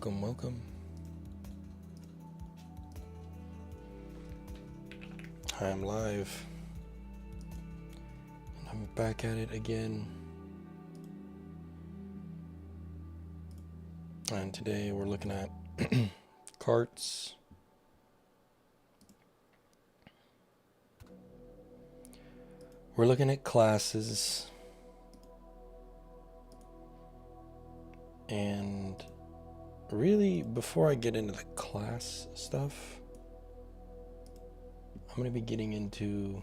Welcome, welcome. I am live. And I'm back at it again. And today we're looking at carts. We're looking at classes. And really, before I get into the class stuff, I'm going to be getting into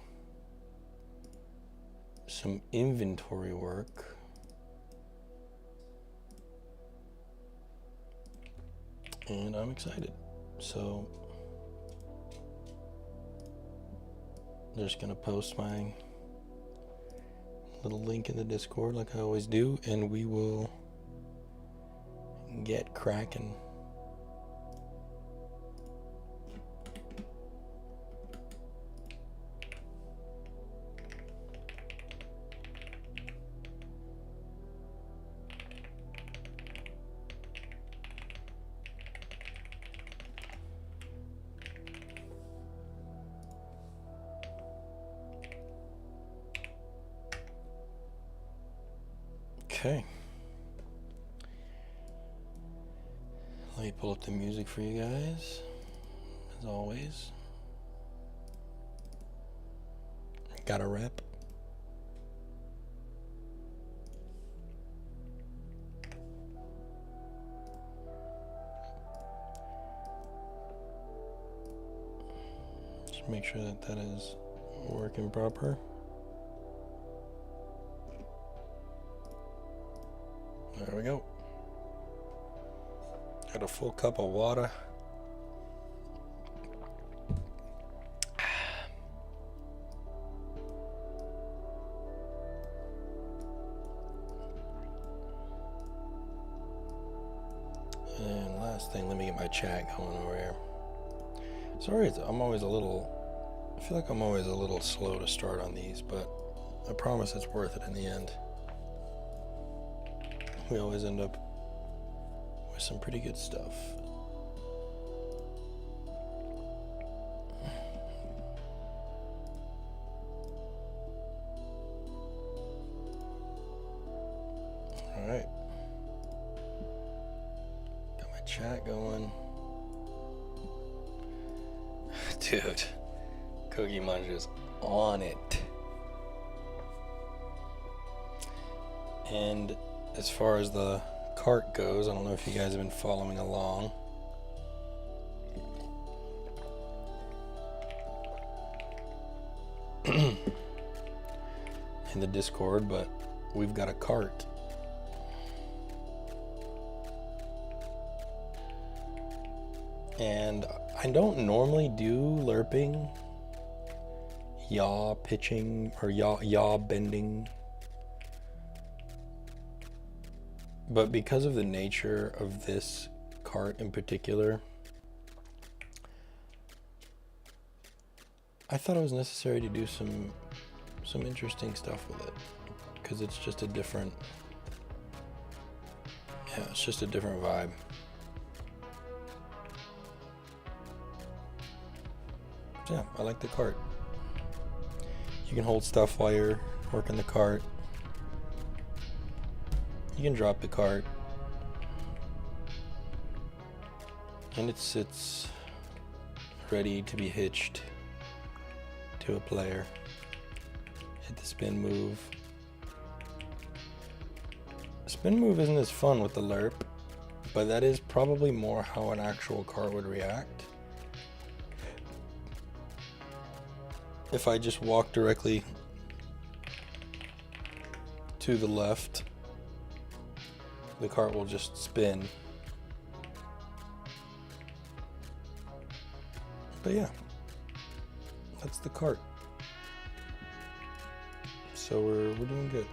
some inventory work. And I'm excited. So, I'm just going to post my little link in the Discord like I always do, and we will get cracking. Okay. Let me pull up the music for you guys, as always. Got a rep. Just make sure that that is working proper. There we go. Got a full cup of water. And last thing, let me get my chat going over here. Sorry, I feel like I'm always a little slow to start on these, but I promise it's worth it in the end. We always end up with some pretty good stuff. All right. Got my chat going. Dude, Cookie Munch on it. And as far as the cart goes, I don't know if you guys have been following along. In the Discord, but we've got a cart. And I don't normally do lerping, yaw pitching, or yaw bending. But because of the nature of this cart in particular, I thought it was necessary to do some interesting stuff with it, because it's just a different, it's just a different vibe. So yeah, I like the cart. You can hold stuff while you're working the cart. You can drop the cart, and it sits ready to be hitched to a player. Hit the spin move. The spin move isn't as fun with the lerp, but that is probably more how an actual cart would react. If I just walk directly to the left, the cart will just spin. But yeah, that's the cart. So we're doing good.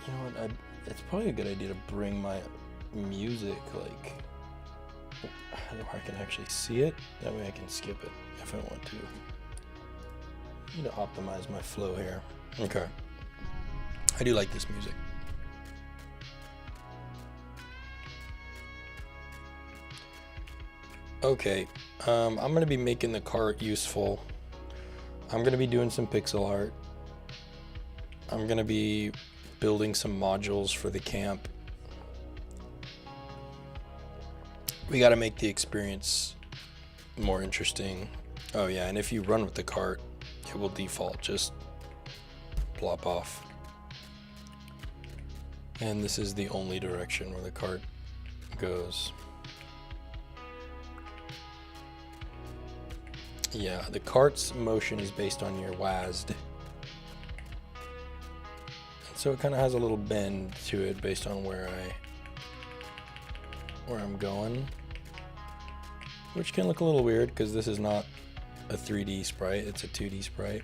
You know what? It's probably a good idea to bring my music like where I can actually see it. That way I can skip it if I want to. Need to optimize my flow here. Okay. I do like this music. Okay, I'm going to be making the cart useful. I'm going to be doing some pixel art. I'm going to be building some modules for the camp. We got to make the experience more interesting. Oh yeah, and if you run with the cart, it will default just plop off. And this is the only direction where the cart goes. Yeah, the cart's motion is based on your WASD. So it kind of has a little bend to it based on where I'm going, which can look a little weird because this is not a 3D sprite, it's a 2D sprite.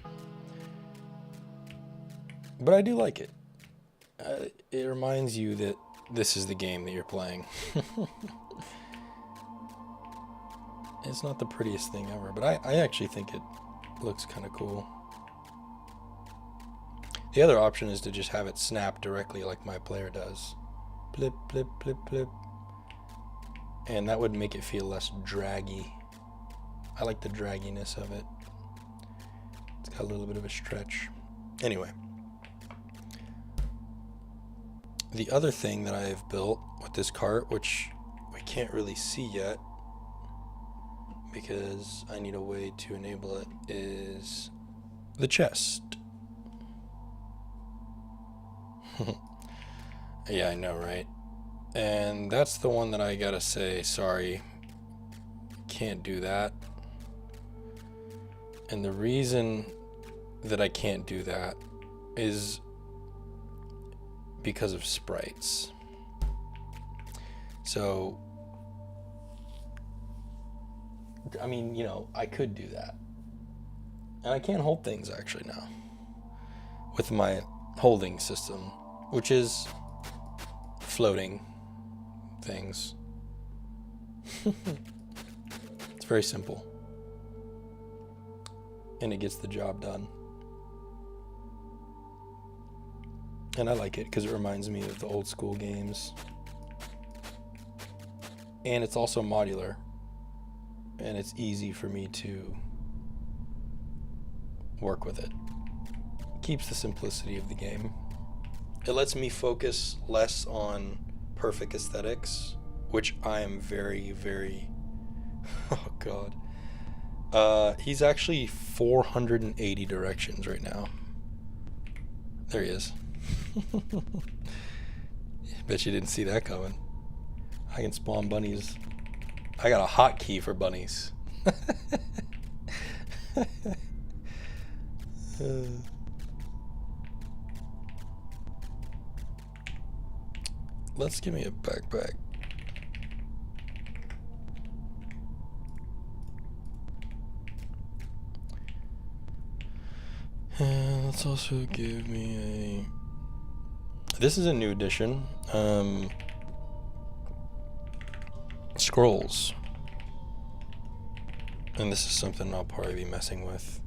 But I do like it. It reminds you that this is the game that you're playing. It's not the prettiest thing ever, but I actually think it looks kind of cool. The other option is to just have it snap directly like my player does. Blip, blip, blip, blip. And that would make it feel less draggy. I like the dragginess of it. It's got a little bit of a stretch. Anyway. The other thing that I have built with this cart, which we can't really see yet because I need a way to enable it, is the chest. Yeah, I know, right? And that's the one that I gotta say, sorry, can't do that. And the reason that I can't do that is because of sprites. So, I mean, you know, I could do that. And I can't hold things actually now with my holding system, which is floating things. It's very simple. And it gets the job done. And I like it because it reminds me of the old school games. And it's also modular. And it's easy for me to work with it. Keeps the simplicity of the game. It lets me focus less on perfect aesthetics, which I am very, very... Oh, God. He's actually 480 directions right now. There he is. Bet you didn't see that coming. I can spawn bunnies. I got a hotkey for bunnies. Let's give me a backpack. And let's also give me a... This is a new addition. Scrolls. And this is something I'll probably be messing with.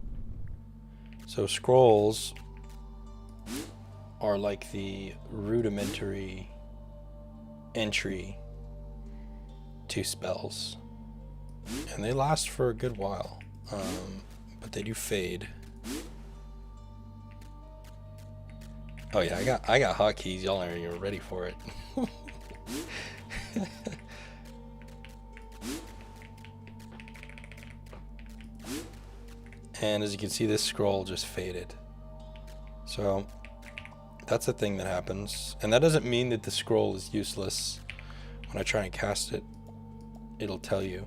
So scrolls are like the rudimentary entry to spells. And they last for a good while. But they do fade. Oh yeah, I got hotkeys. Y'all aren't even ready for it. And as you can see, this scroll just faded. So that's the thing that happens. And that doesn't mean that the scroll is useless. When I try and cast it, it'll tell you.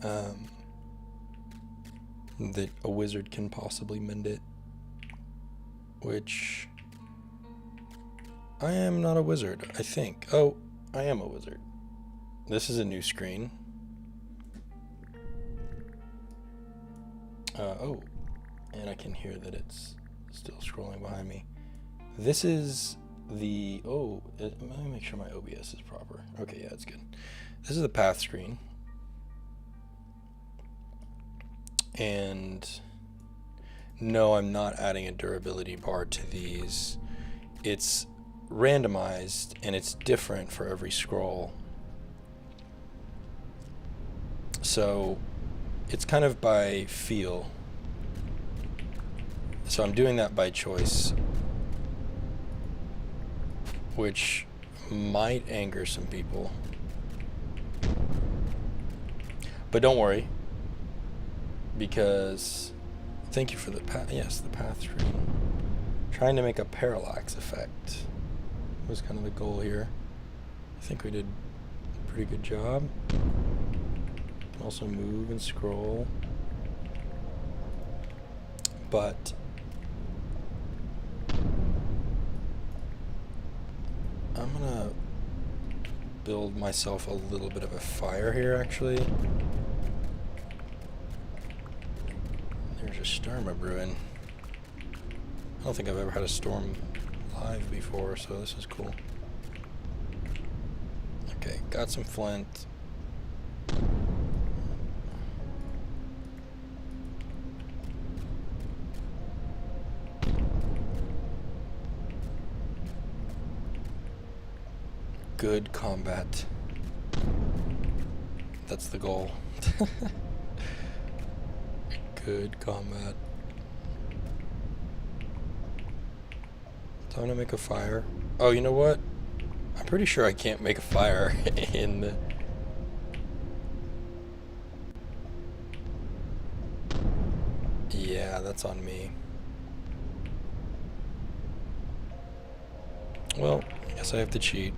That a wizard can possibly mend it. Which I am not a wizard, I think. Oh, I am a wizard. This is a new screen. Oh, and I can hear that it's still scrolling behind me. This is the, let me make sure my OBS is proper. Okay, yeah, it's good. This is the path screen. And no, I'm not adding a durability bar to these. It's randomized and it's different for every scroll. So it's kind of by feel. So I'm doing that by choice, which might anger some people. But don't worry, because thank you for the path. Yes, the path screen. Trying to make a parallax effect was kind of the goal here. I think we did a pretty good job. Can also move and scroll. But I'm gonna build myself a little bit of a fire here, actually. There's a storm brewing. I don't think I've ever had a storm live before, so this is cool. Okay, got some flint. Good combat. That's the goal. Good combat. Time to make a fire. Oh, you know what? I'm pretty sure I can't make a fire in the... Yeah, that's on me. Well, I guess I have to cheat.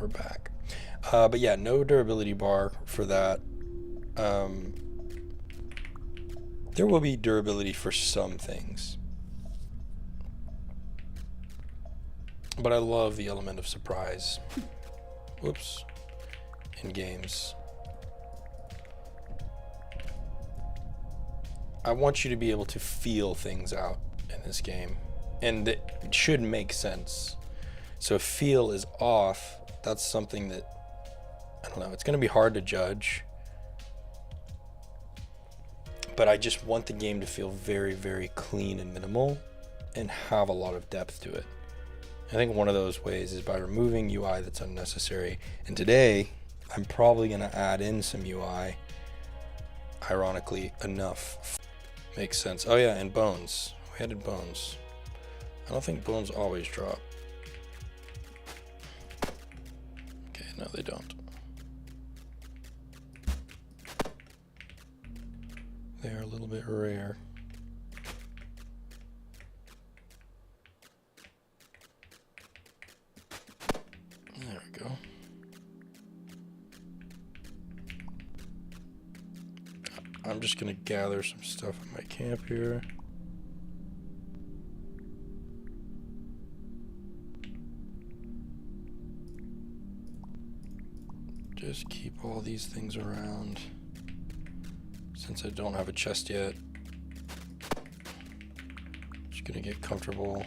We're back. But yeah, no durability bar for that. There will be durability for some things. But I love the element of surprise. Whoops. In games. I want you to be able to feel things out in this game. And it should make sense. So if feel is off, that's something that, I don't know, it's going to be hard to judge. But I just want the game to feel very, very clean and minimal and have a lot of depth to it. I think one of those ways is by removing UI that's unnecessary. And today, I'm probably going to add in some UI, ironically enough. Makes sense. Oh yeah, and bones. We added bones. I don't think bones always drop. Okay, no they don't. They are a little bit rare. There we go. I'm just gonna gather some stuff in my camp here. Just keep all these things around. Since I don't have a chest yet, just gonna get comfortable.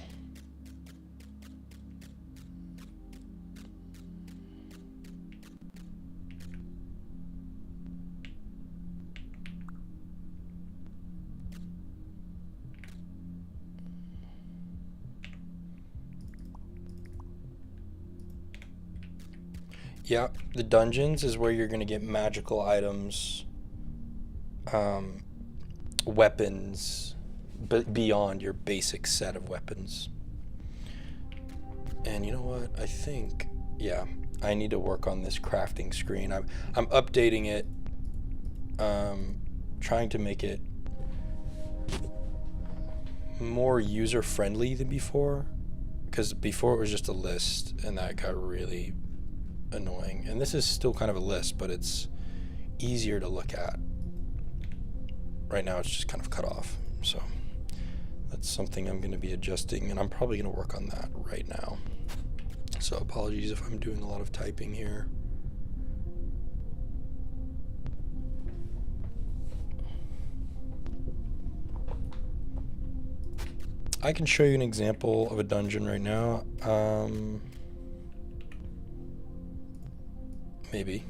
Yeah, the dungeons is where you're gonna get magical items, weapons, but beyond your basic set of weapons. And you know what? I think, yeah, I need to work on this crafting screen. I'm updating it, trying to make it more user-friendly than before, because before it was just a list, and that got really annoying. And this is still kind of a list, but it's easier to look at. Right now it's just kind of cut off, so that's something I'm going to be adjusting, and I'm probably going to work on that right now. So apologies if I'm doing a lot of typing here. I can show you an example of a dungeon right now. Maybe.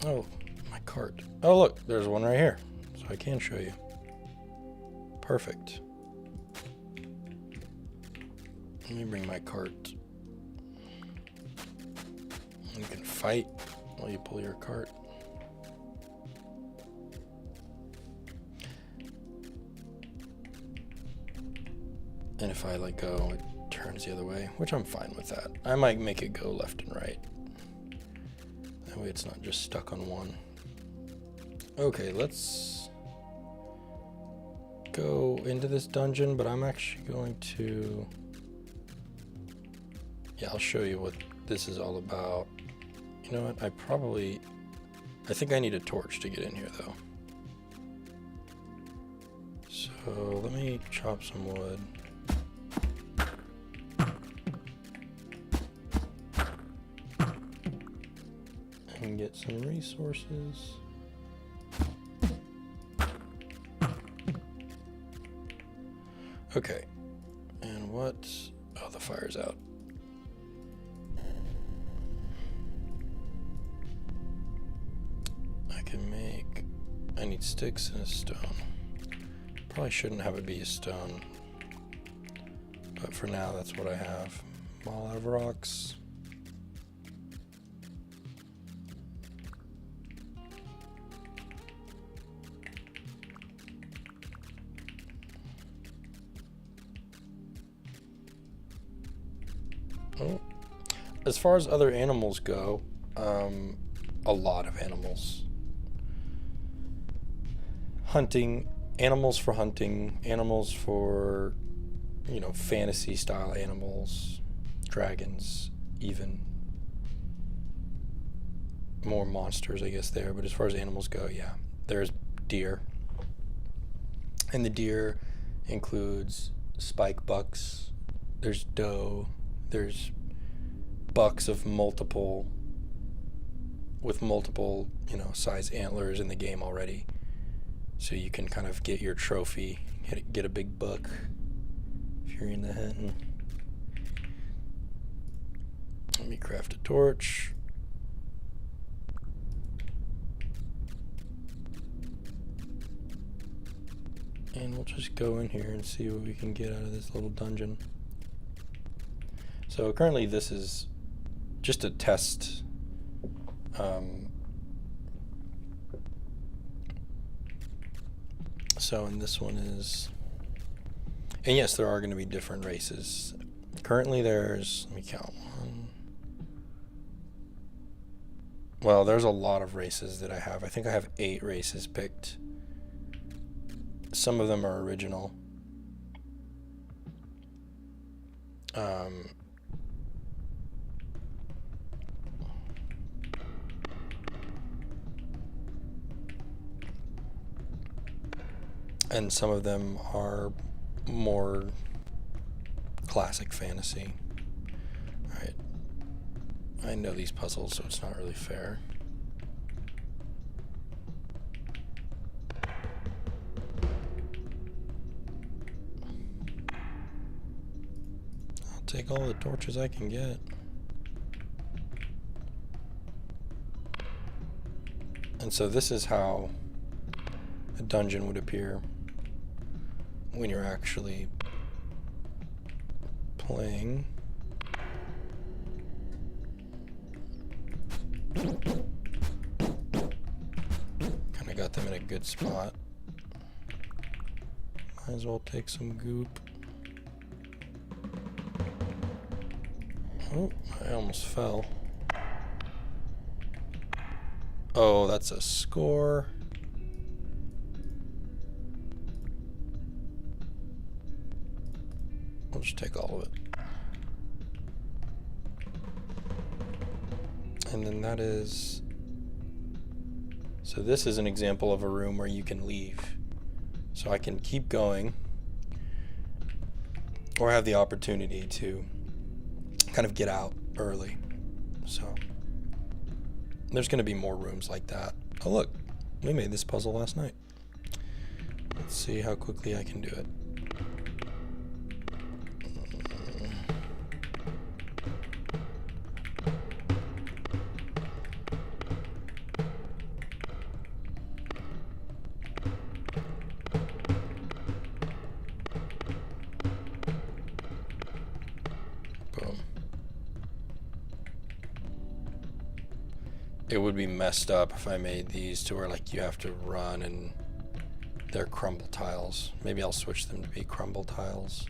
Oh, my cart. Oh, look, there's one right here. So I can show you. Perfect. Let me bring my cart. You can fight while you pull your cart. And if I let go, it turns the other way, which I'm fine with that. I might make it go left and right. That way it's not just stuck on one. Okay, let's go into this dungeon, but I'm actually going to... Yeah, I'll show you what this is all about. You know what, I think I need a torch to get in here though. So let me chop some wood. And get some resources. Okay, and what? Oh, the fire's out. I need sticks and a stone. Probably shouldn't have it be a stone, but for now that's what I have. All out of rocks. Oh. As far as other animals go, a lot of animals. Hunting, animals for hunting, animals for, you know, fantasy style animals, dragons, even. More monsters, I guess, there. But as far as animals go, yeah, there's deer. And the deer includes spike bucks, there's doe, there's bucks of multiple, you know, size antlers in the game already. So you can kind of get your trophy, get a big buck if you're into hunting. Let me craft a torch. And we'll just go in here and see what we can get out of this little dungeon. So currently this is just a test. So, and this one is, and yes, there are going to be different races. Currently there's, let me count one. Well, there's a lot of races that I have. I think I have 8 races picked. Some of them are original. And some of them are more classic fantasy. Alright. I know these puzzles, so it's not really fair. I'll take all the torches I can get. And so this is how a dungeon would appear when you're actually playing. Kind of got them in a good spot. Might as well take some goop. Oh, I almost fell. Oh, that's a score. I'll just take all of it. And then that is, so this is an example of a room where you can leave. So I can keep going, or have the opportunity to kind of get out early. So there's going to be more rooms like that. Oh look, we made this puzzle last night. Let's see how quickly I can do it. Boom. It would be messed up if I made these to where like you have to run and they're crumble tiles. Maybe I'll switch them to be crumble tiles.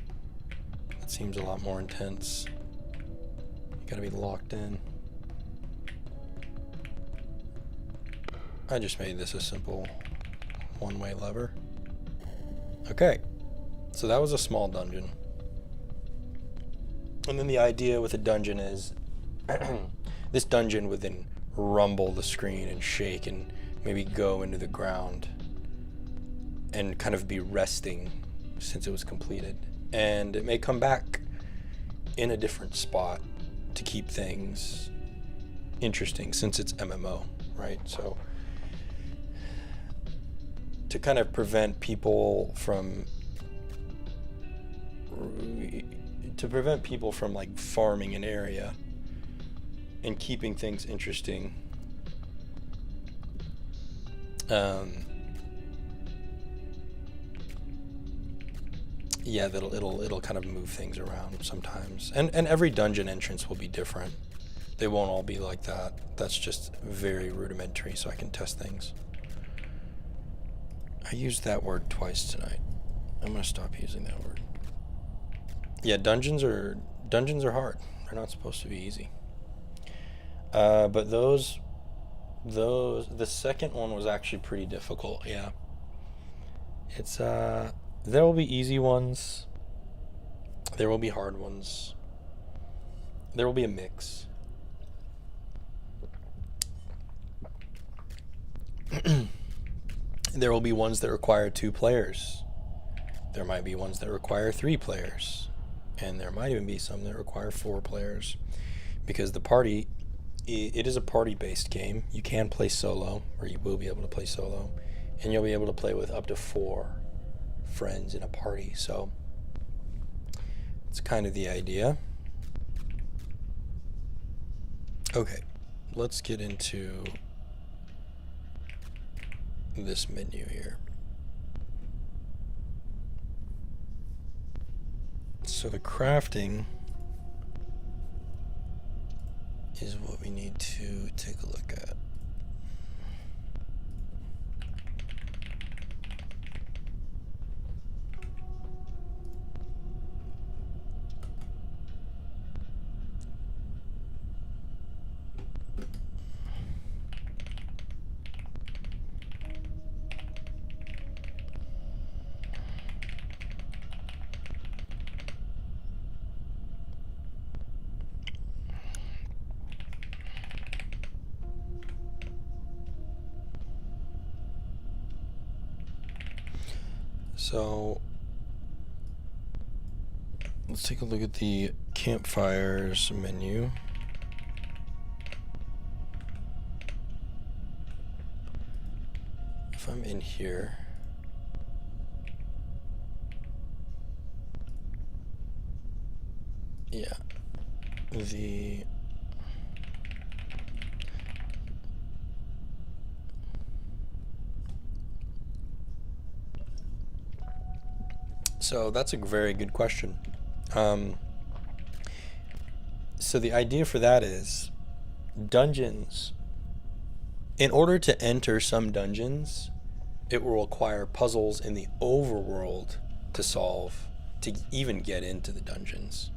That seems a lot more intense. You gotta be locked in. I just made this a simple one-way lever. Okay, so that was a small dungeon. And then the idea with a dungeon is this dungeon would then rumble the screen and shake and maybe go into the ground and kind of be resting since it was completed. And it may come back in a different spot to keep things interesting since it's MMO, right? So to kind of prevent people from like farming an area and keeping things interesting. Yeah, it'll kind of move things around sometimes. And every dungeon entrance will be different. They won't all be like that. That's just very rudimentary, so I can test things. I used that word twice tonight. I'm gonna stop using that word. Yeah, dungeons are hard. They're not supposed to be easy. But the second one was actually pretty difficult. Yeah. It's there will be easy ones. There will be hard ones. There will be a mix. There will be ones that require 2 players. There might be ones that require 3 players. And there might even be some that require 4 players. Because the party, it is a party-based game. You can play solo, or you will be able to play solo. And you'll be able to play with up to 4 friends in a party. So it's kind of the idea. Okay, let's get into this menu here. So the crafting is what we need to take a look at. So let's take a look at the campfires menu. If I'm in here, yeah, so that's a very good question. So the idea for that is dungeons. In order to enter some dungeons, it will require puzzles in the overworld to solve to even get into the dungeons.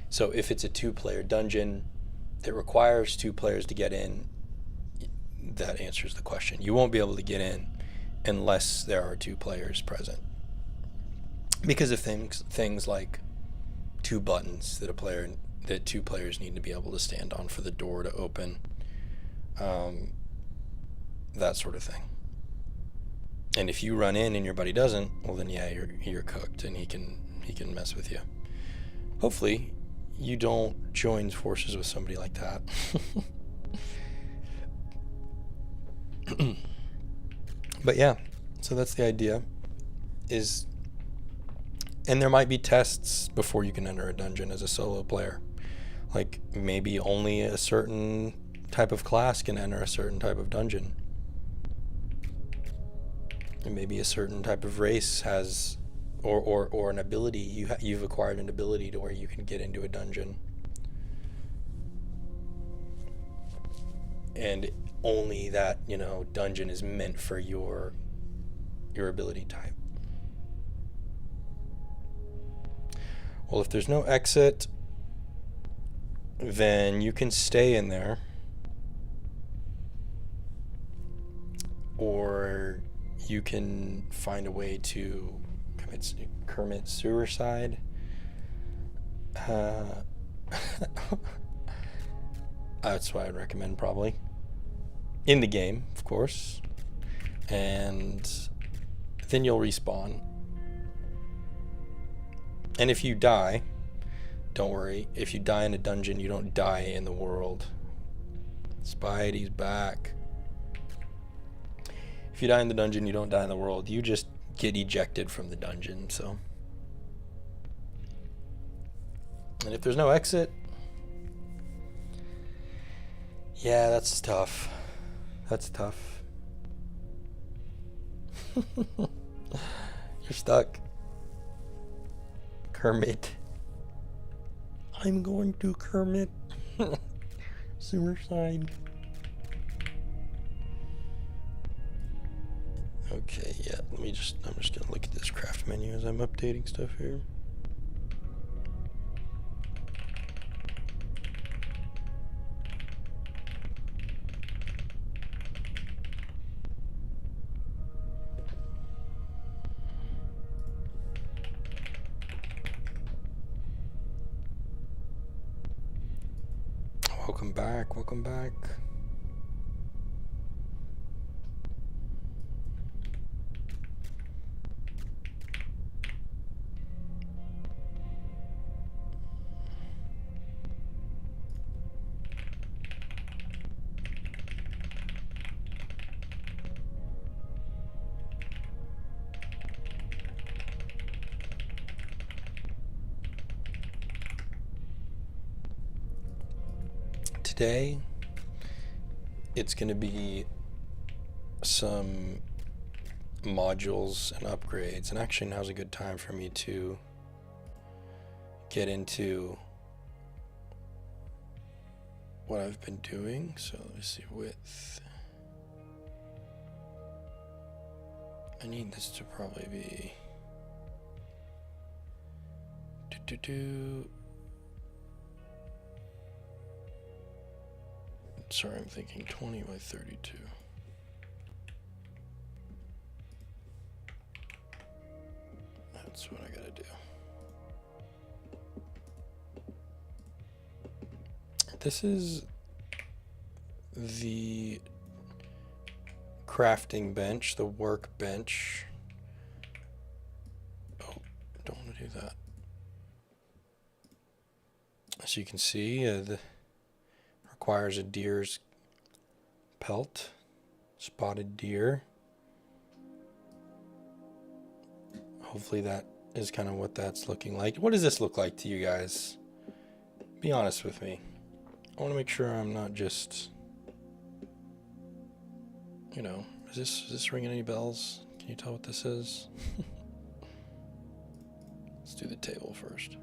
So if it's a 2-player dungeon that requires 2 players to get in, that answers the question. You won't be able to get in unless there are 2 players present. Because of things like 2 buttons that 2 players need to be able to stand on for the door to open, that sort of thing. And if you run in and your buddy doesn't, well then yeah, you're cooked, and he can mess with you. Hopefully, you don't join forces with somebody like that. But yeah, so that's the idea. is, and there might be tests before you can enter a dungeon as a solo player. Like maybe only a certain type of class can enter a certain type of dungeon. And maybe a certain type of race has, or an ability, you've acquired an ability to where you can get into a dungeon. And only that, you know, dungeon is meant for your ability type. Well, if there's no exit, then you can stay in there, or you can find a way to commit suicide. That's what I'd recommend, probably. In the game, of course. And then you'll respawn. And if you die, don't worry. If you die in a dungeon, you don't die in the world. Spidey's back. If you die in the dungeon, you don't die in the world. You just get ejected from the dungeon, so. And if there's no exit, yeah, that's tough. That's tough. You're stuck. Kermit. I'm going to Kermit. Suicide. Okay, yeah, I'm just gonna look at this craft menu as I'm updating stuff here. Welcome back, welcome back. Today, it's going to be some modules and upgrades, and actually now's a good time for me to get into what I've been doing. So let me see, width. I need this to probably be sorry, I'm thinking 20 by 32. That's what I gotta do. This is the crafting bench, the workbench. Oh, don't want to do that. As you can see, requires a deer's pelt, spotted deer. Hopefully that is kind of what that's looking like. What does this look like to you guys? Be honest with me. I want to make sure I'm not just, you know, is this ringing any bells? Can you tell what this is? Let's do the table first.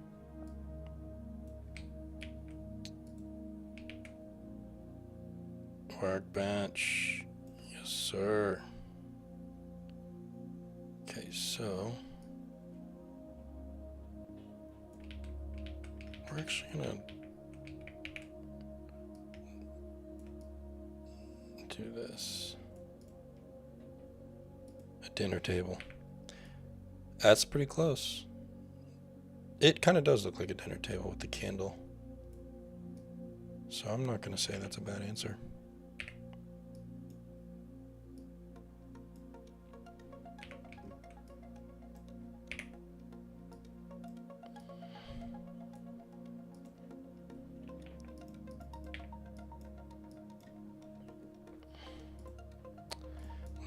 Workbench. Yes, sir. Okay, so we're actually gonna do this. A dinner table. That's pretty close. It kind of does look like a dinner table with the candle. So I'm not gonna say that's a bad answer.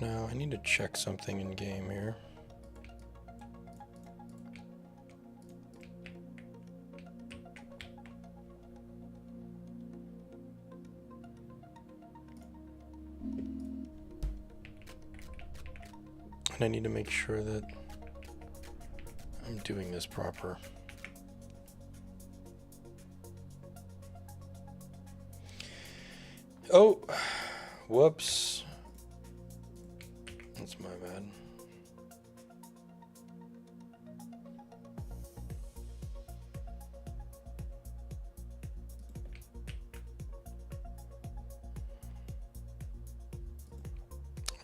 Now I need to check something in game here. And I need to make sure that I'm doing this proper. Oh, whoops. That's my bad.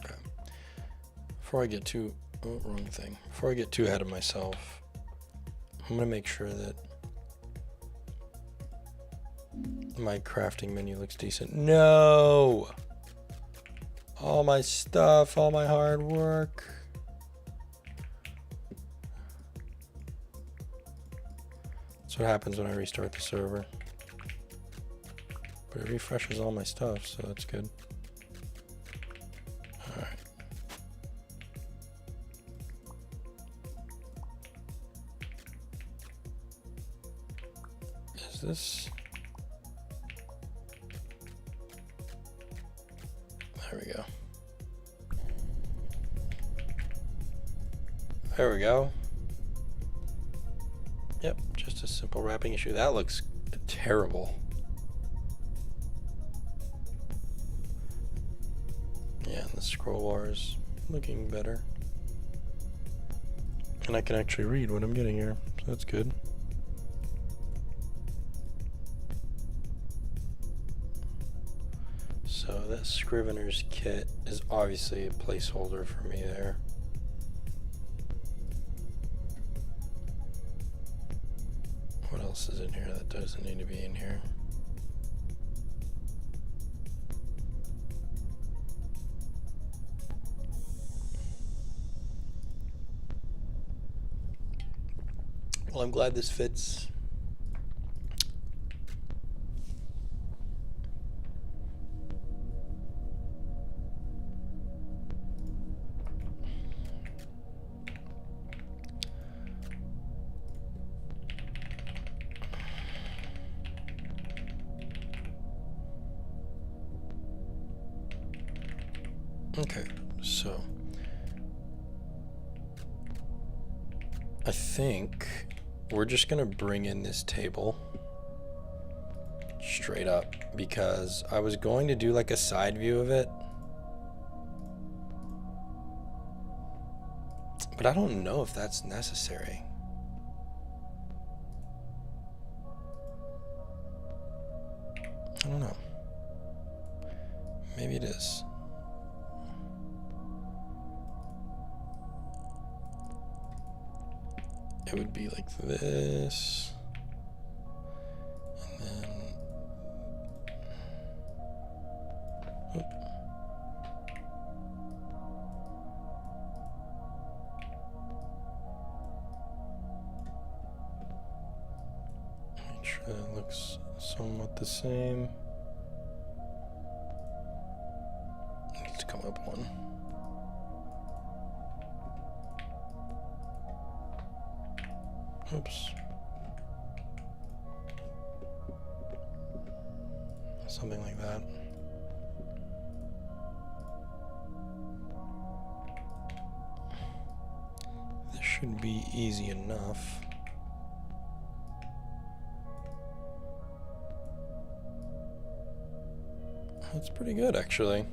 Okay. Before I get too, wrong thing. Before I get too ahead of myself, I'm gonna make sure that my crafting menu looks decent. No! All my stuff, all my hard work. That's what happens when I restart the server. But it refreshes all my stuff, so that's good. Alright. Is this... There we go. There we go. Yep, just a simple wrapping issue. That looks terrible. Yeah, the scroll bar is looking better. And I can actually read what I'm getting here, so that's good. So that Scrivener's kit is obviously a placeholder for me there. What else is in here that doesn't need to be in here? Well, I'm glad this fits. Okay, so I think we're just gonna bring in this table straight up because I was going to do like a side view of it, but I don't know if that's necessary. I don't know. Maybe it is. It would be like this, and then make sure that looks somewhat the same. Needs to come up one. Oops. Something like that. This should be easy enough. That's pretty good, actually.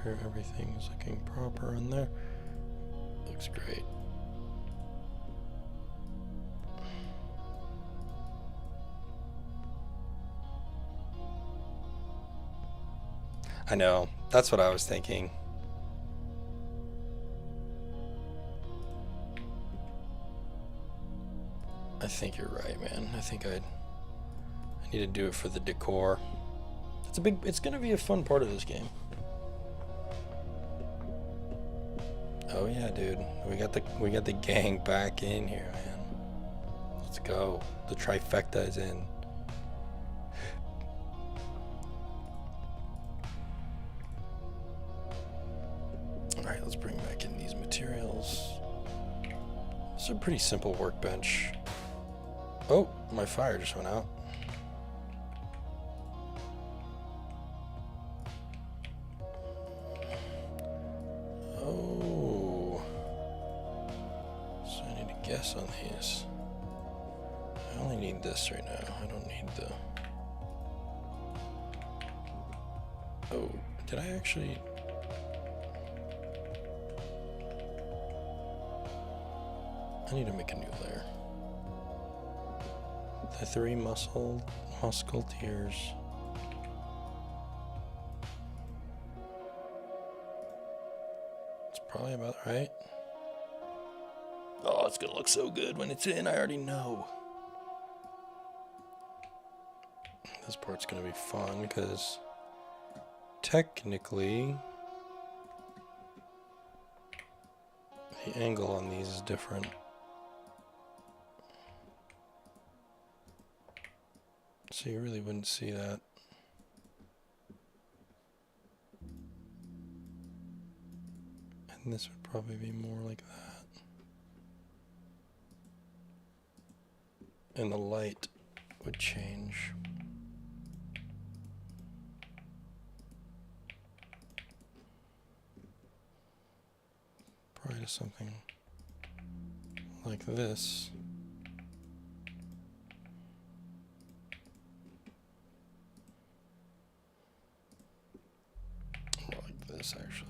Sure everything's looking proper in there. Looks great. I know, that's what I was thinking. I think you're right, man. I think I need to do it for the decor. It's gonna be a fun part of this game. Oh yeah, dude. We got the gang back in here, man. Let's go. The trifecta is in. Alright, let's bring back in these materials. It's a pretty simple workbench. Oh, my fire just went out. Oh. So I need to guess on these. I only need this right now. I don't need the... Oh, did I actually... I need to make a new layer. The 3 musketeers. It's probably about right. Oh, it's gonna look so good when it's in. I already know. This part's gonna be fun because technically the angle on these is different. So you really wouldn't see that. And this would probably be more like that. And the light would change. Probably to something like this. More like this, actually.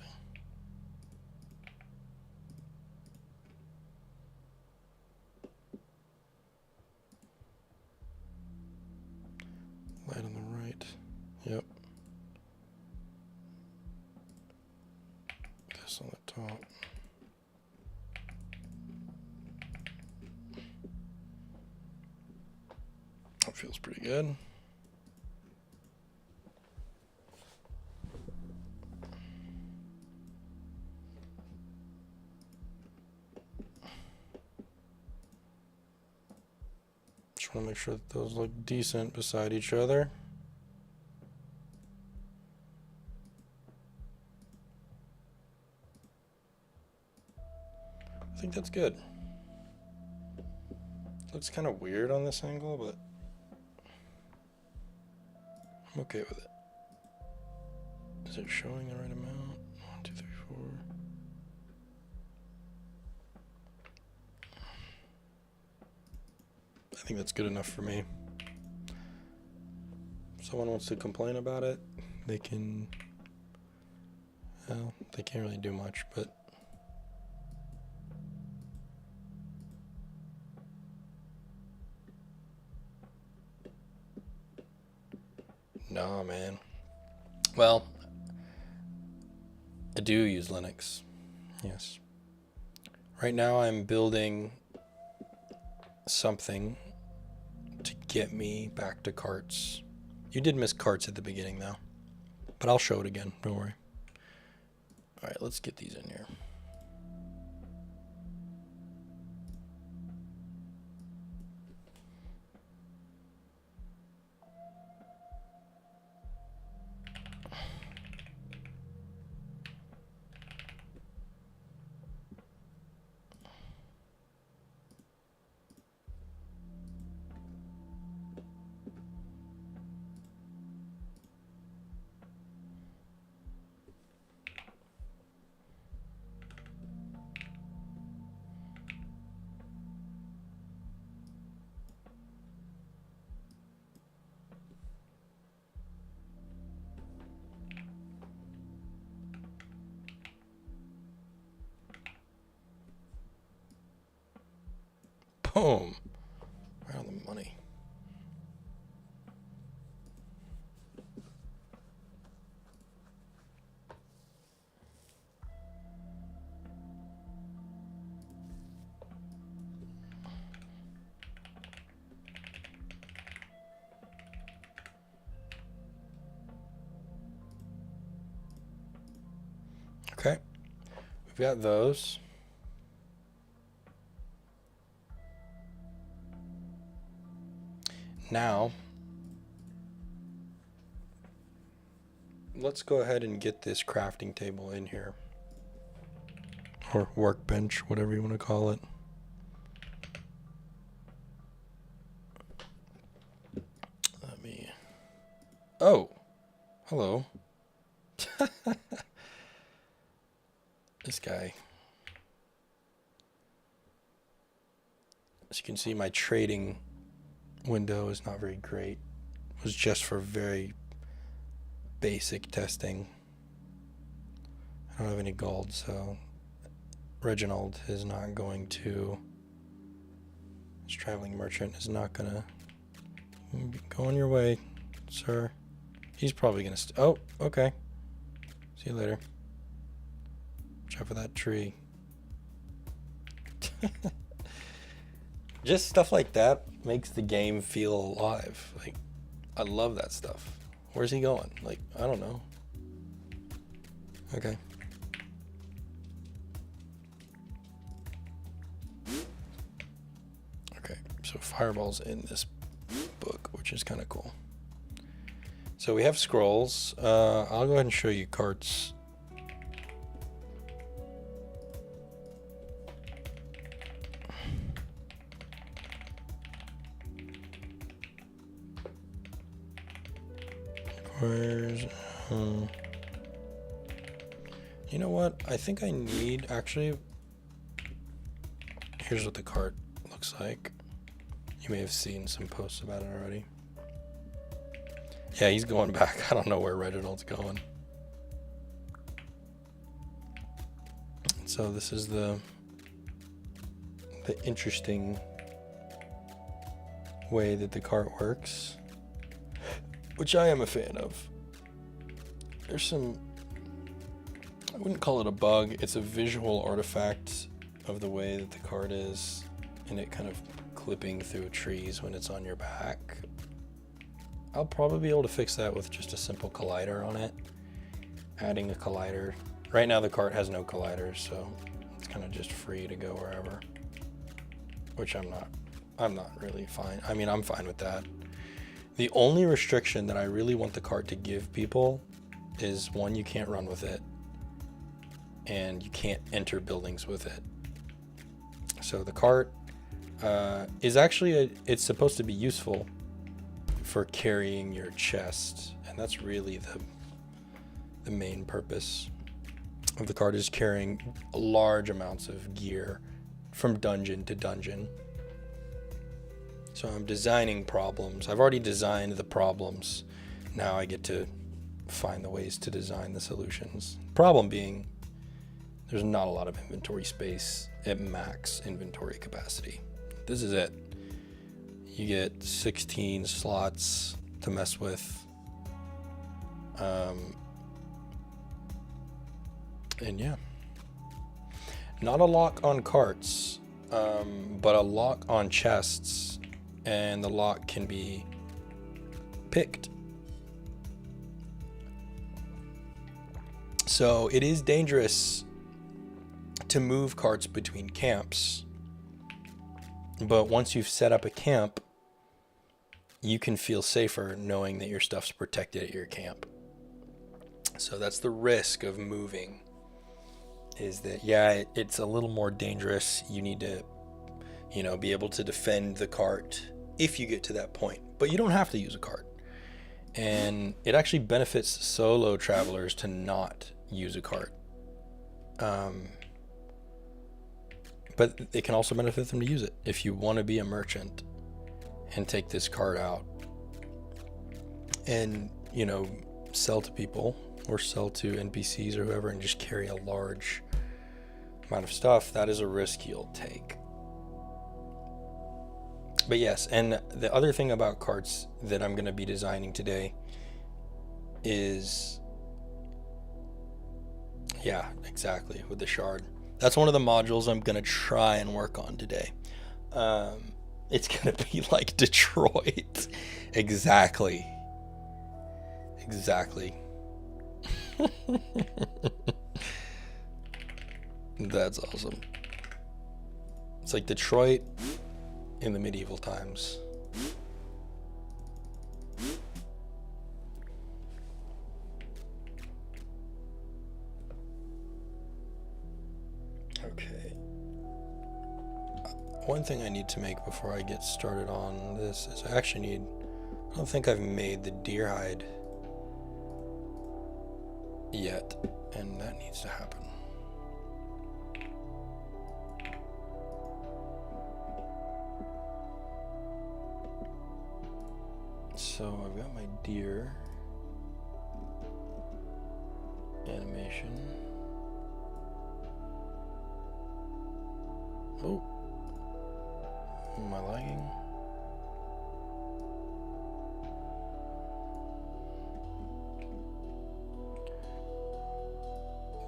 Light on the right. Yep. This on the top. That feels pretty good. Just want to make sure that those look decent beside each other. I think that's good. Looks kind of weird on this angle, but I'm okay with it. Is it showing the right amount? 1, 2, 3, 4. I think that's good enough for me. If someone wants to complain about it, they can, well, they can't really do much, but nah, man. Well, I do use Linux, yes. Right now I'm building something to get me back to carts. You did miss carts at the beginning though, but I'll show it again, don't worry. All right, let's get these in here. Boom. Right on the money. Okay, we've got those. Now, let's go ahead and get this crafting table in here. Or workbench, whatever you want to call it. Oh, hello. This guy. As you can see, my trading window is not very great. It was just for very basic testing. I don't have any gold, so Reginald is not going to, this traveling merchant is not going to go on your way, sir. He's probably going to, oh, okay. See you later. Watch out for that tree. Just stuff like that makes the game feel alive. Like, I love that stuff. Where's he going? Like, I don't know. Okay. Okay, so fireball's in this book, which is kind of cool. So we have scrolls. I'll go ahead and show you carts. Where's, you know what? I think I need, actually, here's what the cart looks like. You may have seen some posts about it already. Yeah, he's going back. I don't know where Reginald's going. So this is the interesting way that the cart works, which I am a fan of. There's some, I wouldn't call it a bug, it's a visual artifact of the way that the cart is, and it kind of clipping through trees when it's on your back. I'll probably be able to fix that with just a simple collider on it. Adding a collider. Right now the cart has no colliders, so it's kind of just free to go wherever. Which I'm not really fine. I mean, I'm fine with that. The only restriction that I really want the cart to give people is, one, you can't run with it, and you can't enter buildings with it. So the cart is actually, it's supposed to be useful for carrying your chest, and that's really the main purpose of the cart, is carrying large amounts of gear from dungeon to dungeon. So I'm designing problems. I've already designed the problems. Now I get to find the ways to design the solutions. Problem being, there's not a lot of inventory space at max inventory capacity. This is it. You get 16 slots to mess with. And yeah. Not a lock on carts, but a lock on chests. And the lock can be picked. So it is dangerous to move carts between camps, but once you've set up a camp, you can feel safer knowing that your stuff's protected at your camp. So that's the risk of moving, is that, yeah, it's a little more dangerous. You need to, be able to defend the cart if you get to that point, but you don't have to use a cart. And it actually benefits solo travelers to not use a cart. But it can also benefit them to use it. If you want to be a merchant and take this cart out and, sell to people or sell to NPCs or whoever and just carry a large amount of stuff, that is a risk you'll take. But yes, and the other thing about carts that I'm going to be designing today is, yeah, exactly, with the shard. That's one of the modules I'm going to try and work on today. It's going to be like Detroit. Exactly. That's awesome. It's like Detroit in the medieval times. Okay. One thing I need to make before I get started on this is I don't think I've made the deer hide yet, and that needs to happen. So I've got my deer animation. Oh, am I lagging?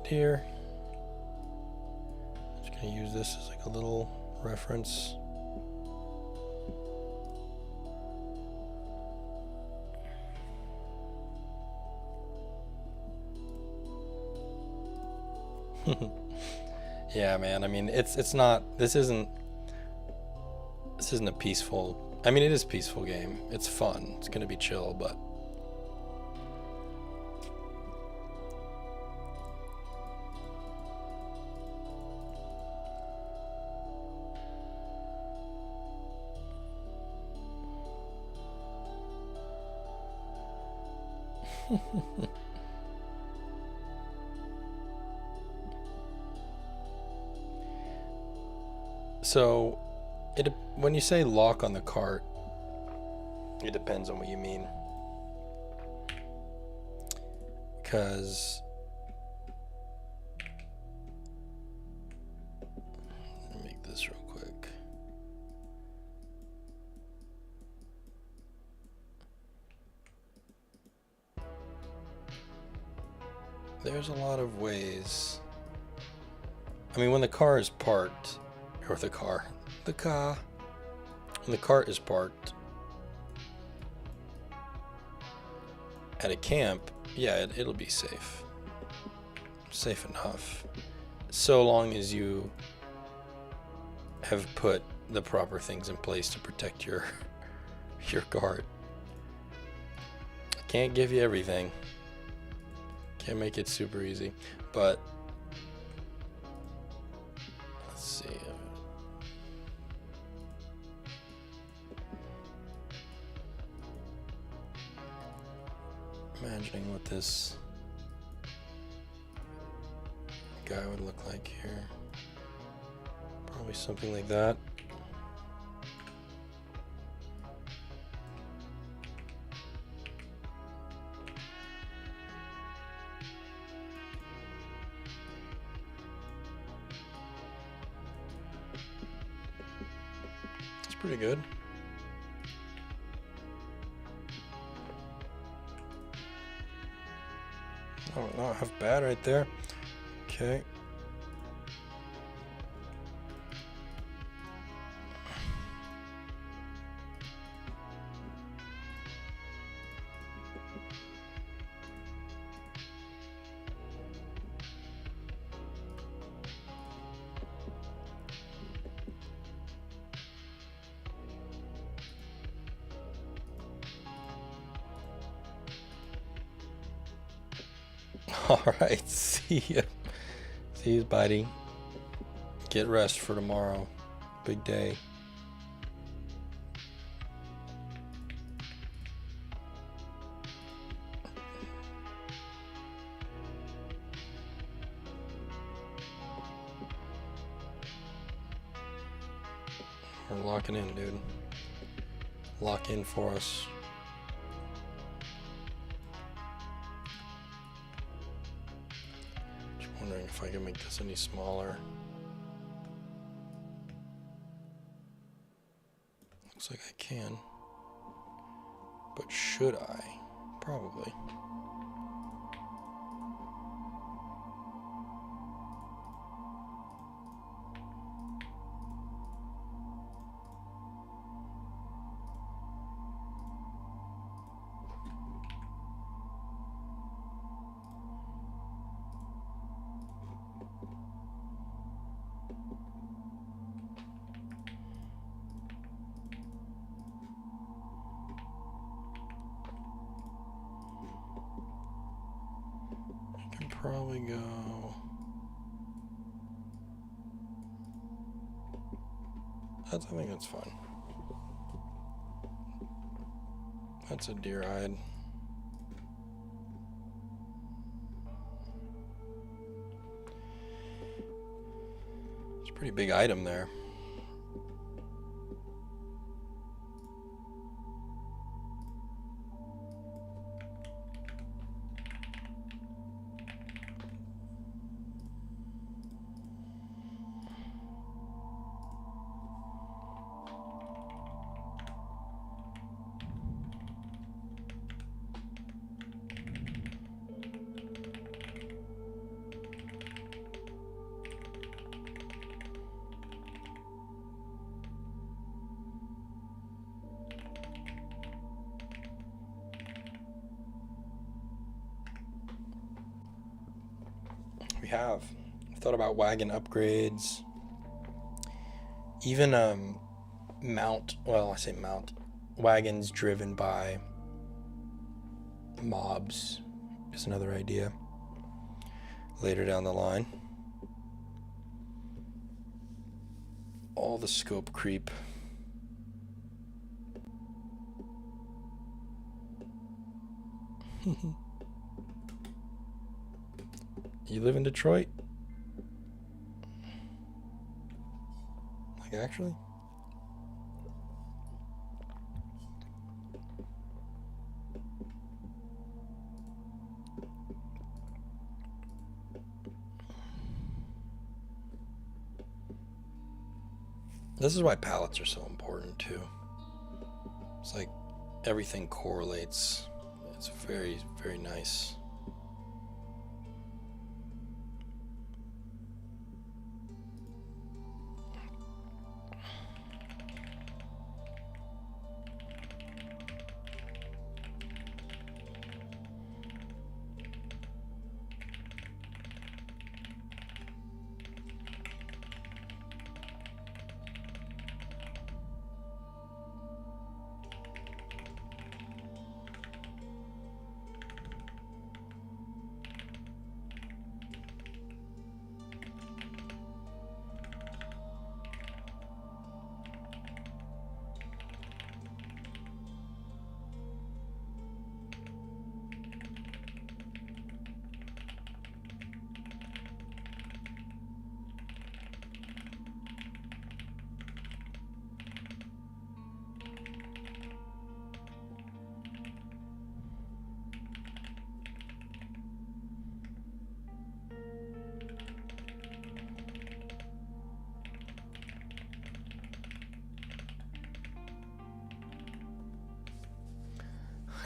Deer. Just gonna use this as like a little reference. Yeah, man. I mean, it's not. This isn't a peaceful. I mean, it is a peaceful game. It's fun. It's gonna be chill, but. So, when you say lock on the cart, it depends on what you mean. Because let me make this real quick. There's a lot of ways. I mean, when the car is parked, or the car, when the cart is parked at a camp, yeah, it'll be safe. Safe enough. So long as you have put the proper things in place to protect your cart. I can't give you everything. Can't make it super easy, but let's see. Imagining what this guy would look like here. Probably something like that. It's pretty good. Oh, not half bad right there. Okay. All right, see ya. See you, buddy. Get rest for tomorrow. Big day. We're locking in, dude. Lock in for us. Wondering if I can make this any smaller. Looks like I can. But should I? Probably. Probably go. I think that's fine. That's a deer hide. Pretty big item there. I've thought about wagon upgrades, even wagons driven by mobs is another idea later down the line. All the scope creep. You live in Detroit? Like, actually? This is why palettes are so important, too. It's like everything correlates. It's very, very nice.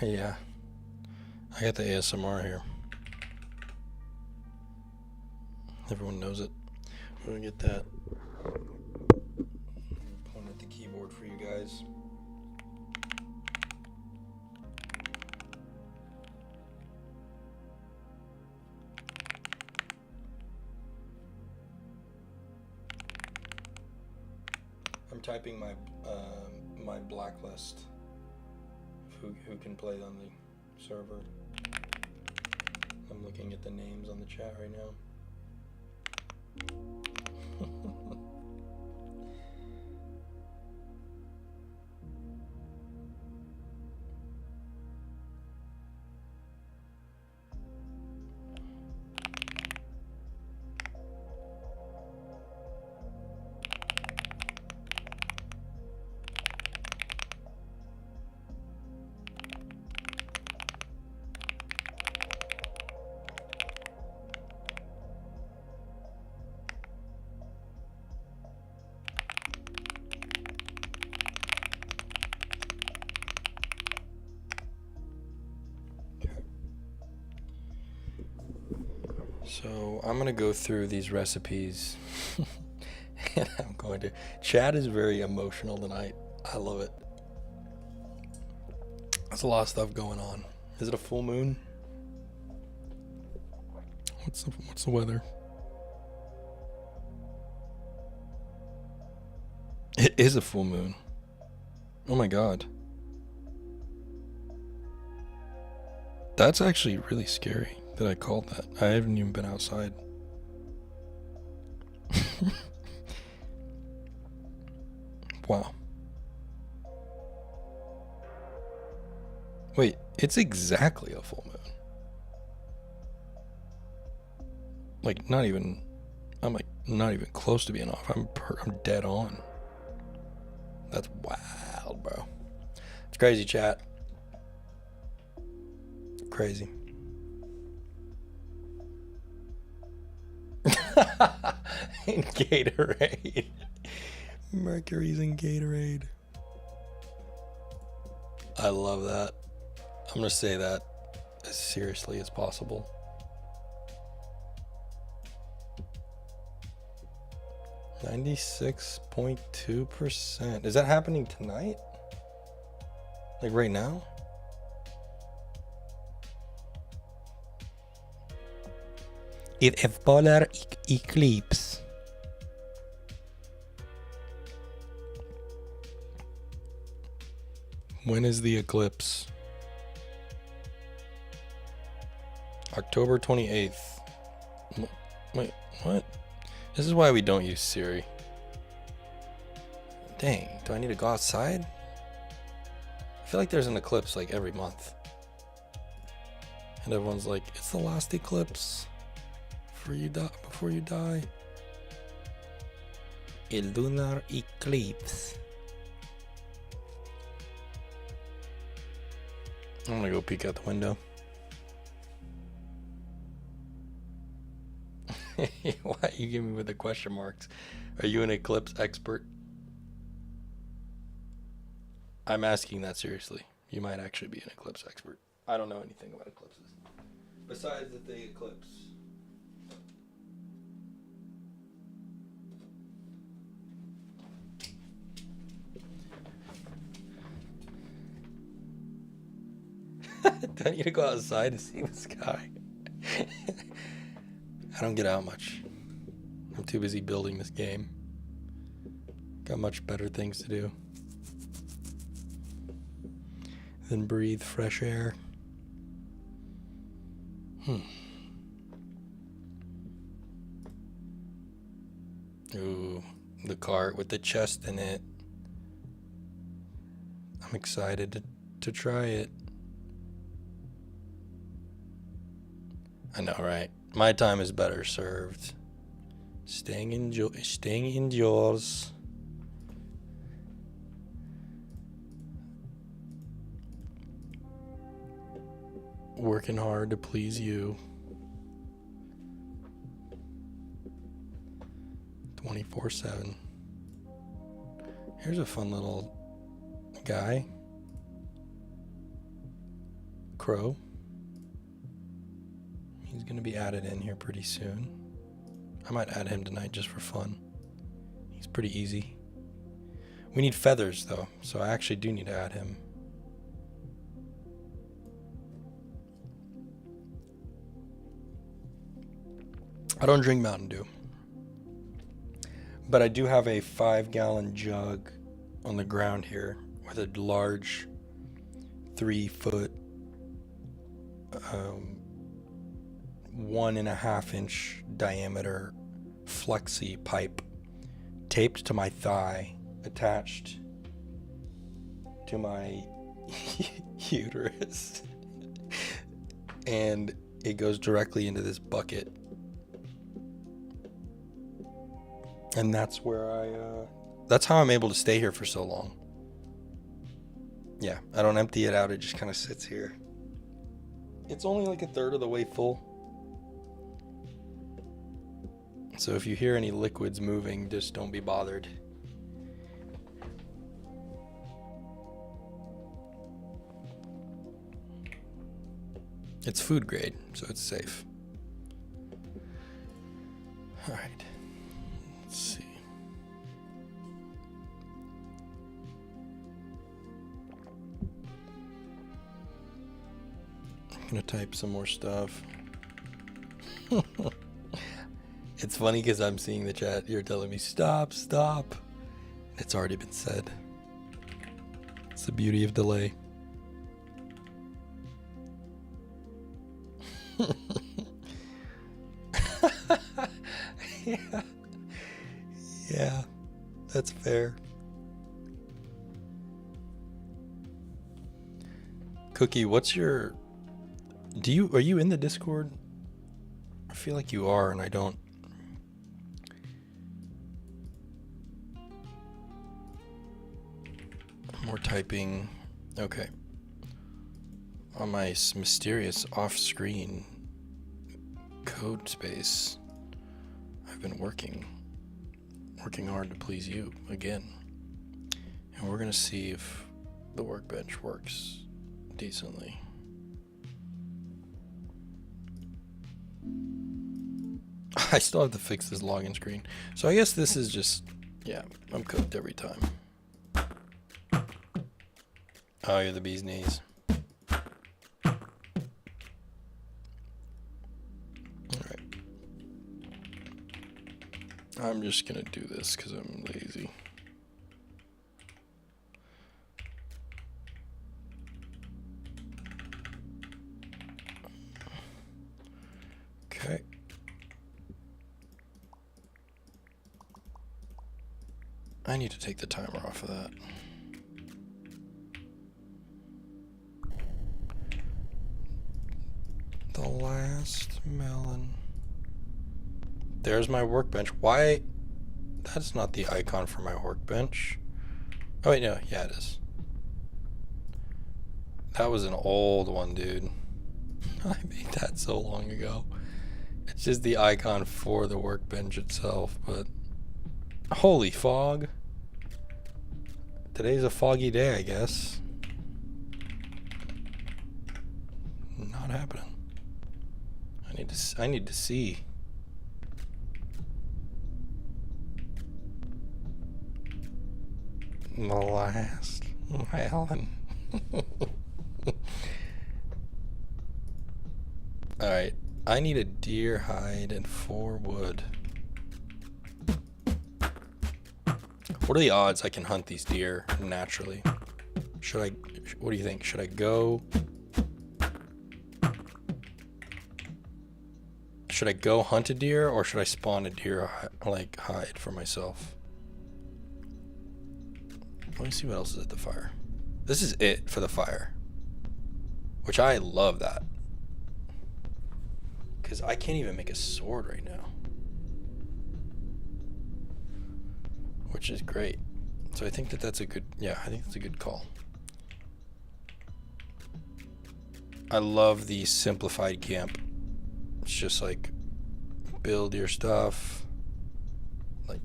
Yeah, I got the ASMR here. Everyone knows it. I'm gonna get that. Point at the keyboard for you guys. I'm typing my my blacklist. Who can play on the server. I'm looking at the names on the chat right now. So I'm gonna go through these recipes and I'm going to, chat is very emotional tonight. I love it. There's a lot of stuff going on. Is it a full moon? What's the weather? It is a full moon. Oh my god. That's actually really scary that I called that. I haven't even been outside. Wow. Wait, it's exactly a full moon. Like, not even, I'm like not even close to being off. I'm dead on. That's wild, bro. It's crazy, chat. Crazy. In Gatorade. Mercury's in Gatorade. I love that. I'm going to say that as seriously as possible. %96.2%. Is that happening tonight? Like right now? It's a polar eclipse. When is the eclipse? October 28th. Wait, what? This is why we don't use Siri. Dang, do I need to go outside? I feel like there's an eclipse like every month. And everyone's like, it's the last eclipse before you die. A lunar eclipse. I'm gonna go peek out the window. Why are you giving me with the question marks? Are you an eclipse expert? I'm asking that seriously. You might actually be an eclipse expert. I don't know anything about eclipses. Besides that they eclipse. Do I need to go outside to see the sky? I don't get out much. I'm too busy building this game. Got much better things to do than breathe fresh air. Ooh, the cart with the chest in it. I'm excited to try it. I know, right? My time is better served. Staying indoors. Working hard to please you. 24/7. Here's a fun little guy. Crow. He's going to be added in here pretty soon. I might add him tonight just for fun. He's pretty easy. We need feathers though, so I actually do need to add him. I don't drink Mountain Dew, but I do have a 5-gallon jug on the ground here with a large 3-foot 1.5-inch diameter flexi pipe taped to my thigh, attached to my uterus, and it goes directly into this bucket. And that's where that's how I'm able to stay here for so long. Yeah, I don't empty it out, it just kind of sits here. It's only like 1/3 of the way full. So if you hear any liquids moving, just don't be bothered. It's food grade, so it's safe. All right. Let's see. I'm gonna type some more stuff. It's funny because I'm seeing the chat. You're telling me stop. It's already been said. It's the beauty of delay. Yeah, that's fair. Cookie, what's your... Are you in the Discord? I feel like you are, and I don't typing. Okay. On my mysterious off-screen code space, I've been working hard to please you again. And we're gonna see if the workbench works decently. I still have to fix this login screen. So I guess this is just, yeah, I'm cooked every time. Oh, you're the bee's knees. Alright. I'm just gonna do this because I'm lazy. Okay. I need to take the timer off of that. The last melon. There's my workbench. Why? That's not the icon for my workbench. Oh wait, no, yeah it is. That was an old one, dude. I made that so long ago. It's just the icon for the workbench itself, but holy fog. Today's a foggy day, I guess. Not happening. I need to see. The last melon. Alright, I need a deer hide and 4 wood. What are the odds I can hunt these deer naturally? What do you think? Should I go hunt a deer, or should I spawn a deer hide for myself? Let me see what else is at the fire. This is it for the fire, which I love that. Because I can't even make a sword right now. Which is great. So I think that's a good, yeah, I think that's a good call. I love the simplified camp. It's just like, build your stuff. Like,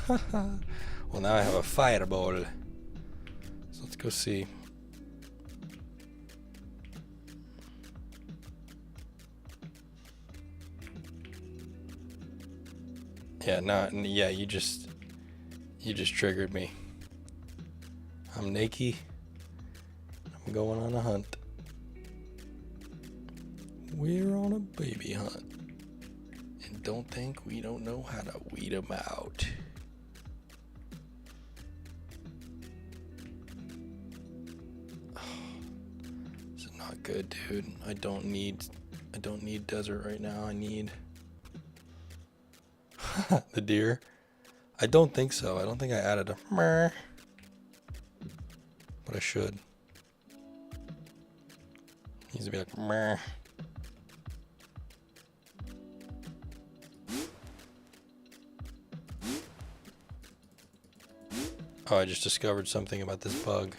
well, now I have a fireball. So let's go see. Yeah, you just triggered me. I'm naked. I'm going on a hunt. We're on a baby hunt. And don't think we don't know how to weed them out. This is not good, dude. I don't need desert right now. I need the deer. I don't think so. I don't think I added a meh, but I should. Needs to be like meh. Oh, I just discovered something about this bug.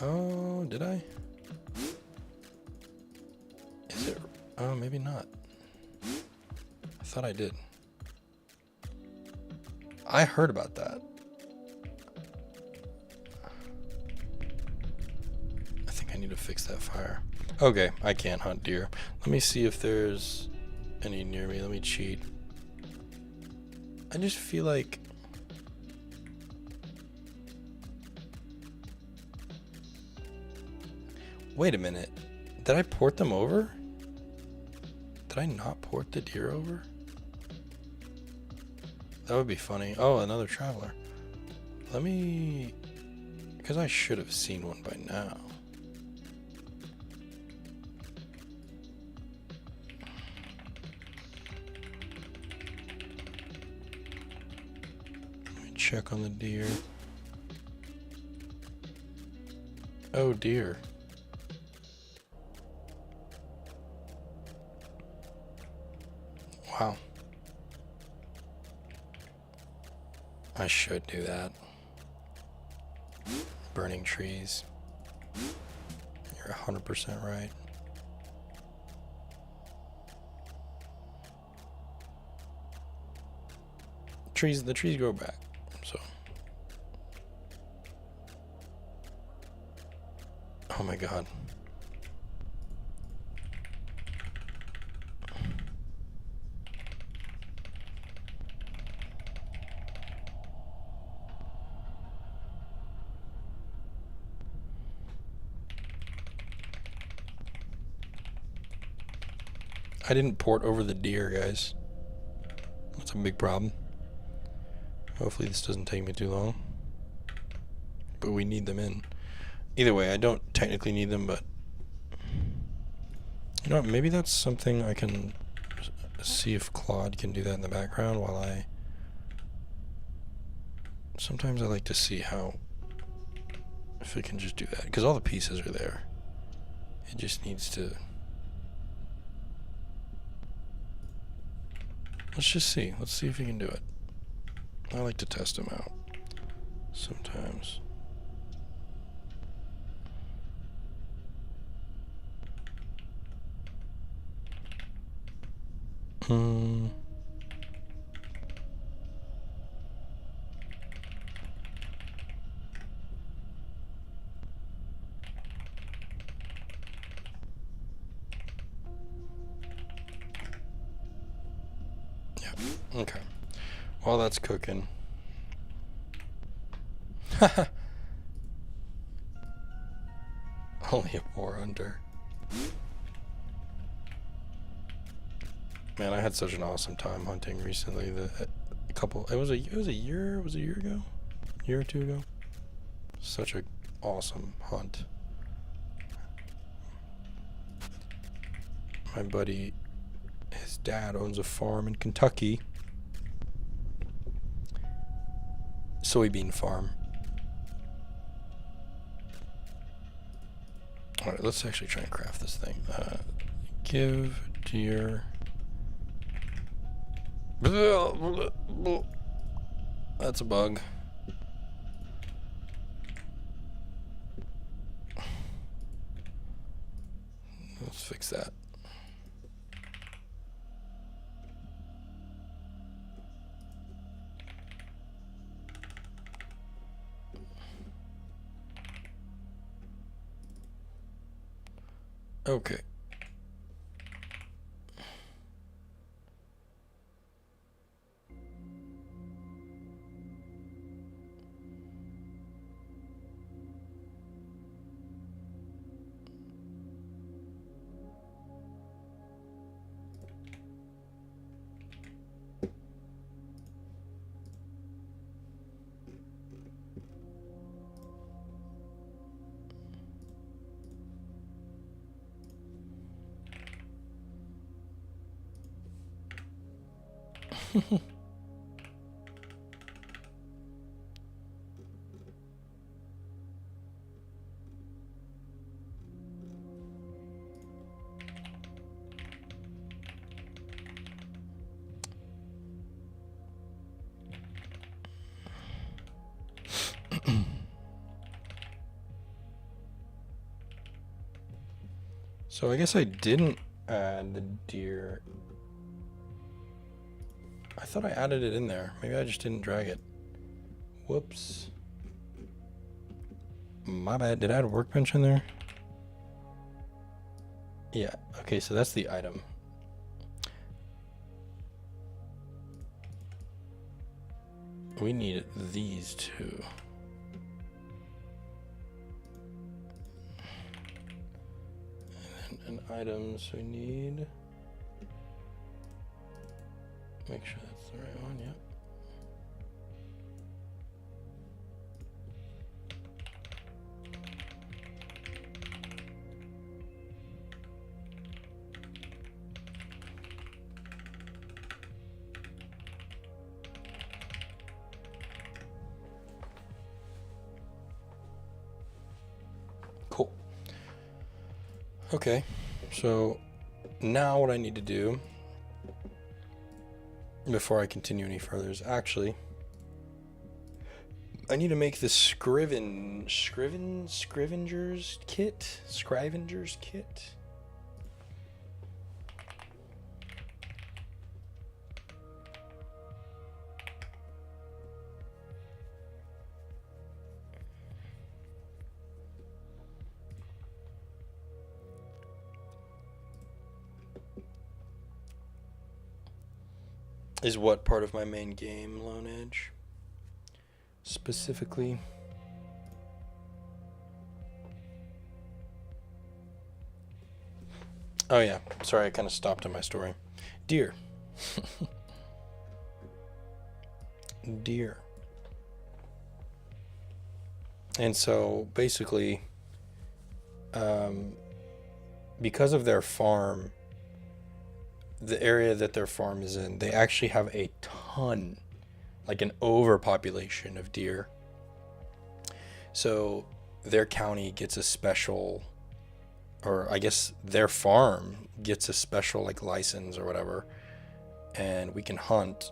Oh, did I? Is it? Oh, maybe not. I thought I did. I heard about that. I think I need to fix that fire. Okay, I can't hunt deer. Let me see if there's any near me. Let me cheat. I just feel like... Wait a minute. Did I port them over? Did I not port the deer over? That would be funny. Oh, another traveler. Let me... Because I should have seen one by now. Let me check on the deer. Oh dear. Wow. I should do that. Burning trees. You're 100% right. The trees grow back, so. Oh my god. I didn't port over the deer, guys. That's a big problem. Hopefully this doesn't take me too long. But we need them in. Either way, I don't technically need them, but... You know what, maybe that's something I can see if Claude can do that in the background while I... Sometimes I like to see how... If it can just do that. Because all the pieces are there. It just needs to... Let's just see. Let's see if we can do it. I like to test them out sometimes. Yeah, okay. While that's cooking. Only a 400. Man, I had such an awesome time hunting recently. It was a year ago? A year or two ago? Such a awesome hunt. My buddy, his dad owns a farm in Kentucky. Soybean farm. Alright, let's actually try and craft this thing. Give deer... That's a bug. Let's fix that. Okay. So I guess I didn't add the deer. I thought I added it in there. Maybe I just didn't drag it. Whoops. My bad. Did I add a workbench in there? Yeah. Okay, so that's the item. We need these two. And items we need. Make sure that's the right one, yep. Cool. Okay, so now what I need to do before I continue any further is actually I need to make the Scrivenger's kit. Is what part of my main game, Lone Edge? Specifically. Oh yeah, sorry, I kind of stopped in my story. Deer. Deer. And so basically, because of their farm, the area that their farm is in, they actually have a ton, like an overpopulation of deer. So their county gets a special, or I guess their farm gets a special like license or whatever, and we can hunt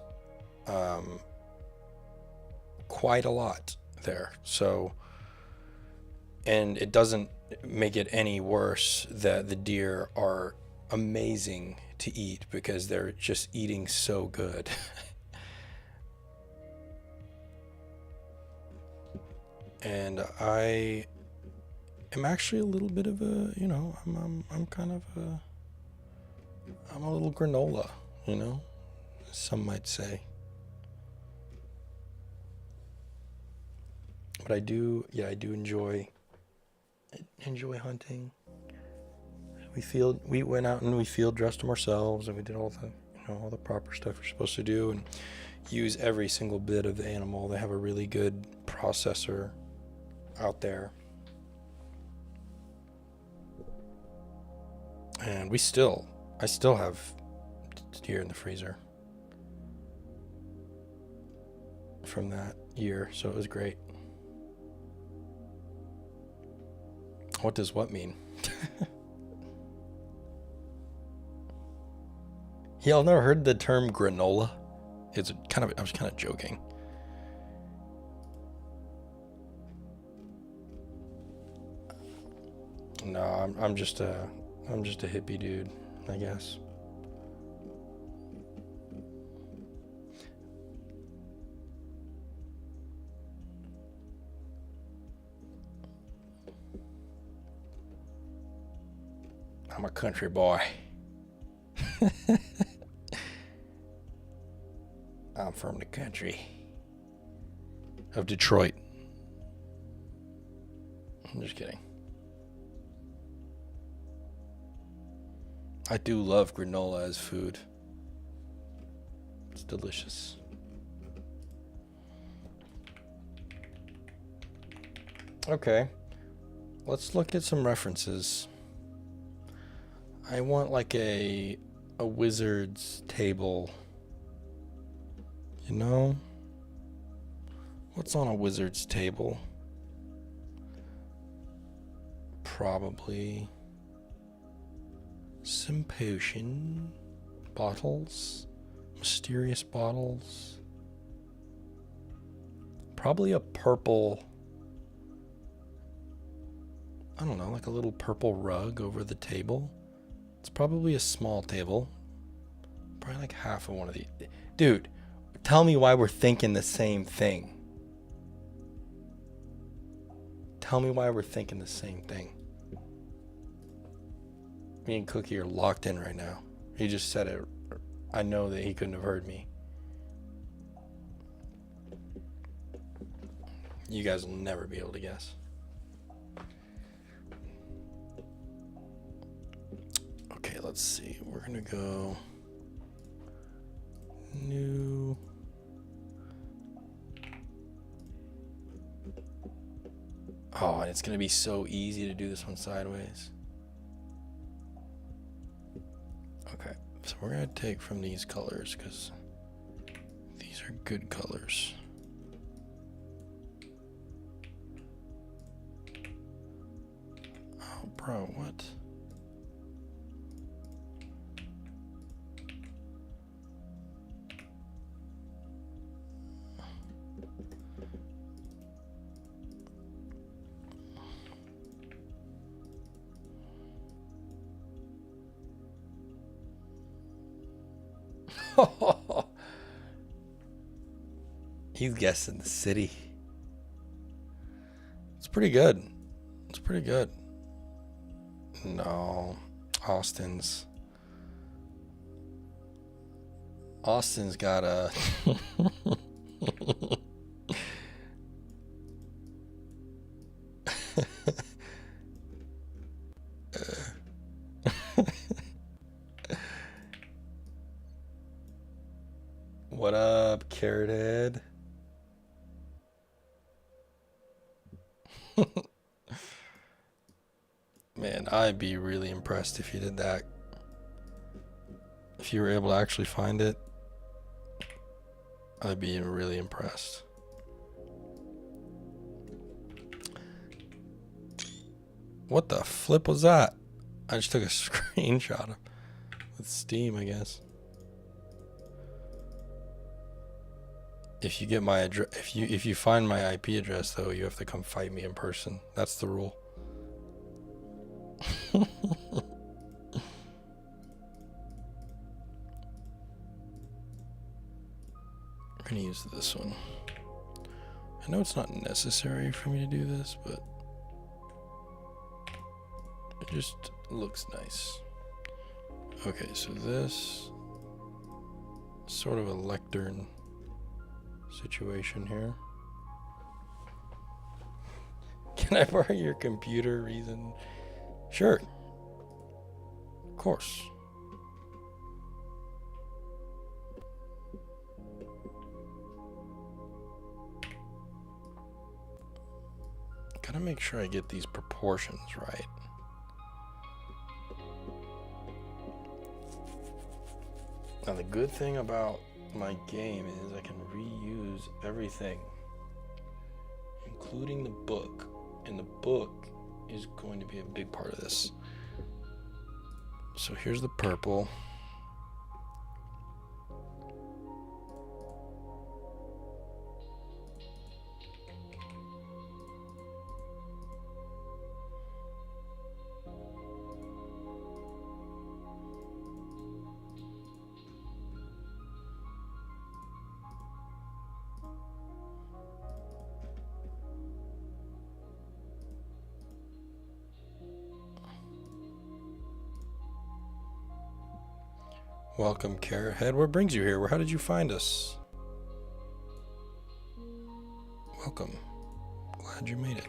quite a lot there. So, and it doesn't make it any worse that the deer are amazing to eat because they're just eating so good. And I am actually a little bit of a, I'm kind of I'm a little granola, some might say. But I do enjoy hunting. We went out and we field dressed them ourselves, and we did all the proper stuff you're supposed to do, and use every single bit of the animal. They have a really good processor out there, and I still have deer in the freezer from that year, so it was great. What does what mean? Y'all never heard the term granola? I was kind of joking. No, I'm just a hippie dude, I guess. I'm a country boy. I'm from the country of Detroit. I'm just kidding. I do love granola as food. It's delicious. Okay, let's look at some references. I want like a wizard's table. What's on a wizard's table? Probably some potion bottles, mysterious bottles. Probably a purple, I don't know, like a little purple rug over the table. It's probably a small table. Probably like half of one of these. Dude, tell me why we're thinking the same thing. Tell me why we're thinking the same thing. Me and Cookie are locked in right now. He just said it. I know that he couldn't have heard me. You guys will never be able to guess. Okay, let's see. We're gonna go new. Oh, and it's gonna be so easy to do this one sideways. Okay, so we're gonna take from these colors because these are good colors. Oh, bro, what? He's guessing the city. It's pretty good. It's pretty good. No, Austin's got a What up, Carrot Head? Man, I'd be really impressed if you did that. If you were able to actually find it, I'd be really impressed. What the flip was that? I just took a screenshot of with Steam, I guess. If you get my address, if you find my IP address though, you have to come fight me in person. That's the rule. I'm gonna use this one. I know it's not necessary for me to do this, but it just looks nice. Okay, so this sort of a lectern situation here. Can I borrow your computer, Reason? Sure. Of course. Gotta make sure I get these proportions right. Now the good thing about my game is I can reuse everything, including the book, and the book is going to be a big part of this. So here's the purple. Welcome, Carrot Head. What brings you here? How did you find us? Welcome. Glad you made it.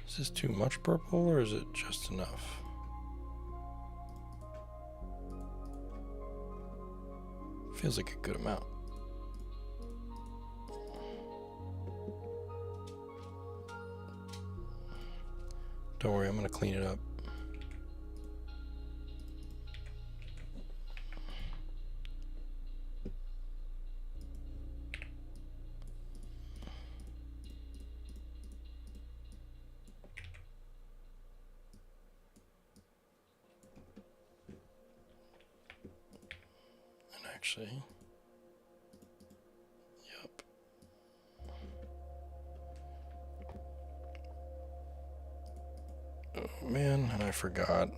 Is this too much purple or is it just enough? Feels like a good amount. Don't worry, I'm gonna clean it up. And actually, yep. Oh man, and I forgot.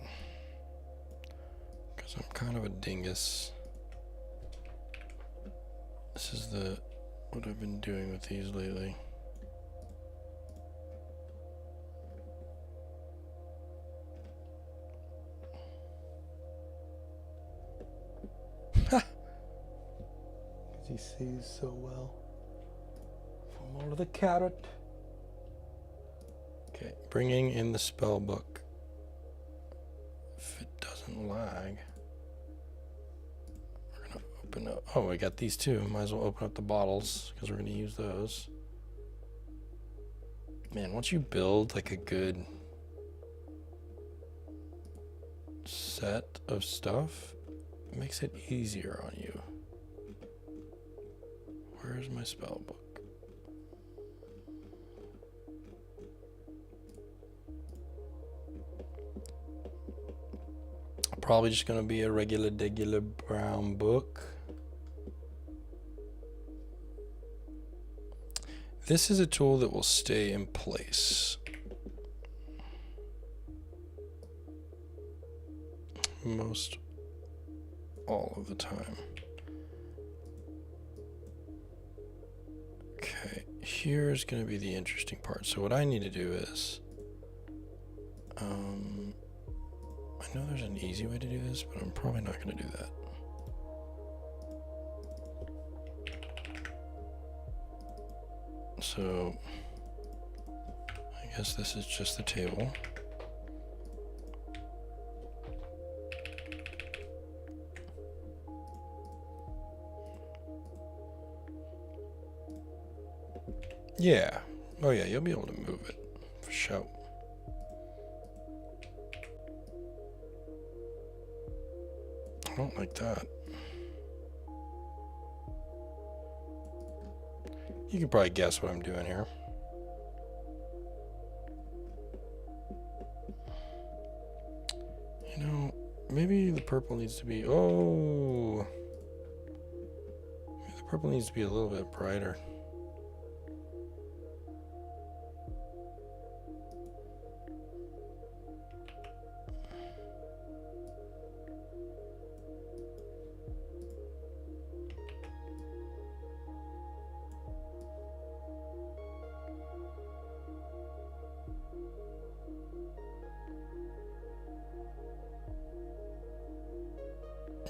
Because I'm kind of a dingus. This is what I've been doing with these lately. Ha! Because he sees so well. From all of the carrot. Okay, bringing in the spell book. If it doesn't lag, we're gonna open up. Oh, I got these two. Might as well open up the bottles because we're gonna use those. Man, once you build like a good set of stuff, it makes it easier on you. Where's my spell book? Probably just gonna be a regular brown book. This is a tool that will stay in place. most all of the time. Okay, here's going to be the interesting part. So what I need to do is, I know there's an easy way to do this, but I'm probably not going to do that. So I guess this is just the table. Yeah. Oh yeah, you'll be able to move it for sure. I don't like that. You can probably guess what I'm doing here. You know, maybe the purple needs to be, oh, maybe the purple needs to be a little bit brighter.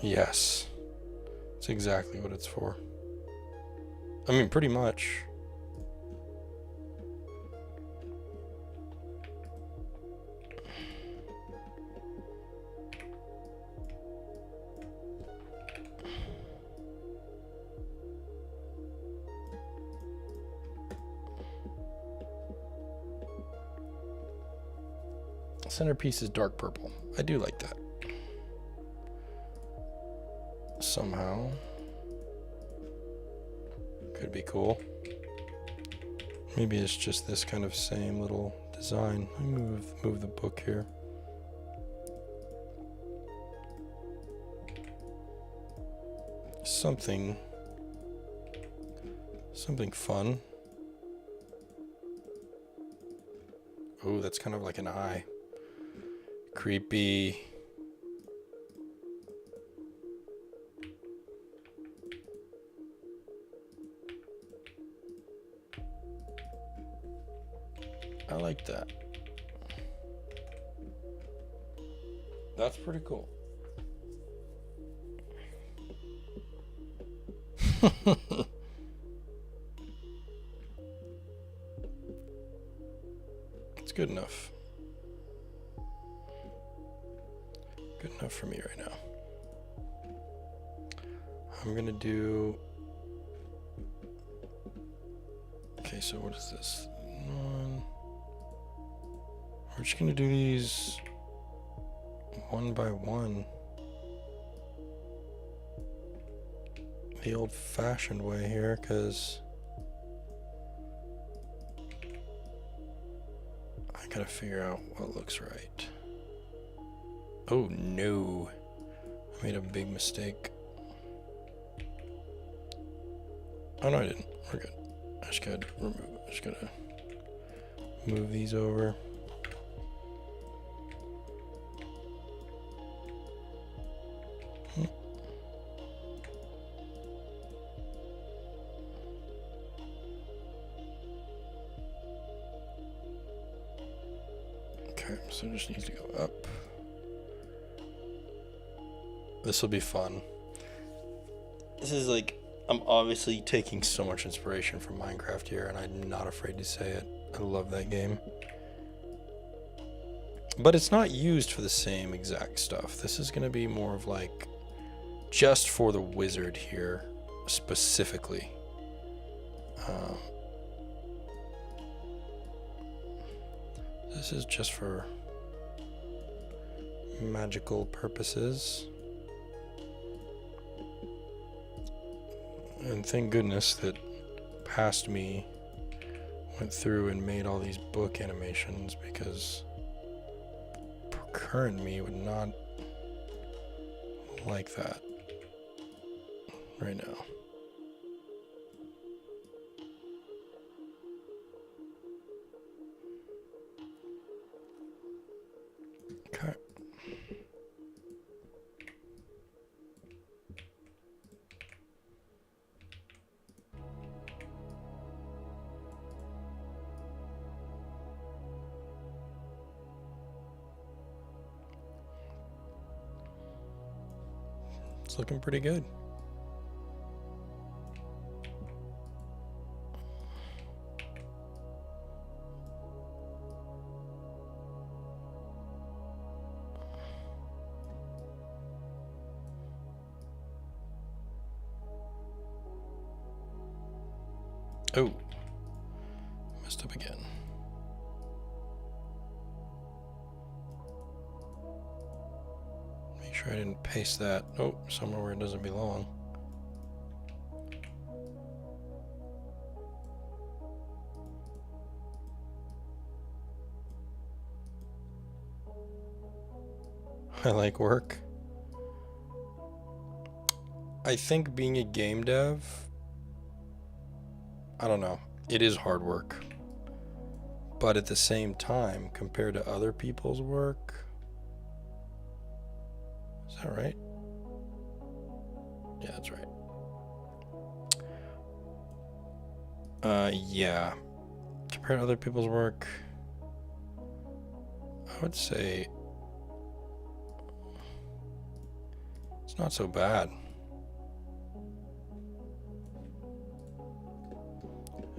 Yes, it's exactly what it's for. I mean, pretty much. Centerpiece is dark purple. I do like that. Somehow. Could be cool. Maybe it's just this kind of same little design. Let me move the book here. Something fun. Oh, that's kind of like an eye. Creepy. I like that. That's pretty cool. It's good enough. Good enough for me right now. I'm gonna do... Okay, so what is this? We're just gonna do these one by one. The old-fashioned way here, because I gotta figure out what looks right. Oh no, I made a big mistake. Oh no, I didn't. We're good. I just gotta move these over. Okay, so it just needs to go up. This will be fun. This is like, I'm obviously taking so much inspiration from Minecraft here, and I'm not afraid to say it. I love that game. But it's not used for the same exact stuff. This is going to be more of like, just for the wizard here, specifically. This is just for magical purposes. And thank goodness that past me went through and made all these book animations, because current me would not like that right now. Okay. looking pretty good. Oh, messed up again. Make sure I didn't paste that. Oh, somewhere where it doesn't belong. I like work. I think being a game dev, I don't know, it is hard work. But at the same time, compared to other people's work, is that right? Yeah, that's right. Yeah. Compared to other people's work, I would say it's not so bad.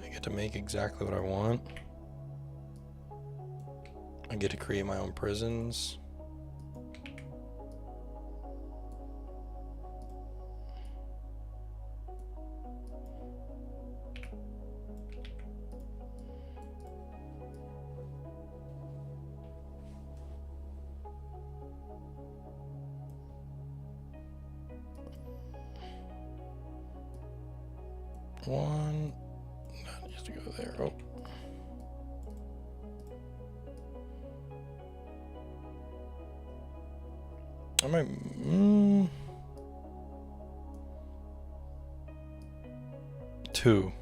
I get to make exactly what I want. I get to create my own prisons. One, that needs to go there. Oh. I might, two.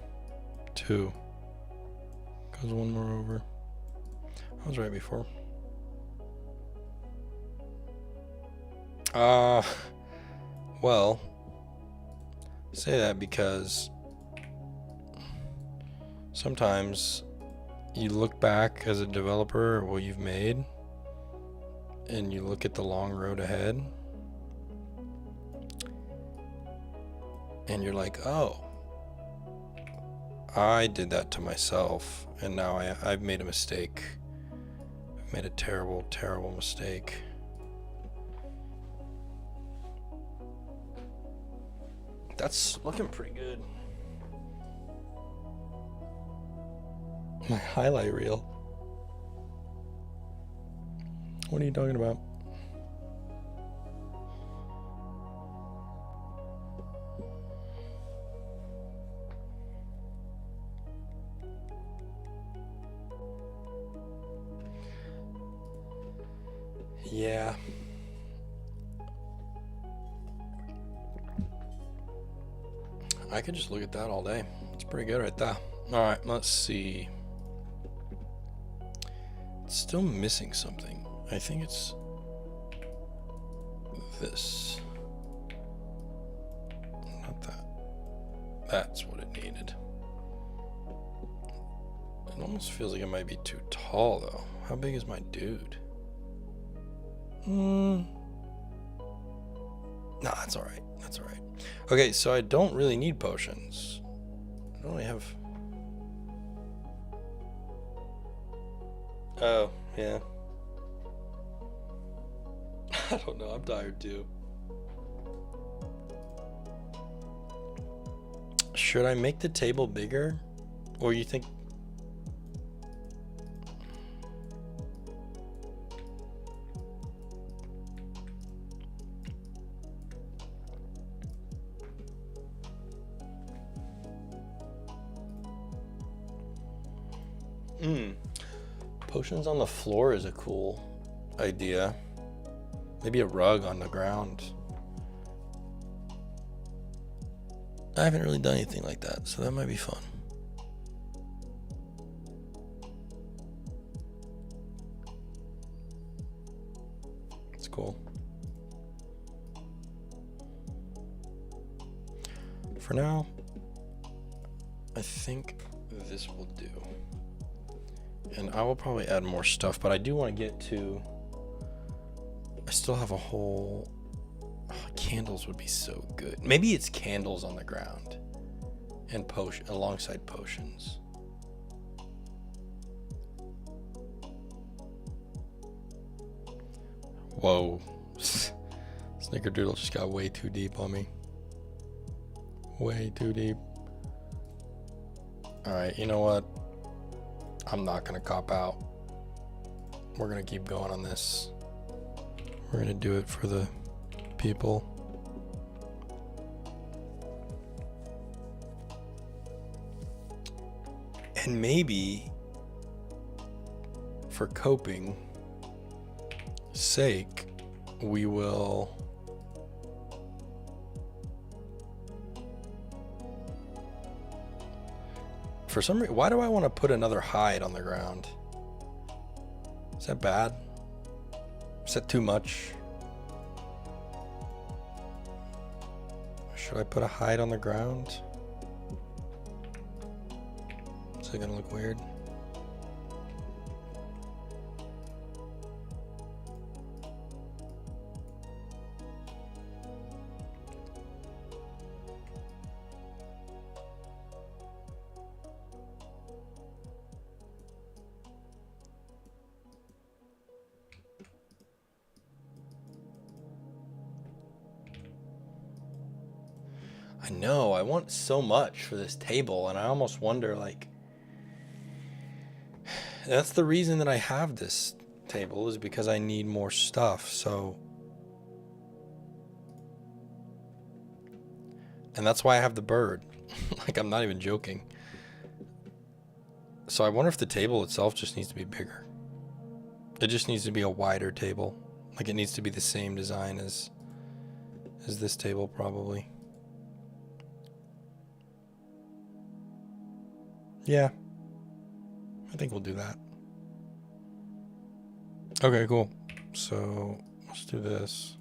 Goes one more over. I was right before. Well, say that because sometimes you look back as a developer at what you've made and you look at the long road ahead and you're like, oh, I did that to myself and now I've made a mistake. I've made a terrible, terrible mistake. That's looking pretty good. My highlight reel. What are you talking about? Yeah. I could just look at that all day. It's pretty good right there. All right, let's see. It's still missing something. I think it's this. Not that. That's what it needed. It almost feels like it might be too tall though. How big is my dude? No, that's all right. That's all right. Okay, so I don't really need potions. I don't really have... Oh, yeah. I don't know, I'm tired too. Should I make the table bigger? Or you think... Potions on the floor is a cool idea. Maybe a rug on the ground. I haven't really done anything like that, so that might be fun. It's cool. For now, I think this will do. And I will probably add more stuff, but I do want to get to... I still have a whole... Oh, I Candles would be so good. Maybe it's candles on the ground and alongside potions. Whoa. Snickerdoodle just got way too deep on me. Way too deep. Alright, you know what? I'm not gonna cop out. We're gonna keep going on this. We're gonna do it for the people. And maybe for coping sake, we will for some reason, why do I want to put another hide on the ground? Is that bad? Is that too much? Should I put a hide on the ground? Is it gonna look weird? I know, I want so much for this table, and I almost wonder, like, that's the reason that I have this table, is because I need more stuff, so. And that's why I have the bird. Like, I'm not even joking. So I wonder if the table itself just needs to be bigger. It just needs to be a wider table. Like, it needs to be the same design as this table, probably. Yeah, I think we'll do that. Okay, cool. So let's do this.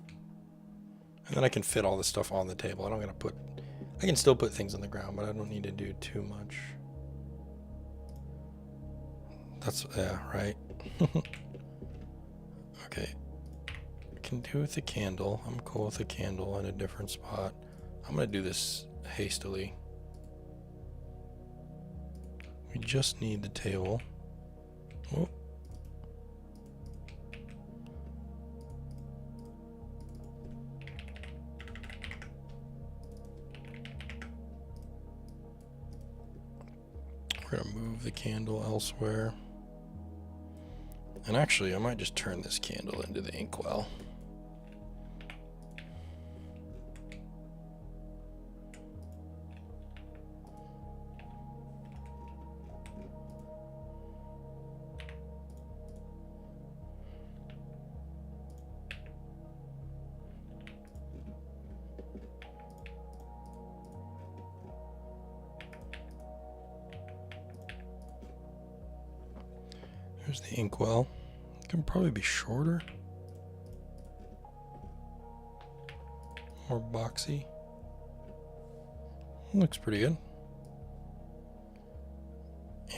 And then I can fit all this stuff on the table. I can still put things on the ground, but I don't need to do too much. That's, yeah, right. Okay. I can do with the candle. I'm cool with the candle in a different spot. I'm gonna do this hastily. We just need the table. Oh. We're gonna move the candle elsewhere. And actually, I might just turn this candle into the inkwell. Here's the inkwell. It can probably be shorter. More boxy. Looks pretty good.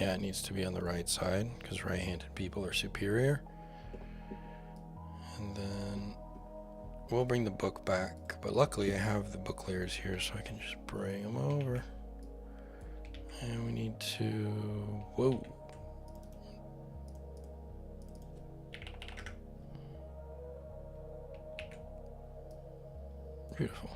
Yeah, it needs to be on the right side because right-handed people are superior. And then we'll bring the book back. But luckily I have the book layers here, so I can just bring them over. And we need to... Whoa. Beautiful.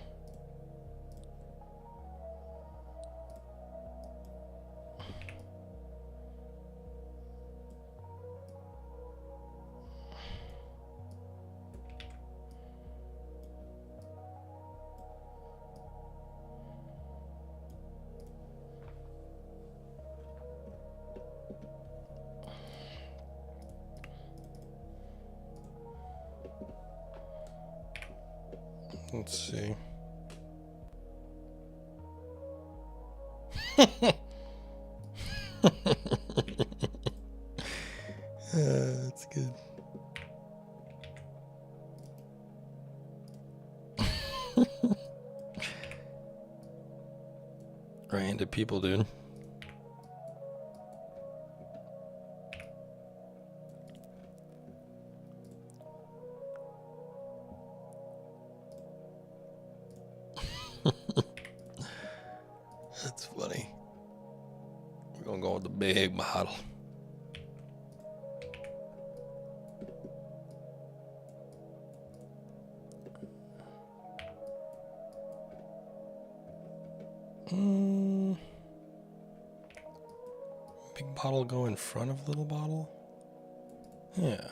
Let's see. That's good. Right-handed people, dude. That's funny. We're gonna go with the big bottle. Big bottle go in front of little bottle? Yeah.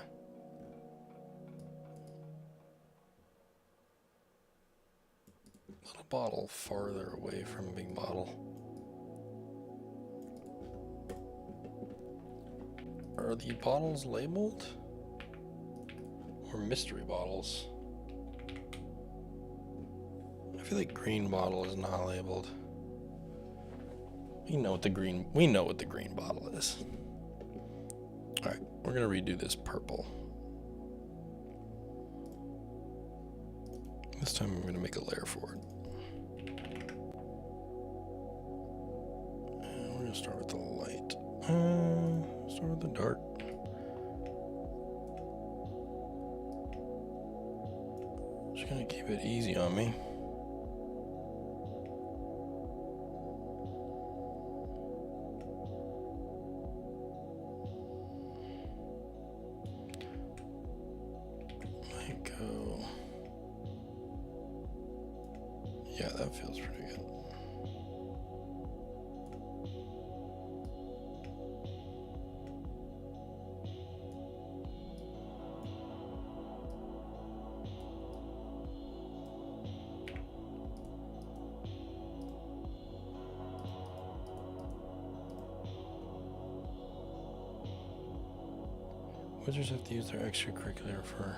Little bottle farther away from big bottle. Are the bottles labeled? Or mystery bottles? I feel like green bottle is not labeled. We know what the green bottle is. All right, we're gonna redo this purple. This time I'm gonna make a layer for it. And we're gonna start with the light. Start with the dark. Just gonna keep it easy on me. Might go. Yeah, that feels pretty good. Wizards have to use their extracurricular for...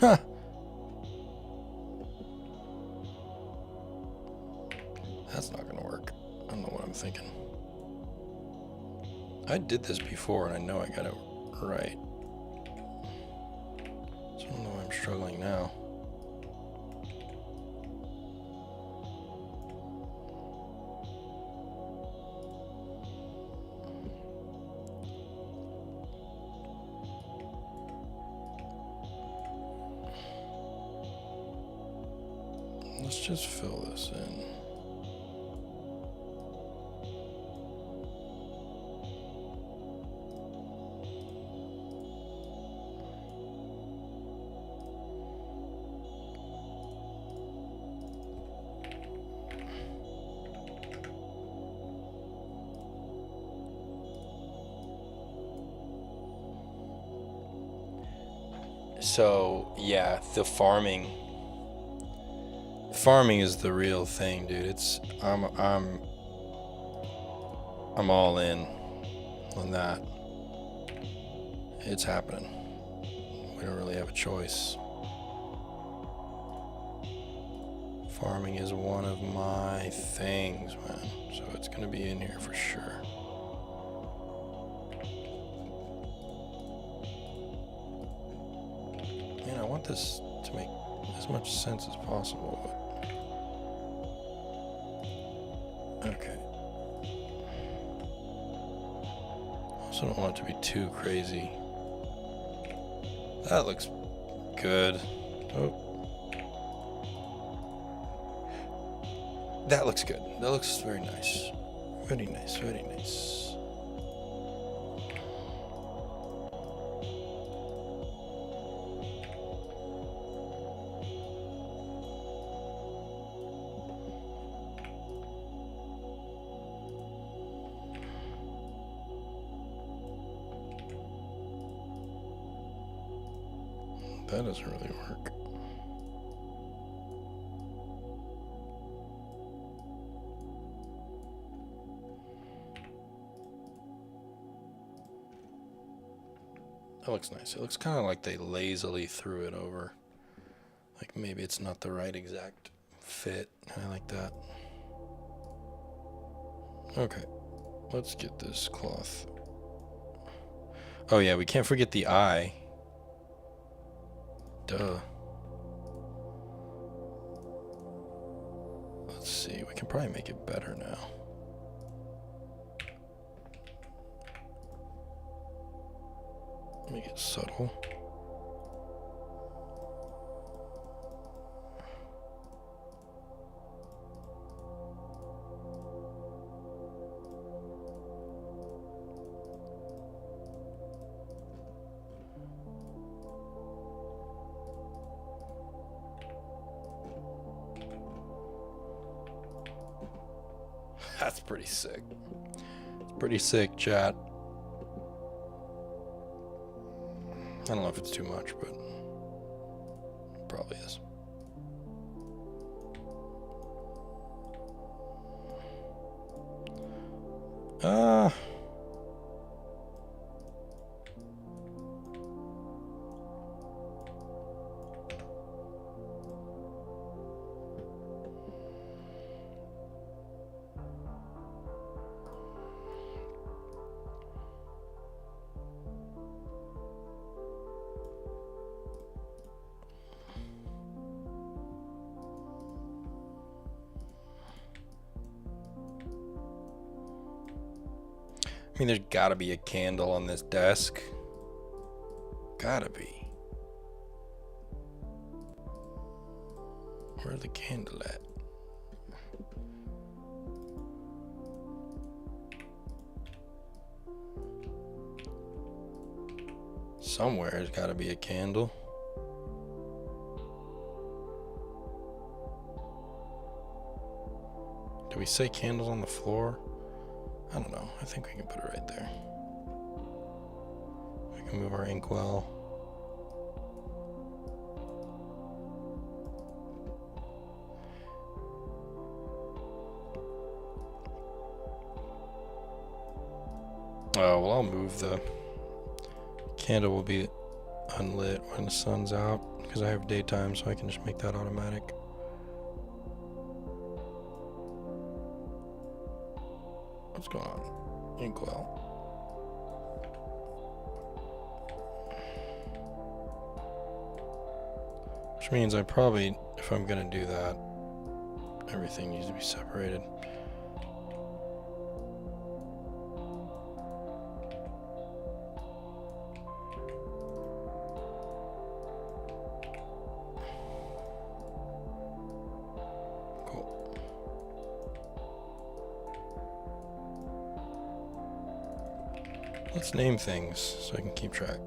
Huh! That's not gonna work. I don't know what I'm thinking. I did this before and I know I got it right. So I don't know why I'm struggling now. Let's just fill this in. So, yeah, the farming is the real thing, dude. It's I'm all in on that. It's happening. We don't really have a choice. Farming is one of my things, man. So it's gonna be in here for sure. Man, I want this to make as much sense as possible, but... Okay. Also don't want it to be too crazy. That looks good. Oh. That looks good. That looks very nice. Very nice, very nice. That doesn't really work. That looks nice. It looks kind of like they lazily threw it over. Like maybe it's not the right exact fit. I like that. Okay, let's get this cloth. Oh yeah, we can't forget the eye. Duh. Let's see, we can probably make it better now. Make it subtle. That's pretty sick. It's pretty sick, chat. I don't know if it's too much, but it probably is. I mean, there's gotta be a candle on this desk. Gotta be. Where's the candle at? Somewhere there's gotta be a candle. Do we say candles on the floor? I don't know. I think we can put it right there. We can move our inkwell. Oh, well, I'll move the candle. Will be unlit when the sun's out because I have daytime, so I can just make that automatic. What's going on? Inkwell. Which means I probably, if I'm gonna do that, everything needs to be separated. Let's name things so I can keep track.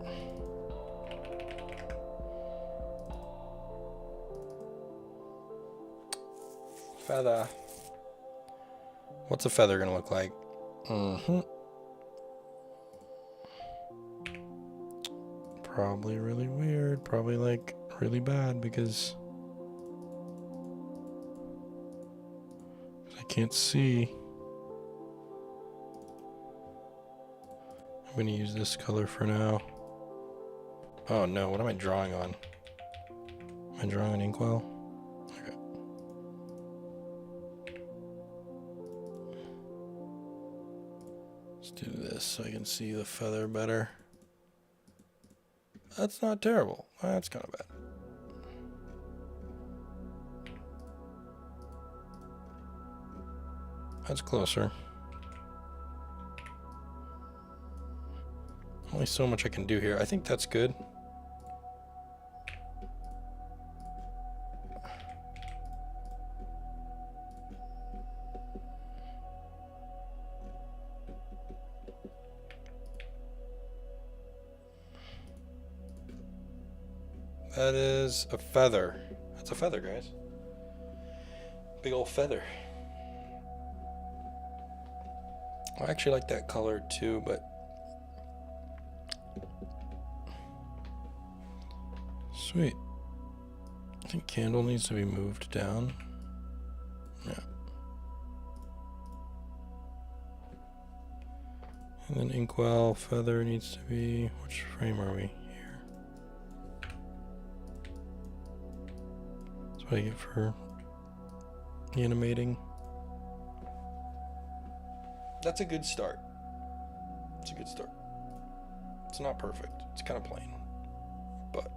Feather. What's a feather gonna look like? Probably really weird. Probably like really bad because I can't see. I'm gonna use this color for now. Oh no, what am I drawing on? Am I drawing an inkwell? Okay. Let's do this so I can see the feather better. That's not terrible. That's kind of bad. That's closer. Only so much I can do here. I think that's good. That is a feather. That's a feather, guys. Big old feather. I actually like that color too, but sweet. I think candle needs to be moved down. Yeah. And then inkwell feather needs to be, which frame are we? Here. That's what I get for animating. That's a good start. It's a good start. It's not perfect. It's kind of plain. But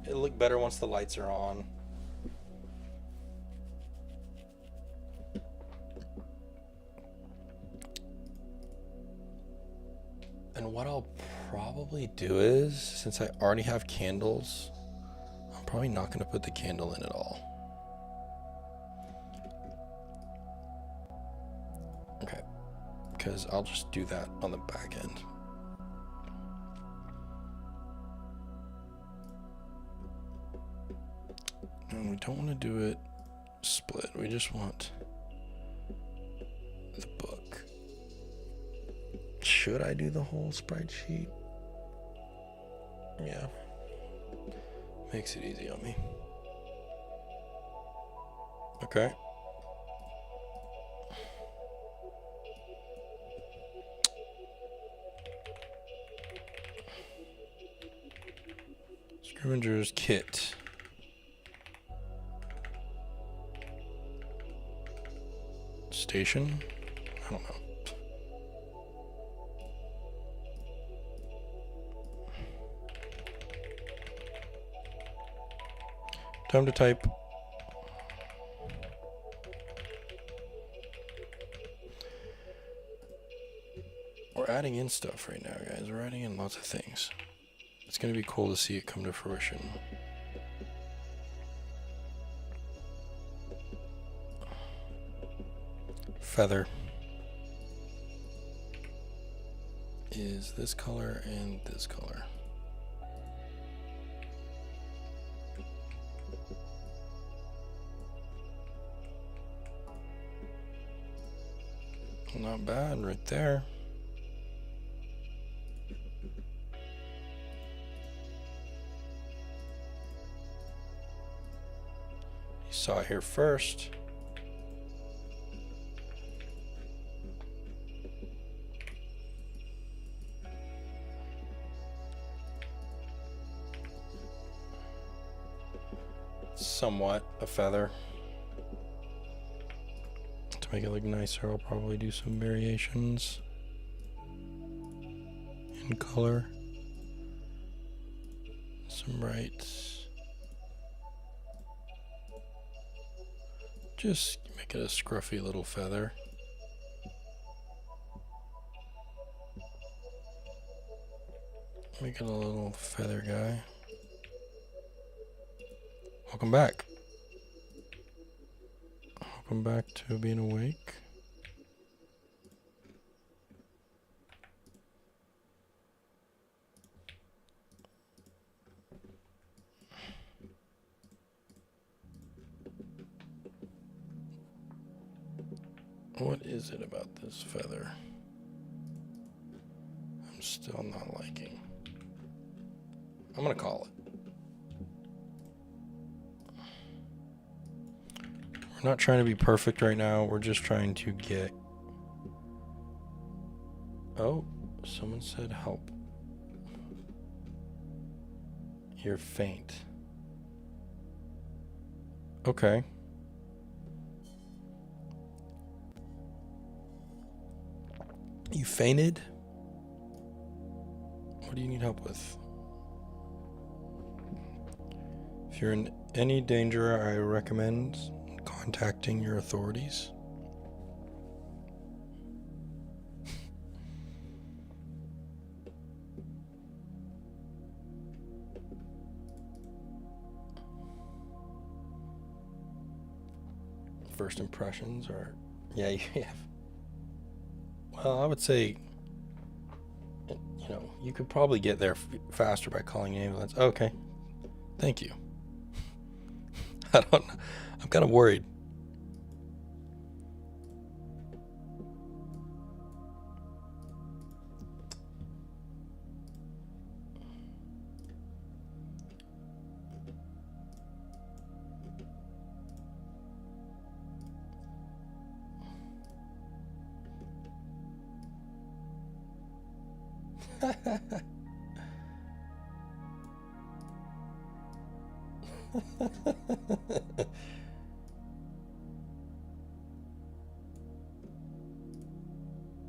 it'll look better once the lights are on. And what I'll probably do is, since I already have candles, I'm probably not going to put the candle in at all. Okay, because I'll just do that on the back end. And we don't want to do it split. We just want should I do the whole sprite sheet? Yeah. Makes it easy on me. Okay. Scrivener's kit. Station? I don't know. Time to type. We're adding in stuff right now, guys. We're adding in lots of things. It's going to be cool to see it come to fruition. Feather is this color and this color. Not bad right there. You saw it here first. Somewhat a feather. To make it look nicer, I'll probably do some variations in color. Some brights. Just make it a scruffy little feather. Make it a little feather guy. Welcome back. Welcome back to being awake. What is it about this feather I'm still not liking? I'm gonna call it. We're not trying to be perfect right now. We're just trying to get... Oh, someone said help. You're faint. Okay. You fainted? What do you need help with? If you're in any danger, I recommend contacting your authorities. First impressions are... Yeah, you have... Well, I would say, you know, you could probably get there faster by calling an ambulance. Okay. Thank you. I don't know. I'm kind of worried.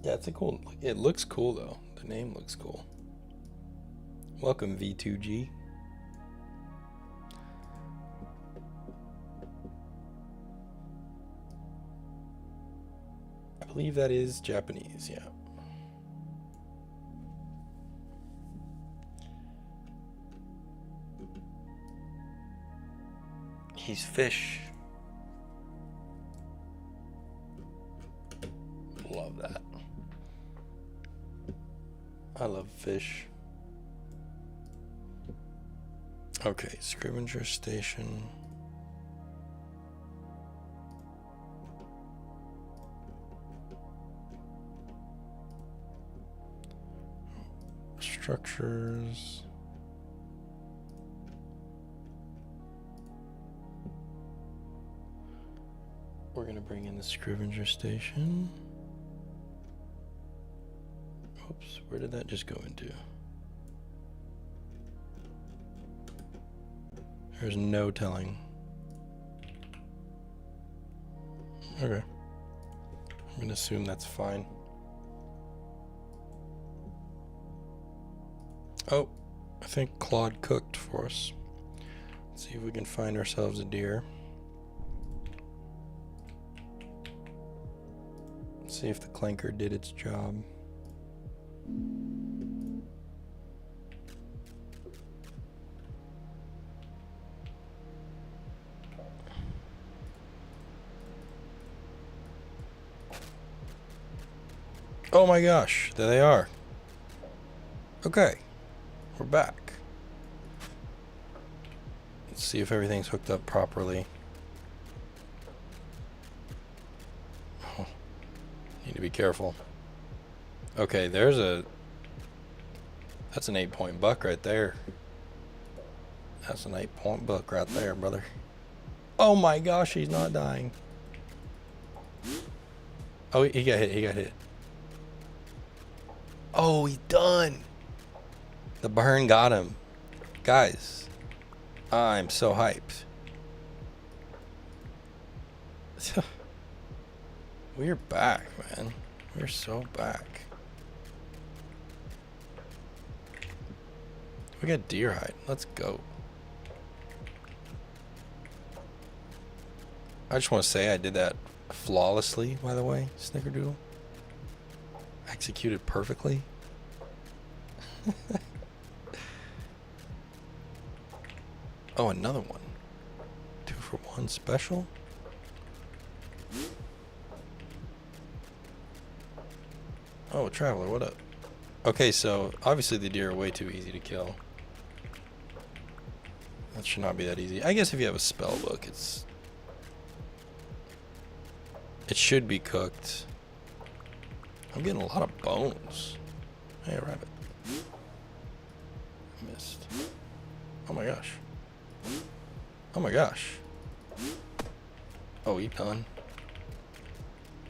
Yeah, it's a cool... It looks cool, though. The name looks cool. Welcome, V2G. I believe that is Japanese, yeah. He's fish. Love that. I love fish. Okay, Scrivener Station. structures. We're going to bring in the scrivenger station. Oops, where did that just go into? There's no telling. Okay. I'm going to assume that's fine. Oh, I think Claude cooked for us. Let's see if we can find ourselves a deer. Let's see if the clanker did its job. Oh my gosh, there they are. Okay, we're back. Let's see if everything's hooked up properly. Oh, need to be careful. Okay, that's an 8-point buck right there. That's an 8-point buck right there, brother. Oh my gosh, he's not dying. Oh, he got hit. Oh, he's done. The burn got him. Guys, I'm so hyped. We're back, man. We're so back. We got deer hide. Let's go. I just want to say I did that flawlessly, by the way, Snickerdoodle. Executed perfectly. Oh, another one. 2 for 1 special. Oh, Traveler, what up? Okay, so obviously the deer are way too easy to kill. That should not be that easy. I guess if you have a spell book, it should be cooked. I'm getting a lot of bones. Hey, rabbit. Missed. Oh my gosh. Oh my gosh. Oh, he done.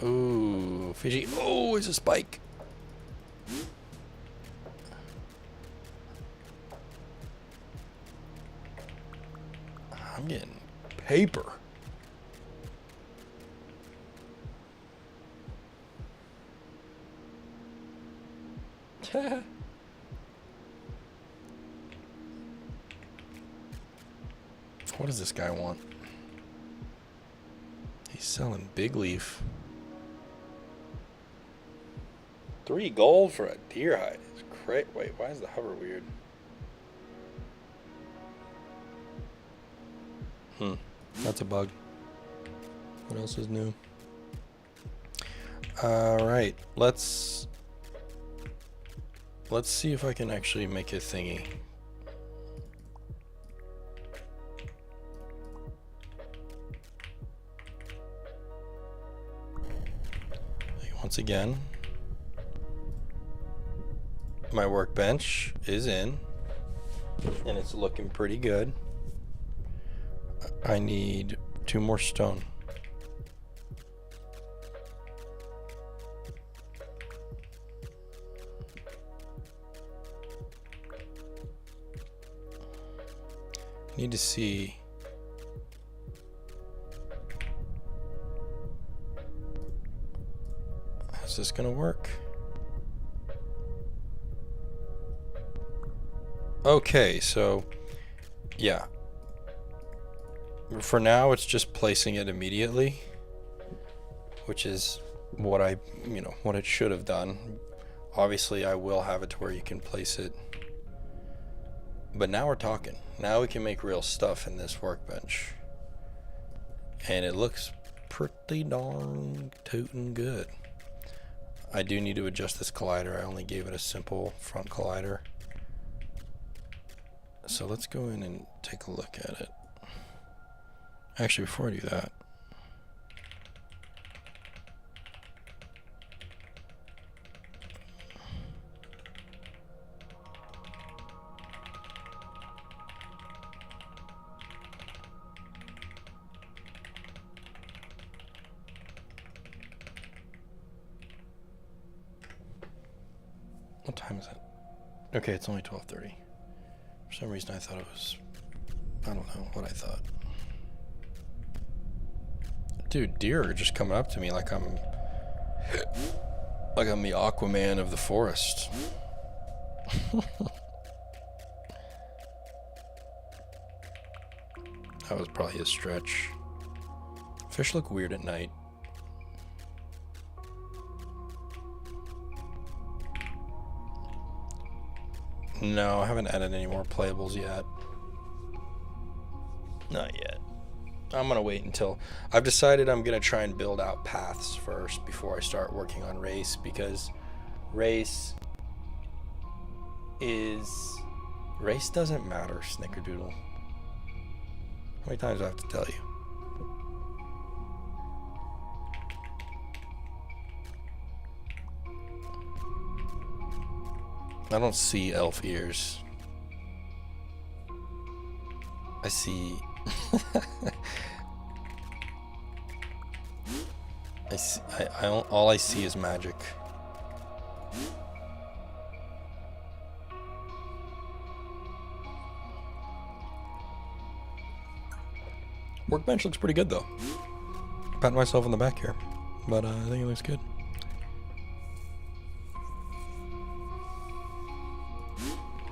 Ooh, fishy. Oh, it's a spike. I'm getting paper. What does this guy want? He's selling big leaf. 3 gold for a deer hide. It's great. Wait, why is the hover weird? That's a bug. What else is new? Alright, let's see if I can actually make a thingy. Once again, my workbench is in, and it's looking pretty good. I need 2 more stone. Need to see. Is this gonna work? Okay, so yeah. For now, it's just placing it immediately, which is what what it should have done. Obviously, I will have it to where you can place it. But now we're talking. Now we can make real stuff in this workbench. And it looks pretty darn tootin' good. I do need to adjust this collider. I only gave it a simple front collider. So let's go in and take a look at it. Actually, before I do that, What time is it? Okay, it's only 12:30. For some reason I thought it was, I don't know what I thought. Dude, deer are just coming up to me like I'm the Aquaman of the forest. That was probably a stretch. Fish look weird at night. No, I haven't added any more playables yet. Not yet. I'm gonna wait until I've decided I'm gonna try and build out paths first before I start working on race, because race doesn't matter, Snickerdoodle. How many times do I have to tell you? I don't see elf ears. I see all I see is magic. Workbench looks pretty good though. Patting myself on the back here, but I think it looks good.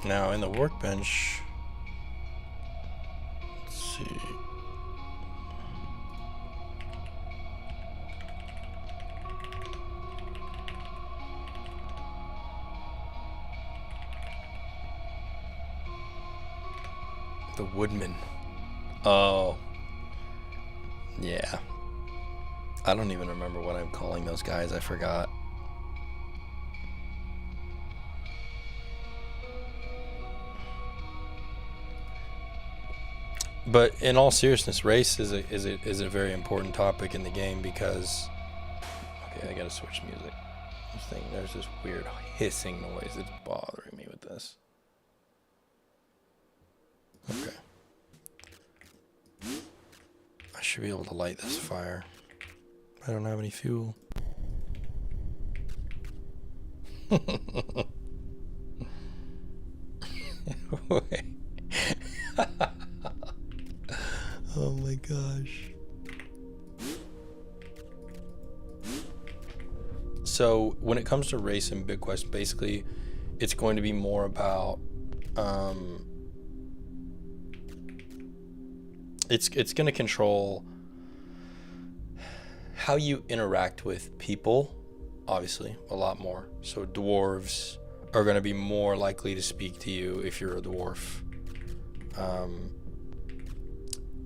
Now in the workbench, let's see. The woodman. Oh. Yeah. I don't even remember what I'm calling those guys. I forgot. But in all seriousness, race is a very important topic in the game because. Okay, I gotta switch music. There's this weird hissing noise that's bothering me with this. Okay. I should be able to light this fire. I don't have any fuel. Wait. Oh my gosh. So when it comes to race and BitQuest, basically it's going to be more about it's going to control how you interact with people, obviously, a lot more. So dwarves are going to be more likely to speak to you if you're a dwarf.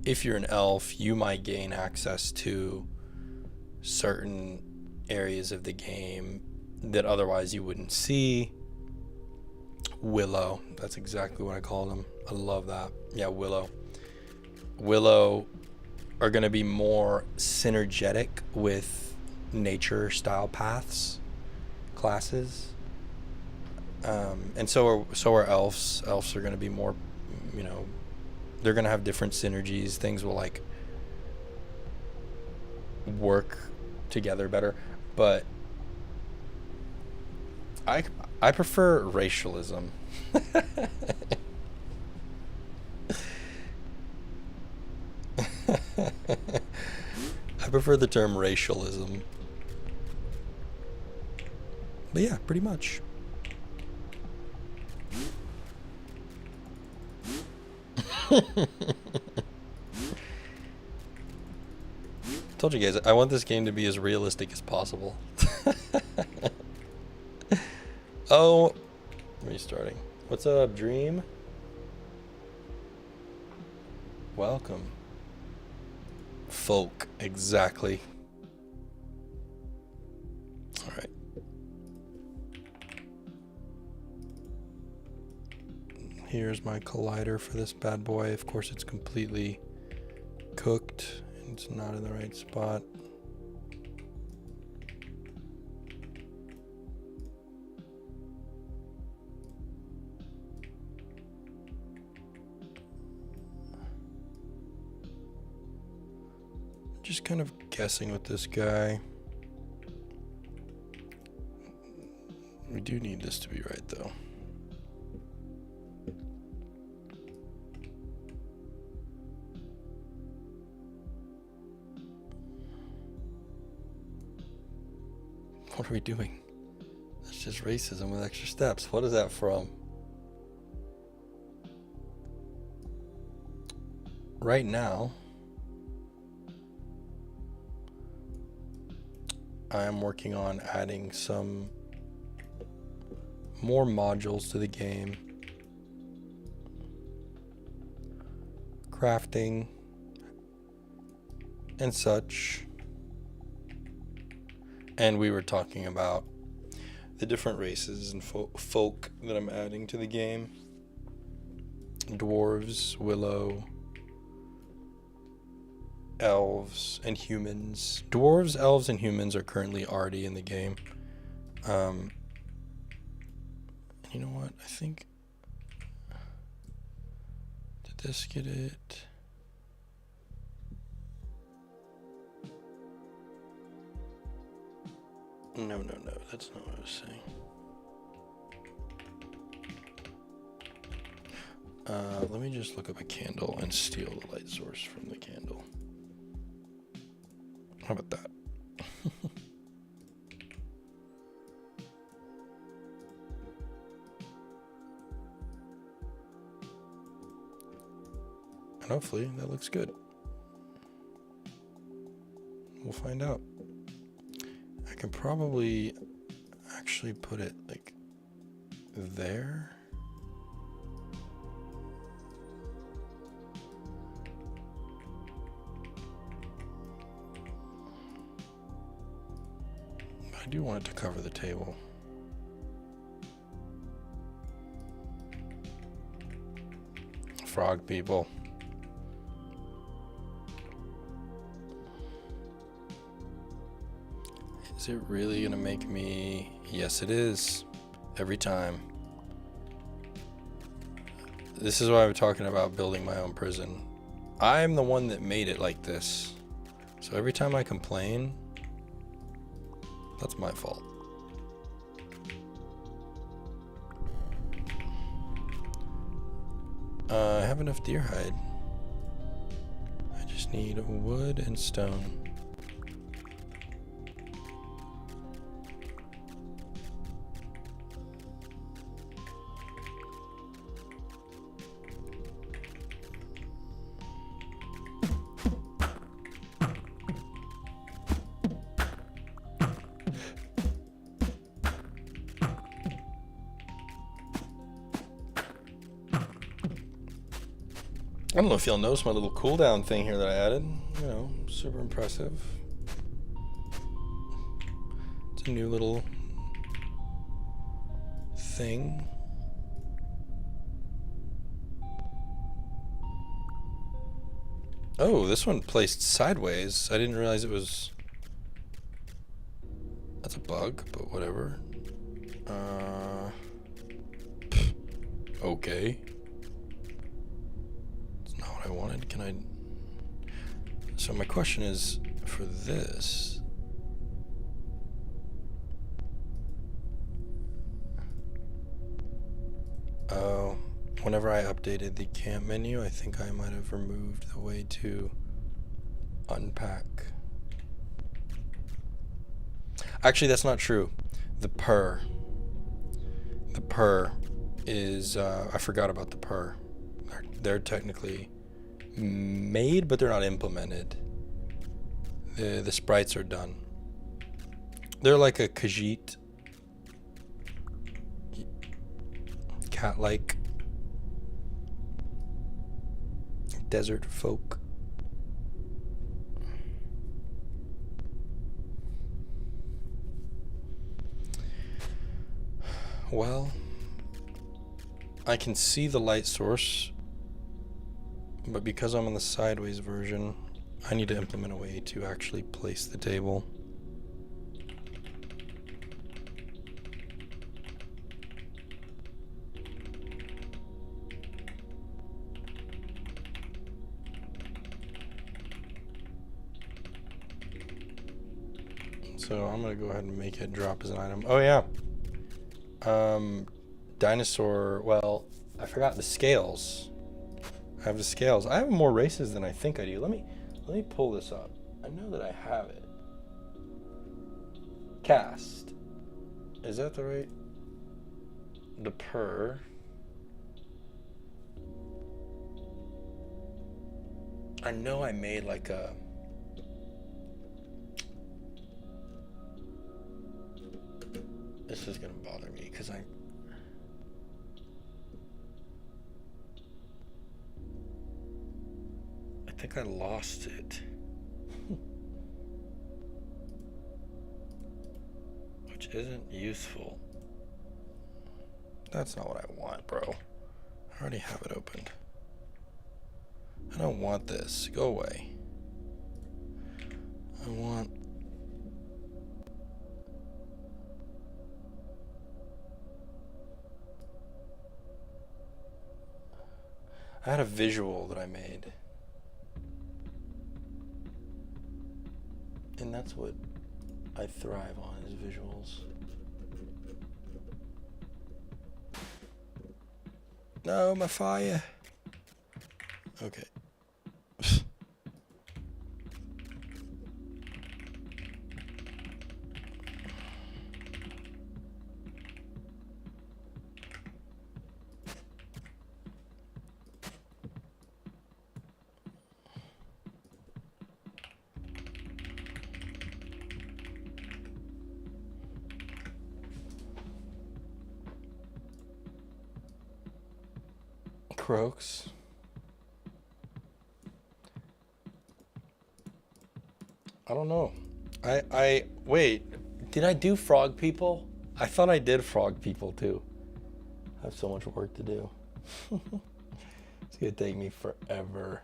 If you're an elf, you might gain access to certain areas of the game that otherwise you wouldn't see. Willow, that's exactly what I called him. I love that. Yeah, Willow are going to be more synergetic with nature style paths, classes, and so are elves. Elves are going to be more, they're going to have different synergies. Things will like work together better, but I prefer racialism. I prefer the term racialism. But yeah, pretty much. Told you guys, I want this game to be as realistic as possible. Oh, restarting. What's up, Dream? Welcome. Folk, exactly. All right. Here's my collider for this bad boy. Of course, it's completely cooked. It's not in the right spot. Just kind of guessing with this guy. We do need this to be right, though. What are we doing? That's just racism with extra steps. What is that from? Right now, I am working on adding some more modules to the game. Crafting and such. And we were talking about the different races and folk that I'm adding to the game. Dwarves, willow, elves, and humans. Dwarves, elves, and humans are currently already in the game. And you know what? I think... Did this get it? No, that's not what I was saying. Let me just look up a candle and steal the light source from the candle. How about that? And hopefully that looks good. We'll find out. I can probably actually put it like there. I do want it to cover the table. Frog people. Is it really gonna make me? Yes, it is. Every time. This is why I'm talking about building my own prison. I'm the one that made it like this. So every time I complain, that's my fault. I have enough deer hide. I just need wood and stone. I don't know if y'all notice my little cooldown thing here that I added. You know, super impressive. It's a new little thing. Oh, this one placed sideways. I didn't realize it was... That's a bug, but whatever. Okay. I wanted. Can I? So my question is for this. Oh, whenever I updated the camp menu, I think I might have removed the way to unpack. Actually, that's not true. The purr is, I forgot about the purr. They're technically made, but they're not implemented. The sprites are done. They're like a Khajiit cat-like desert folk. Well, I can see the light source, but because I'm on the sideways version, I need to implement a way to actually place the table. So I'm gonna go ahead and make it drop as an item. Oh yeah, Dinosaur, well, I forgot the scales. I have the scales. I have more races than I think I do. Let me pull this up. I know that I have it. Cast. Is that the right? The per. I know I made like a. This is gonna bother me because I think I lost it. Which isn't useful. That's not what I want, bro. I already have it opened. I don't want this. Go away. I want... I had a visual that I made. And that's what I thrive on, is visuals. No, my fire. Okay. Croaks. I don't know. I wait, did I do frog people? I thought I did frog people too. I have so much work to do. It's gonna take me forever.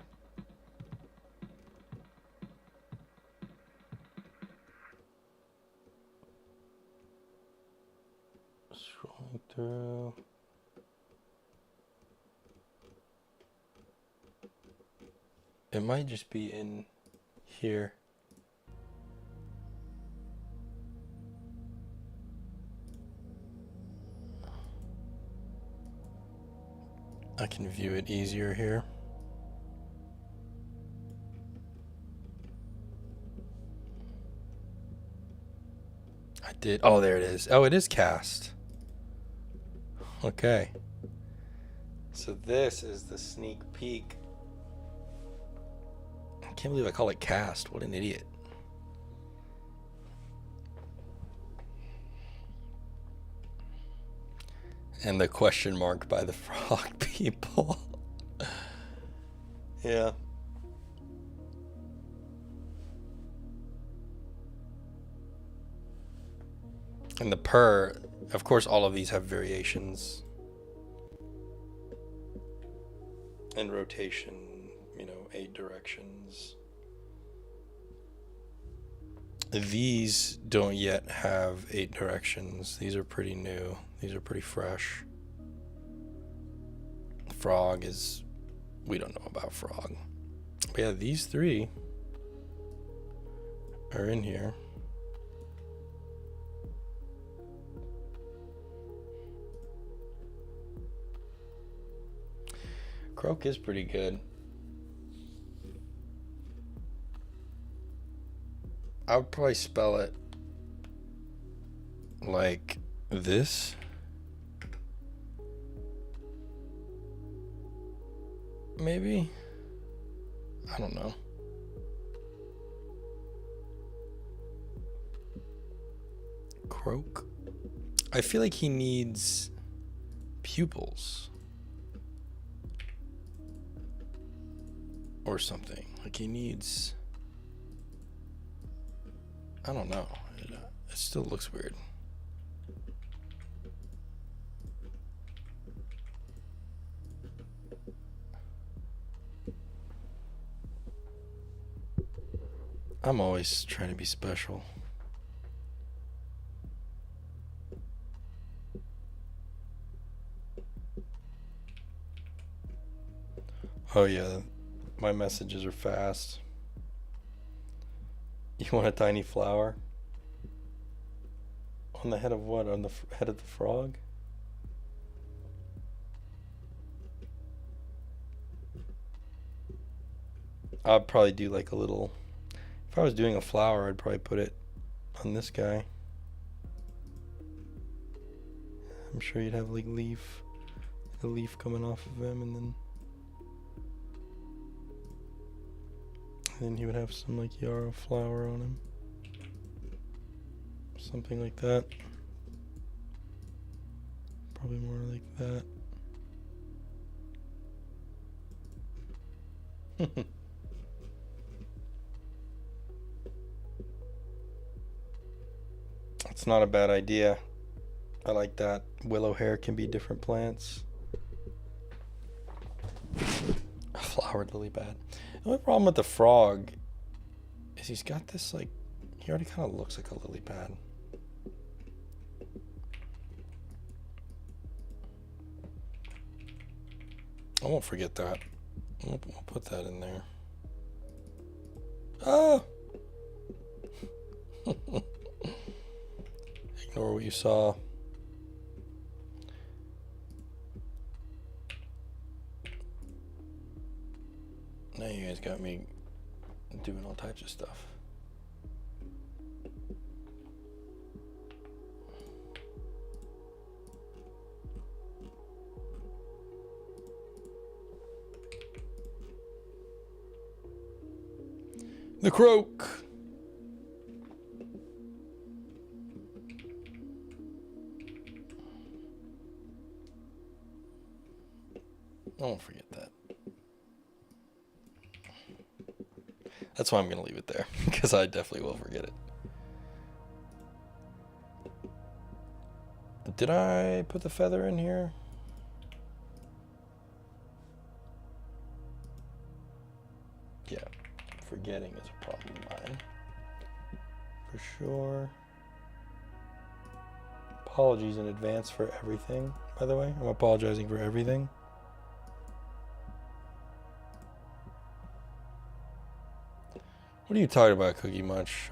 Scrolling through. It might just be in here. I can view it easier here. I did. Oh, there it is. Oh, it is cast. Okay. So this is the sneak peek. I can't believe I call it cast. What an idiot. And the question mark by the frog people. Yeah. And the per, of course, all of these have variations. And rotation, 8 directions. These don't yet have 8 directions. These are pretty new. These are pretty fresh. Frog is, we don't know about frog. But yeah, these 3 are in here. Croak is pretty good. I would probably spell it like this. Maybe? I don't know. Croak. I feel like he needs pupils. Or something. Like he needs... I don't know. It still looks weird. I'm always trying to be special. Oh yeah, my messages are fast. You want a tiny flower? On the head of what? On the head of the frog? I'd probably do like a little, if I was doing a flower, I'd probably put it on this guy. I'm sure you'd have like a leaf coming off of him, and then he would have some like yarrow flower on him. Something like that. Probably more like that. It's not a bad idea. I like that. Willow hair can be different plants. A flowered lily pad. The only problem with the frog is he's got this like, he already kind of looks like a lily pad. I won't forget that. We'll put that in there. Ah! Ignore what you saw. Now you guys got me doing all types of stuff. The croak. I won't forget that. That's why I'm going to leave it there, because I definitely will forget it. Did I put the feather in here? Yeah, forgetting is a problem of mine. For sure. Apologies in advance for everything, by the way. I'm apologizing for everything. What are you talking about, Cookie Munch?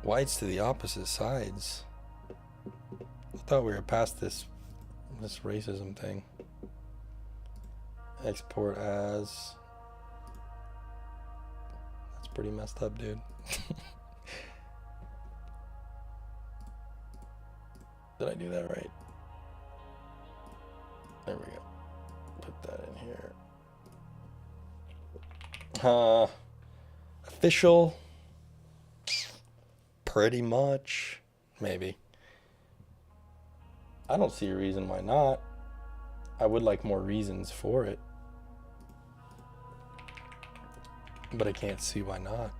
Whites to the opposite sides. I thought we were past this racism thing. Export as. That's pretty messed up, dude. Did I do that right? There we go. Put that in here. Official. Pretty much. Maybe. I don't see a reason why not. I would like more reasons for it. But I can't see why not.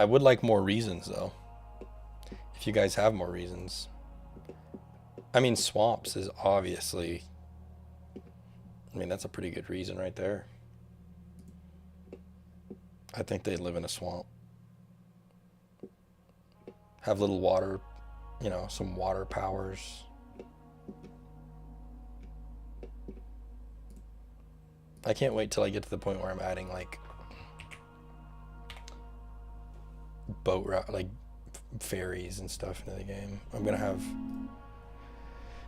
I would like more reasons, though. If you guys have more reasons. I mean, swamps is obviously... I mean, that's a pretty good reason right there. I think they live in a swamp. Have little water, you know, some water powers. I can't wait till I get to the point where I'm adding, like... boat route, like ferries and stuff into the game. I'm gonna have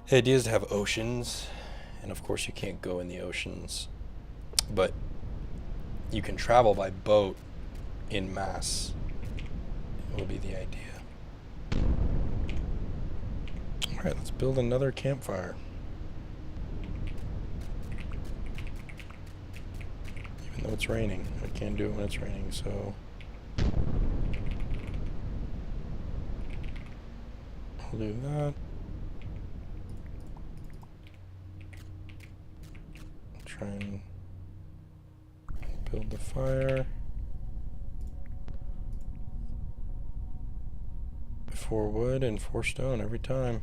the idea is to have oceans, and of course you can't go in the oceans, but you can travel by boat in mass. Will be the idea. All right, let's build another campfire. Even though it's raining, I can't do it when it's raining, so I'll do that. Try and build the fire. 4 wood and 4 stone every time.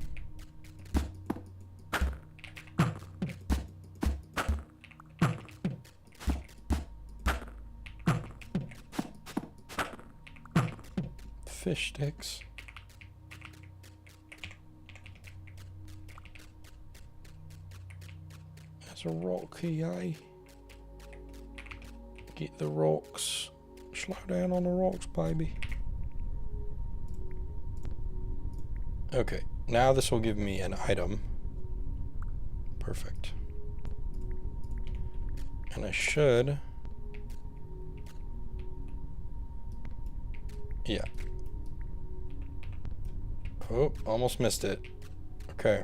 Fish sticks. That's a rock here, eh? Get the rocks. Slow down on the rocks, baby. Okay, now this will give me an item. Perfect. And I should... Yeah. Oh, almost missed it. Okay.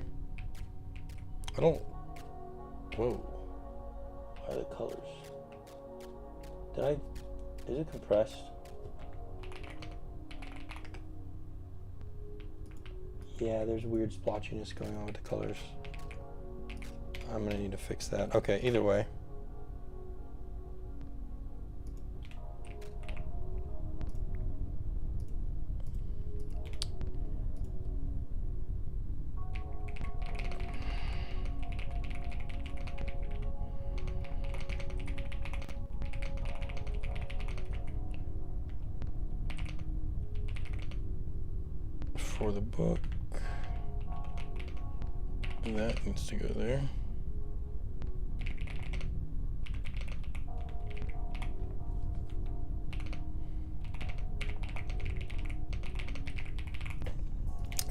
I don't... Whoa. Why are the colors? Did I... Is it compressed? Yeah, there's weird splotchiness going on with the colors. I'm gonna need to fix that. Okay, either way. For the book, that needs to go there.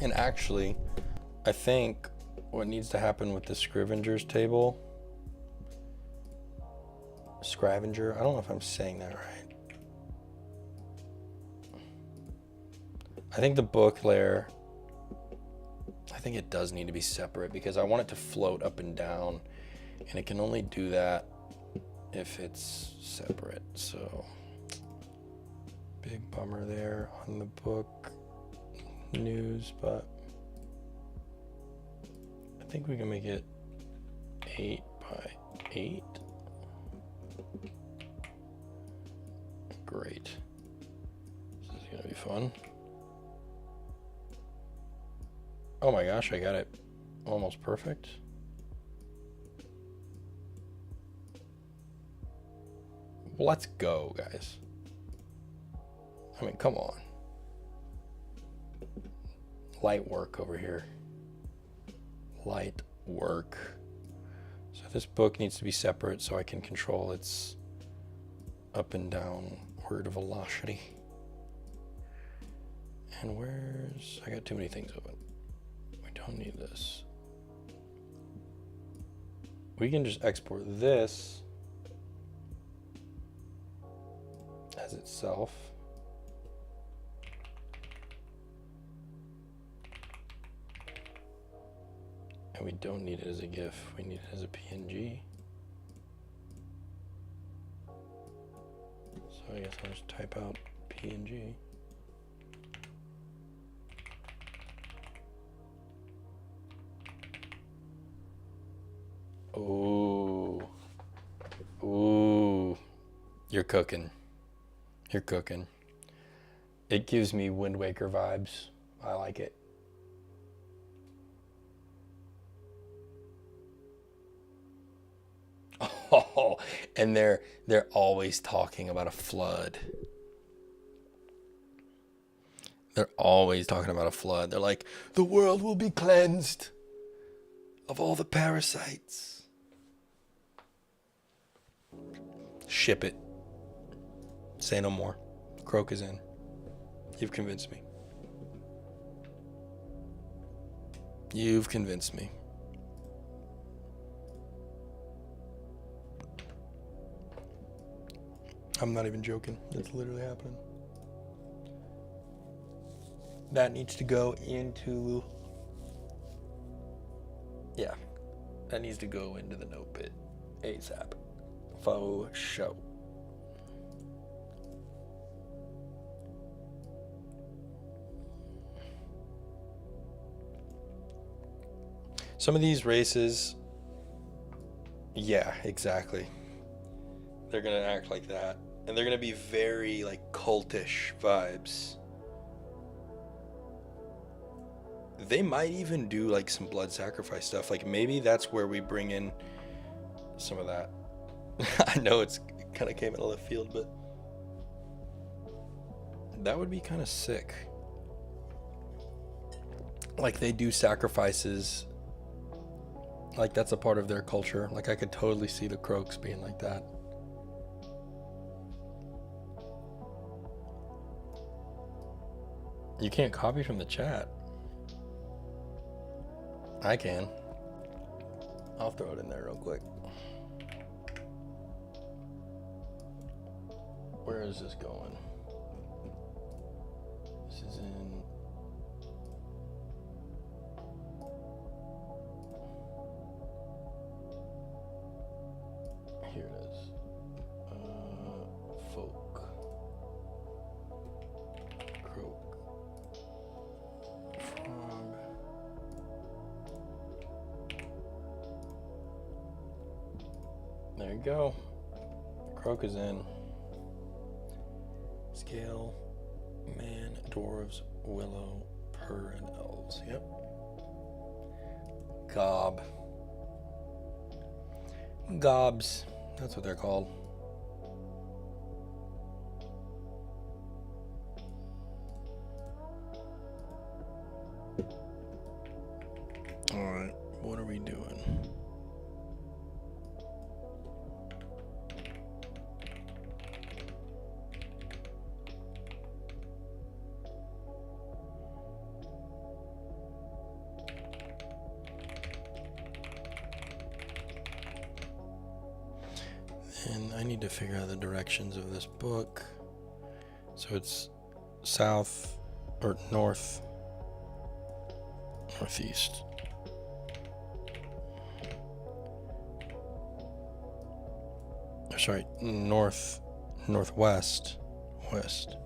And actually, I think what needs to happen with the Scrivenger's table, Scrivenger, I don't know if I'm saying that right. I think the book layer, I think it does need to be separate because I want it to float up and down, and it can only do that if it's separate. So big bummer there on the book news, but I think we can make it 8 by 8. Great. This is gonna be fun. Oh my gosh, I got it almost perfect. Let's go, guys. I mean, come on. Light work over here. Light work. So this book needs to be separate so I can control its up and downward velocity. And where's... I got too many things open. Don't need this. We can just export this as itself. And we don't need it as a GIF, we need it as a PNG. So I guess I'll just type out PNG. Ooh. Ooh. You're cooking. You're cooking. It gives me Wind Waker vibes. I like it. Oh, and they're always talking about a flood. They're always talking about a flood. They're like, the world will be cleansed of all the parasites. Ship it. Say no more. Croak is in. You've convinced me. You've convinced me. I'm not even joking. That's literally happening. That needs to go into... Yeah. That needs to go into the note pit ASAP. Faux show. Some of these races, yeah, exactly. They're gonna act like that. And they're gonna be very like cultish vibes. They might even do like some blood sacrifice stuff. Like maybe that's where we bring in some of that. I know it's kind of came out of left field, but that would be kind of sick. Like they do sacrifices Like that's a part of their culture. Like I could totally see the Croaks being like that. You can't copy from the chat. I can. I'll throw it in there real quick. Where is this going? This is in... Here it is. Folk. Croak. Frog. There you go. Croak is in. Scale, man, dwarves, willow, purr, and elves. Yep. Gob. Gobs. That's what they're called. Alright, what are we doing? And I need to figure out the directions of this book. So it's south or north, northeast. Or sorry, north, northwest, west.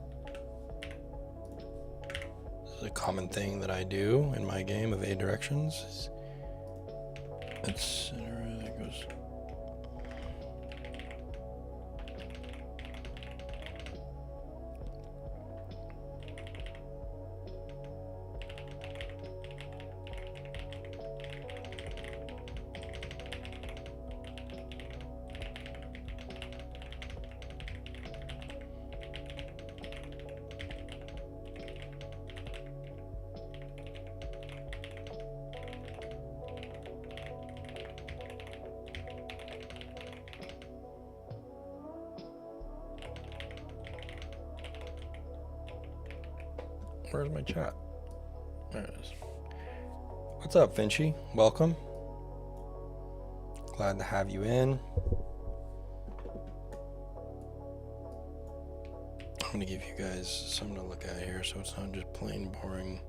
This is a common thing that I do in my game of 8 directions. It's that goes. Where's my chat? There it is. What's up, Finchy? Welcome. Glad to have you in. I'm gonna give you guys something to look at here so it's not just plain boring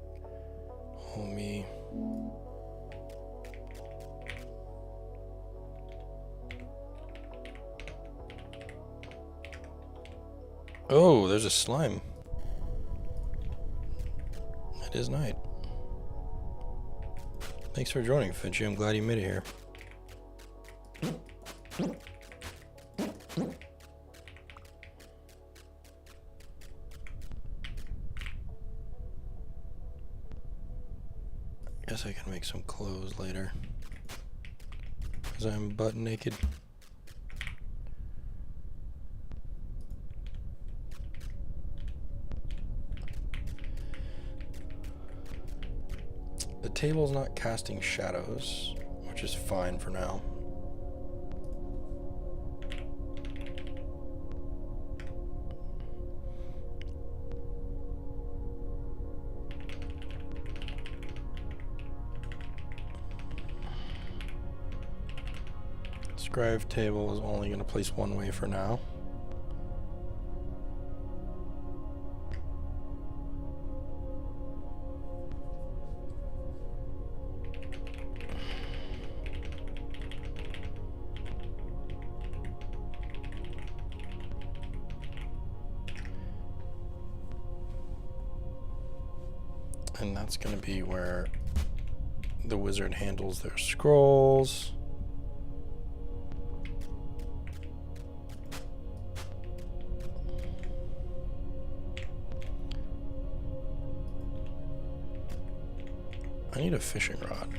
whole me. Oh, there's a slime. It is night. Thanks for joining, Finchy. I'm glad you made it here. Guess I can make some clothes later, because I'm butt naked. The table's not casting shadows, which is fine for now. Scribe table is only going to place one way for now. And that's going to be where the wizard handles their scrolls. I need a fishing rod.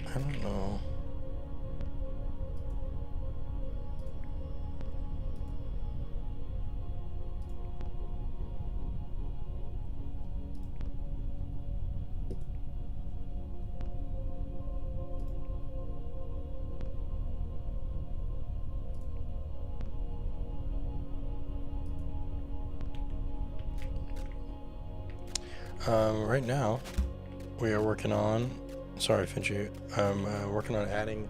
I don't know. Right now, we are working on. Sorry, Finchu. I'm working on adding.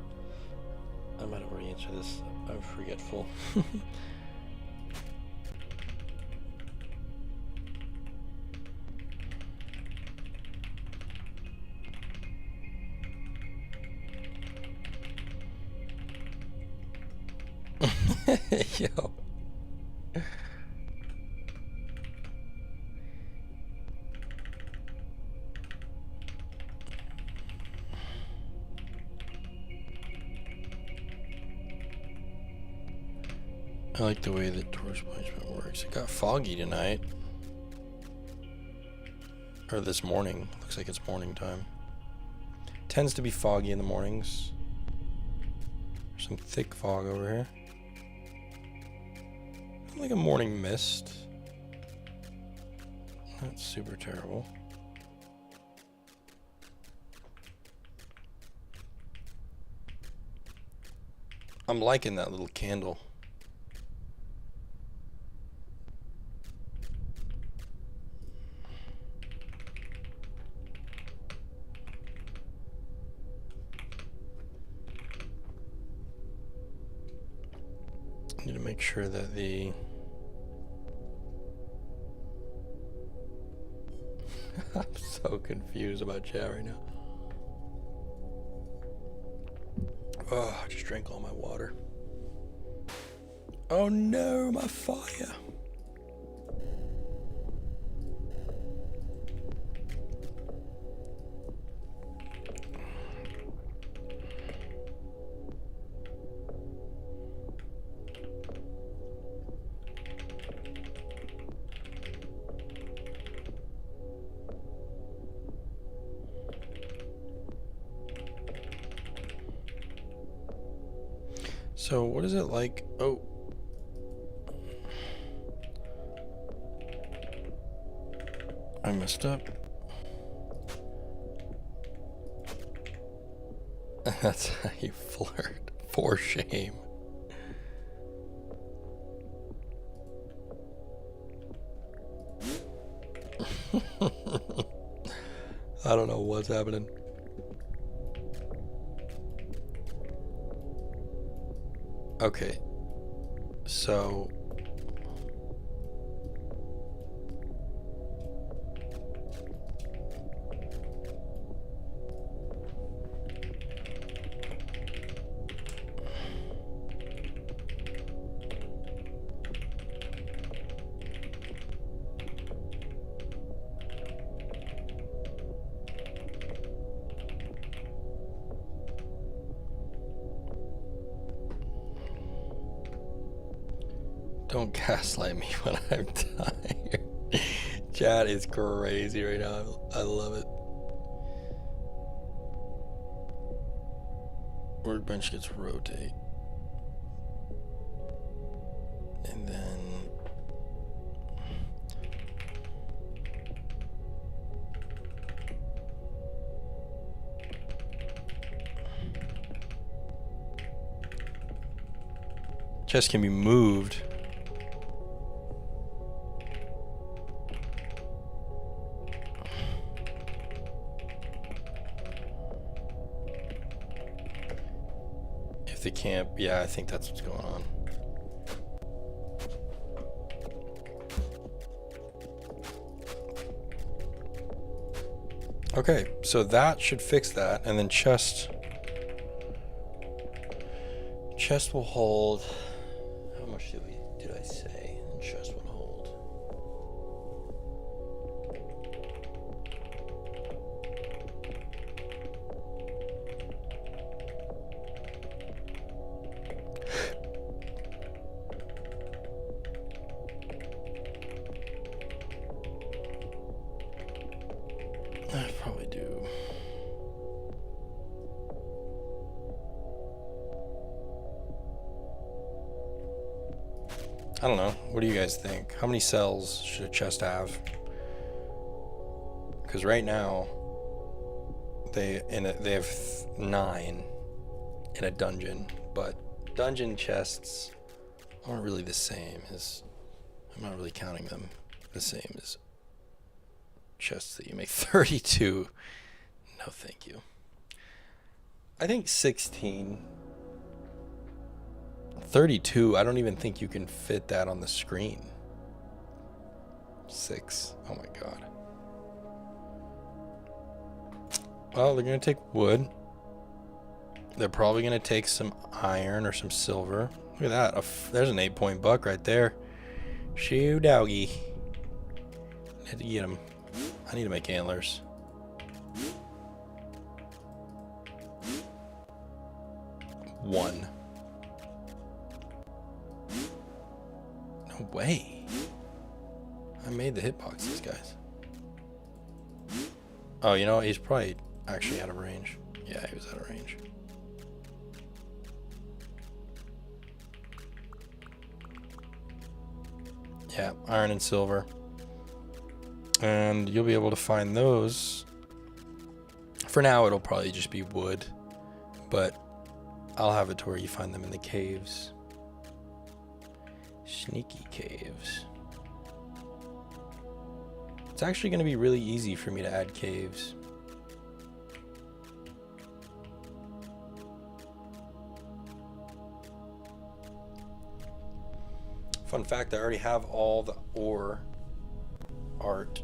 I might have already answered this. I'm forgetful. Yo. I like the way that torch placement works. It got foggy tonight. Or this morning. Looks like it's morning time. Tends to be foggy in the mornings. There's some thick fog over here. Like a morning mist. Not super terrible. I'm liking that little candle. Need to make sure that the I'm so confused about chat right now. Oh, I just drank all my water. Oh no, my fire. So what is it like? Oh. I messed up. That's how you flirt. For shame. I don't know what's happening. Okay, so don't gaslight me when I'm tired. Chat is crazy right now. I love it. Workbench gets rotate. And then chest can be moved. The camp, yeah, I think that's what's going on. Okay, so that should fix that, and then chest will hold. How much did I say? Chest would hold. I probably do. I don't know. What do you guys think? How many cells should a chest have? Because right now, they have 9 in a dungeon, but dungeon chests aren't really the same as. I'm not really counting them the same as chests that you make. 32. No, thank you. I think 16. 32, I don't even think you can fit that on the screen. 6. Oh my god. Well, they're going to take wood. They're probably going to take some iron or some silver. Look at that. There's an 8-point buck right there. Shoo doggy. I had to get him. I need to make antlers. One. No way. I made the hitboxes, guys. Oh, you know, he's probably actually out of range. Yeah, he was out of range. Yeah, iron and silver. And you'll be able to find those. For now, it'll probably just be wood. But I'll have it to where you find them in the caves. Sneaky caves. It's actually going to be really easy for me to add caves. Fun fact, I already have all the ore art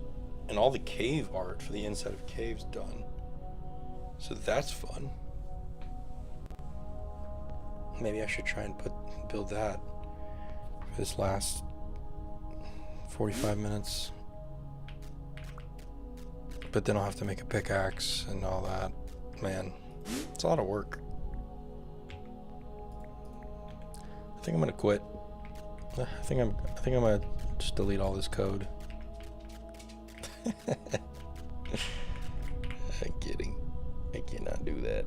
and all the cave art for the inside of caves done. So that's fun. Maybe I should try and build that for this last 45 minutes. But then I'll have to make a pickaxe and all that. Man, it's a lot of work. I think I'm gonna quit. I think I'm gonna just delete all this code. I'm kidding. I cannot do that.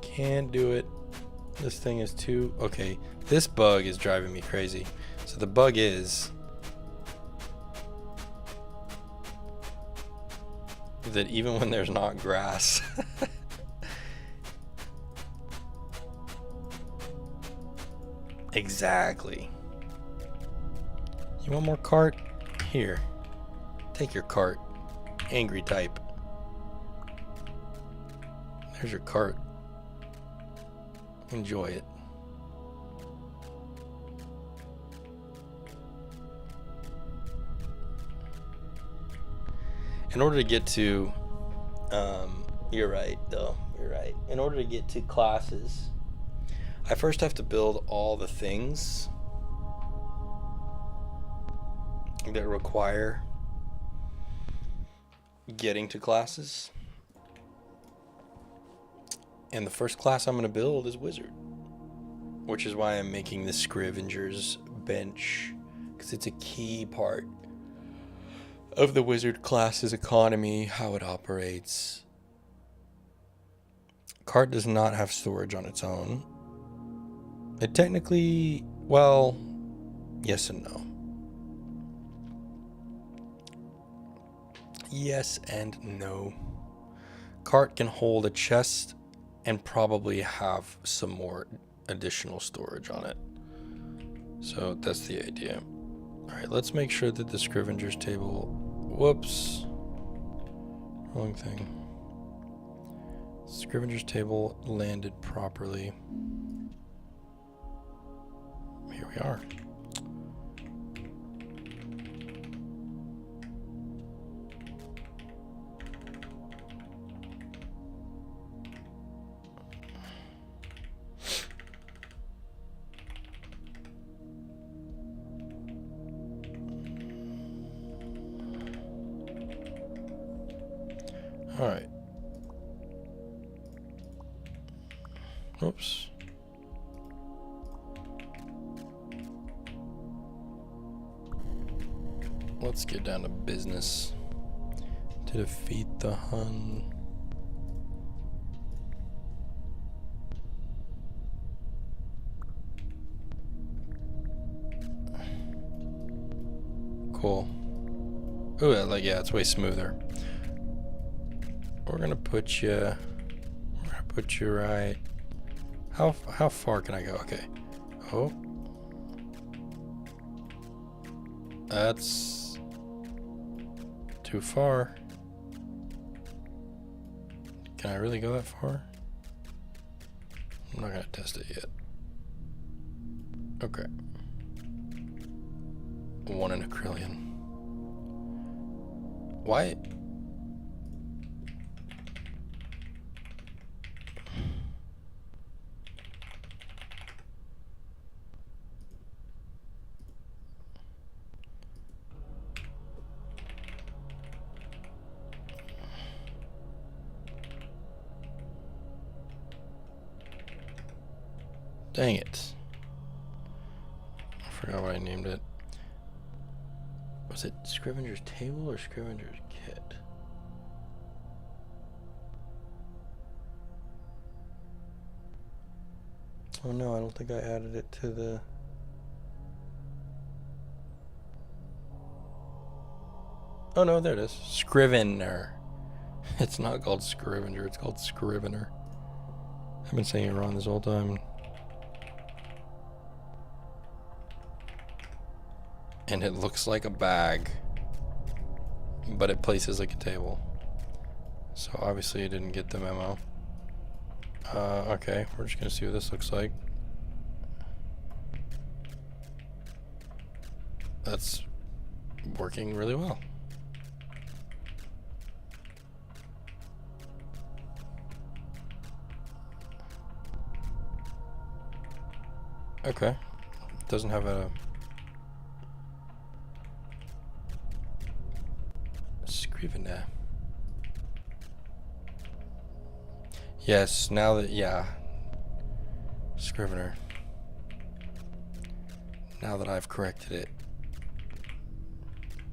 Can't do it. This thing is too... Okay, this bug is driving me crazy. So the bug is that even when there's not grass, exactly. You want more cart? Here. Take your cart. Angry type. There's your cart. Enjoy it. In order to get to, you're right though, you're right. In order to get to classes, I first have to build all the things that require getting to classes. And the first class I'm going to build is Wizard, which is why I'm making the Scavenger's bench, because it's a key part of the Wizard class's economy, how it operates. Cart does not have storage on its own. It technically, well, yes and no. Yes and no. Cart can hold a chest and probably have some more additional storage on it. So that's the idea. Alright, let's make sure that the Scavenger's table... Whoops. Wrong thing. Scavenger's table landed properly. Here we are. All right. Oops. Let's get down to business to defeat the Hun. Cool. Ooh, like, yeah, it's way smoother. We're gonna put you right. How far can I go? Okay. Oh. That's too far. Can I really go that far? I'm not gonna test it yet. Okay. 1 in a trillion. Why? Dang it. I forgot what I named it. Was it Scrivenger's Table or Scrivenger's Kit? Oh no, I don't think I added it to the... Oh no, there it is. Scrivener. It's not called Scrivenger, it's called Scrivener. I've been saying it wrong this whole time. And it looks like a bag, but it places like a table. So obviously I didn't get the memo. Okay, we're just gonna see what this looks like. That's working really well. Okay, doesn't have a Scrivener. Yes, now that, yeah. Scrivener. Now that I've corrected it,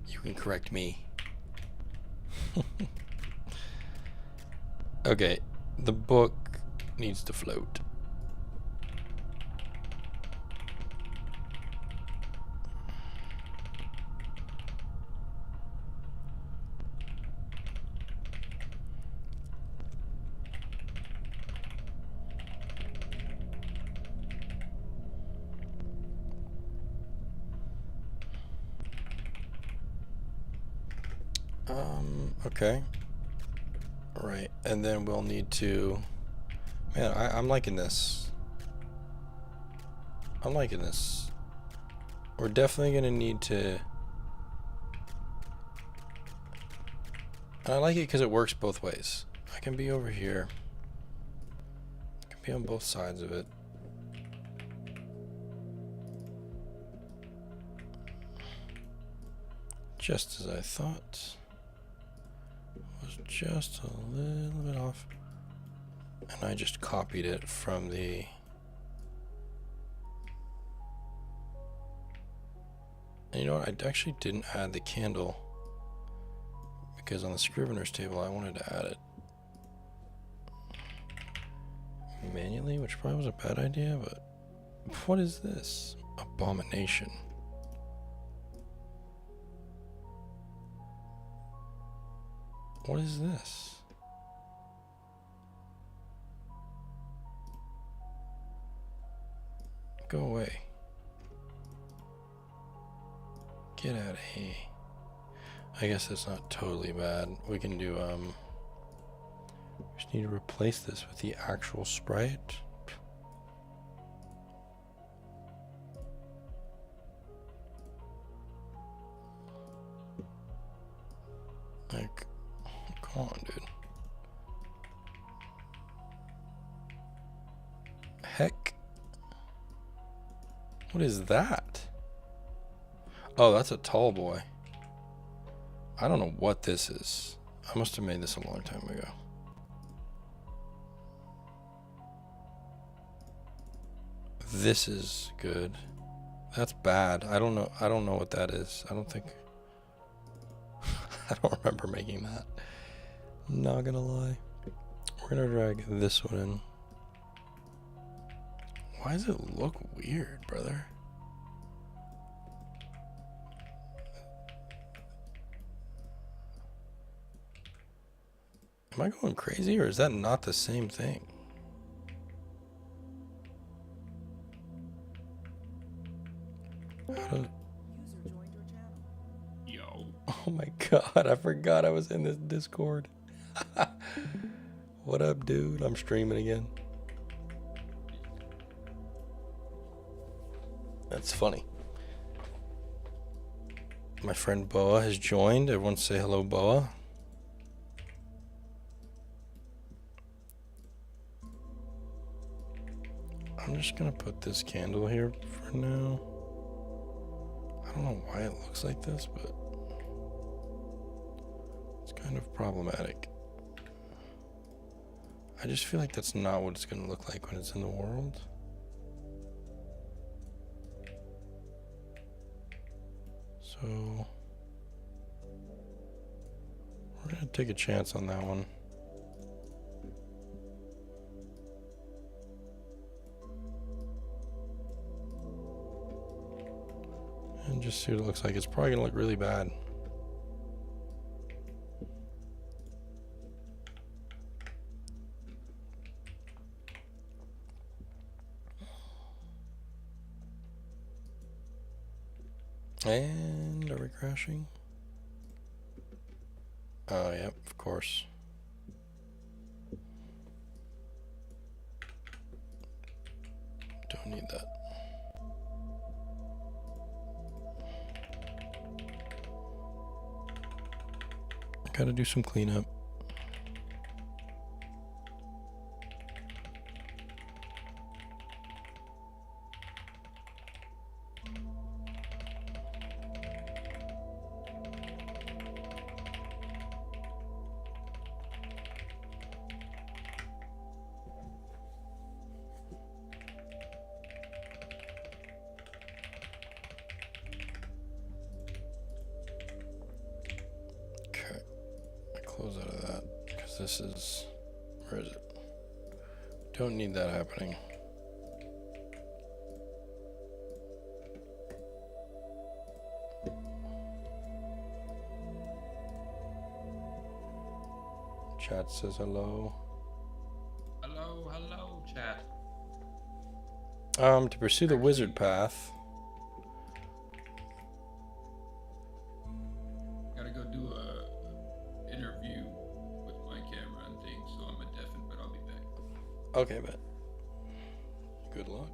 you can correct me. Okay, the book needs to float. Okay. Right, and then we'll need to... Man, I'm liking this. I'm liking this. We're definitely gonna need to... And I like it because it works both ways. I can be over here. I can be on both sides of it. Just as I thought. Was just a little bit off. And I just copied it from the... And you know what? I actually didn't add the candle because on the Scrivener's table I wanted to add it manually, which probably was a bad idea, but what is this? Abomination. What is this? Go away. Get out of here. I guess that's not totally bad. We can do, we just need to replace this with the actual sprite. Like, come on, dude. Heck. What is that? Oh, that's a tall boy. I don't know what this is. I must have made this a long time ago. This is good. That's bad. I don't know what that is. I don't think... I don't remember making that. Not gonna lie. We're gonna drag this one in. Why does it look weird, brother? Am I going crazy, or is that not the same thing? How do... Yo. Oh my god, I forgot I was in this Discord. What up, dude? I'm streaming again. That's funny. My friend Boa has joined. Everyone say hello, Boa. I'm just gonna put this candle here for now. I don't know why it looks like this, but it's kind of problematic. I just feel like that's not what it's gonna look like when it's in the world. So we're gonna take a chance on that one. And just see what it looks like. It's probably gonna look really bad. And are we crashing? Oh, yep, of course. Don't need that. Gotta do some cleanup. Close out of that, because this is, where is it? Don't need that happening. Chat says hello. Hello, hello, chat. To pursue the wizard path. Gotta go do a interview with my camera and things, so I'm a deafen, but I'll be back. Okay, bet. Good luck.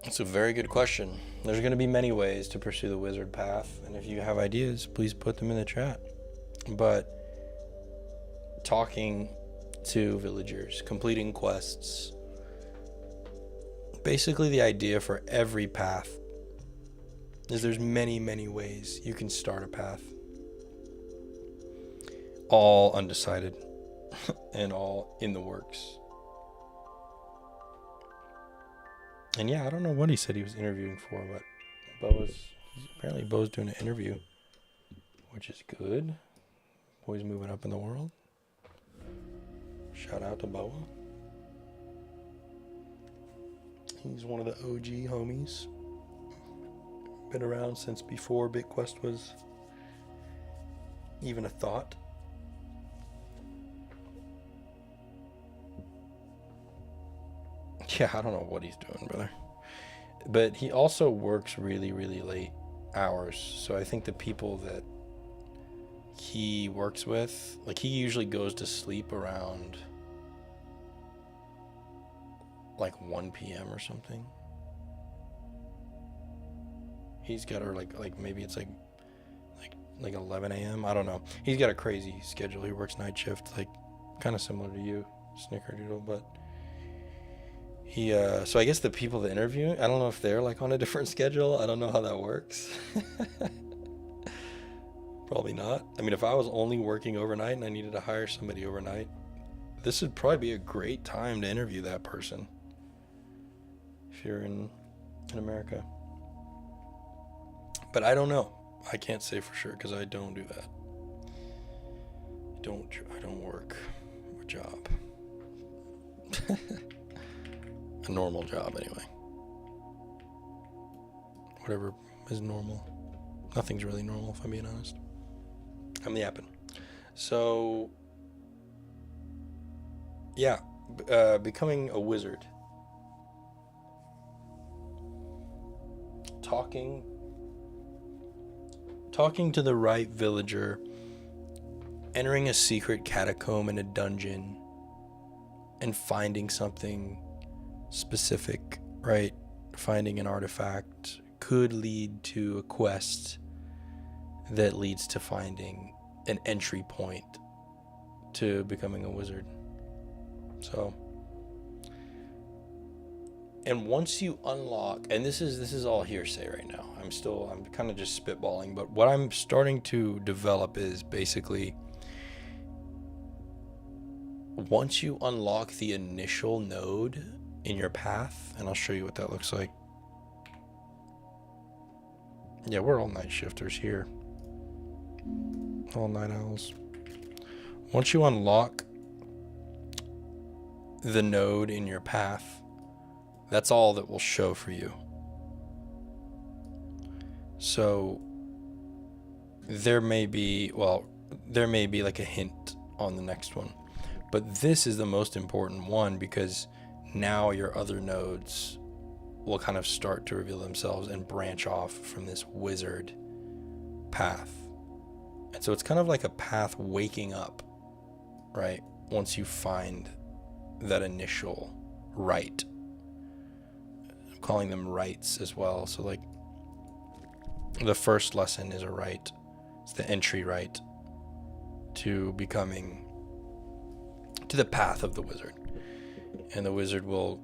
That's a very good question. There's going to be many ways to pursue the wizard path, and if you have ideas, please put them in the chat. But talking to villagers, completing quests, basically the idea for every path is there's many, many ways you can start a path. All undecided and all in the works. And yeah, I don't know what he said he was interviewing for, but apparently Bo's doing an interview, which is good. Bo's moving up in the world. Shout out to Boa. He's one of the OG homies. Been around since before BitQuest was even a thought. Yeah, I don't know what he's doing, brother. But he also works really, really late hours. So I think the people that he works with, like, he usually goes to sleep around like 1 p.m. or something. He's got her like maybe it's like 11 a.m. I don't know. He's got a crazy schedule. He works night shift, like kind of similar to you, Snickerdoodle, but he so I guess the people that interview, I don't know if they're like on a different schedule. I don't know how that works. Probably not. I mean, if I was only working overnight and I needed to hire somebody overnight, this would probably be a great time to interview that person if you're in America. But I don't know. I can't say for sure because I don't do that. I don't work a job. A normal job, anyway. Whatever is normal. Nothing's really normal, if I'm being honest. I'm yapping. So, yeah, becoming a wizard. Talking to the right villager, entering a secret catacomb in a dungeon, and finding something specific, right? Finding an artifact could lead to a quest that leads to finding an entry point to becoming a wizard. So, and once you unlock, and this is all hearsay right now. I'm kind of just spitballing, but what I'm starting to develop is basically once you unlock the initial node in your path, and I'll show you what that looks like. Yeah, we're all night shifters here. All night owls. Once you unlock the node in your path, that's all that will show for you. So there may be like a hint on the next one, but this is the most important one because now your other nodes will kind of start to reveal themselves and branch off from this wizard path. And so it's kind of like a path waking up, right? Once you find that initial rite. I'm calling them rites as well. So like the first lesson is a rite. It's the entry rite to becoming to the path of the wizard. And the wizard will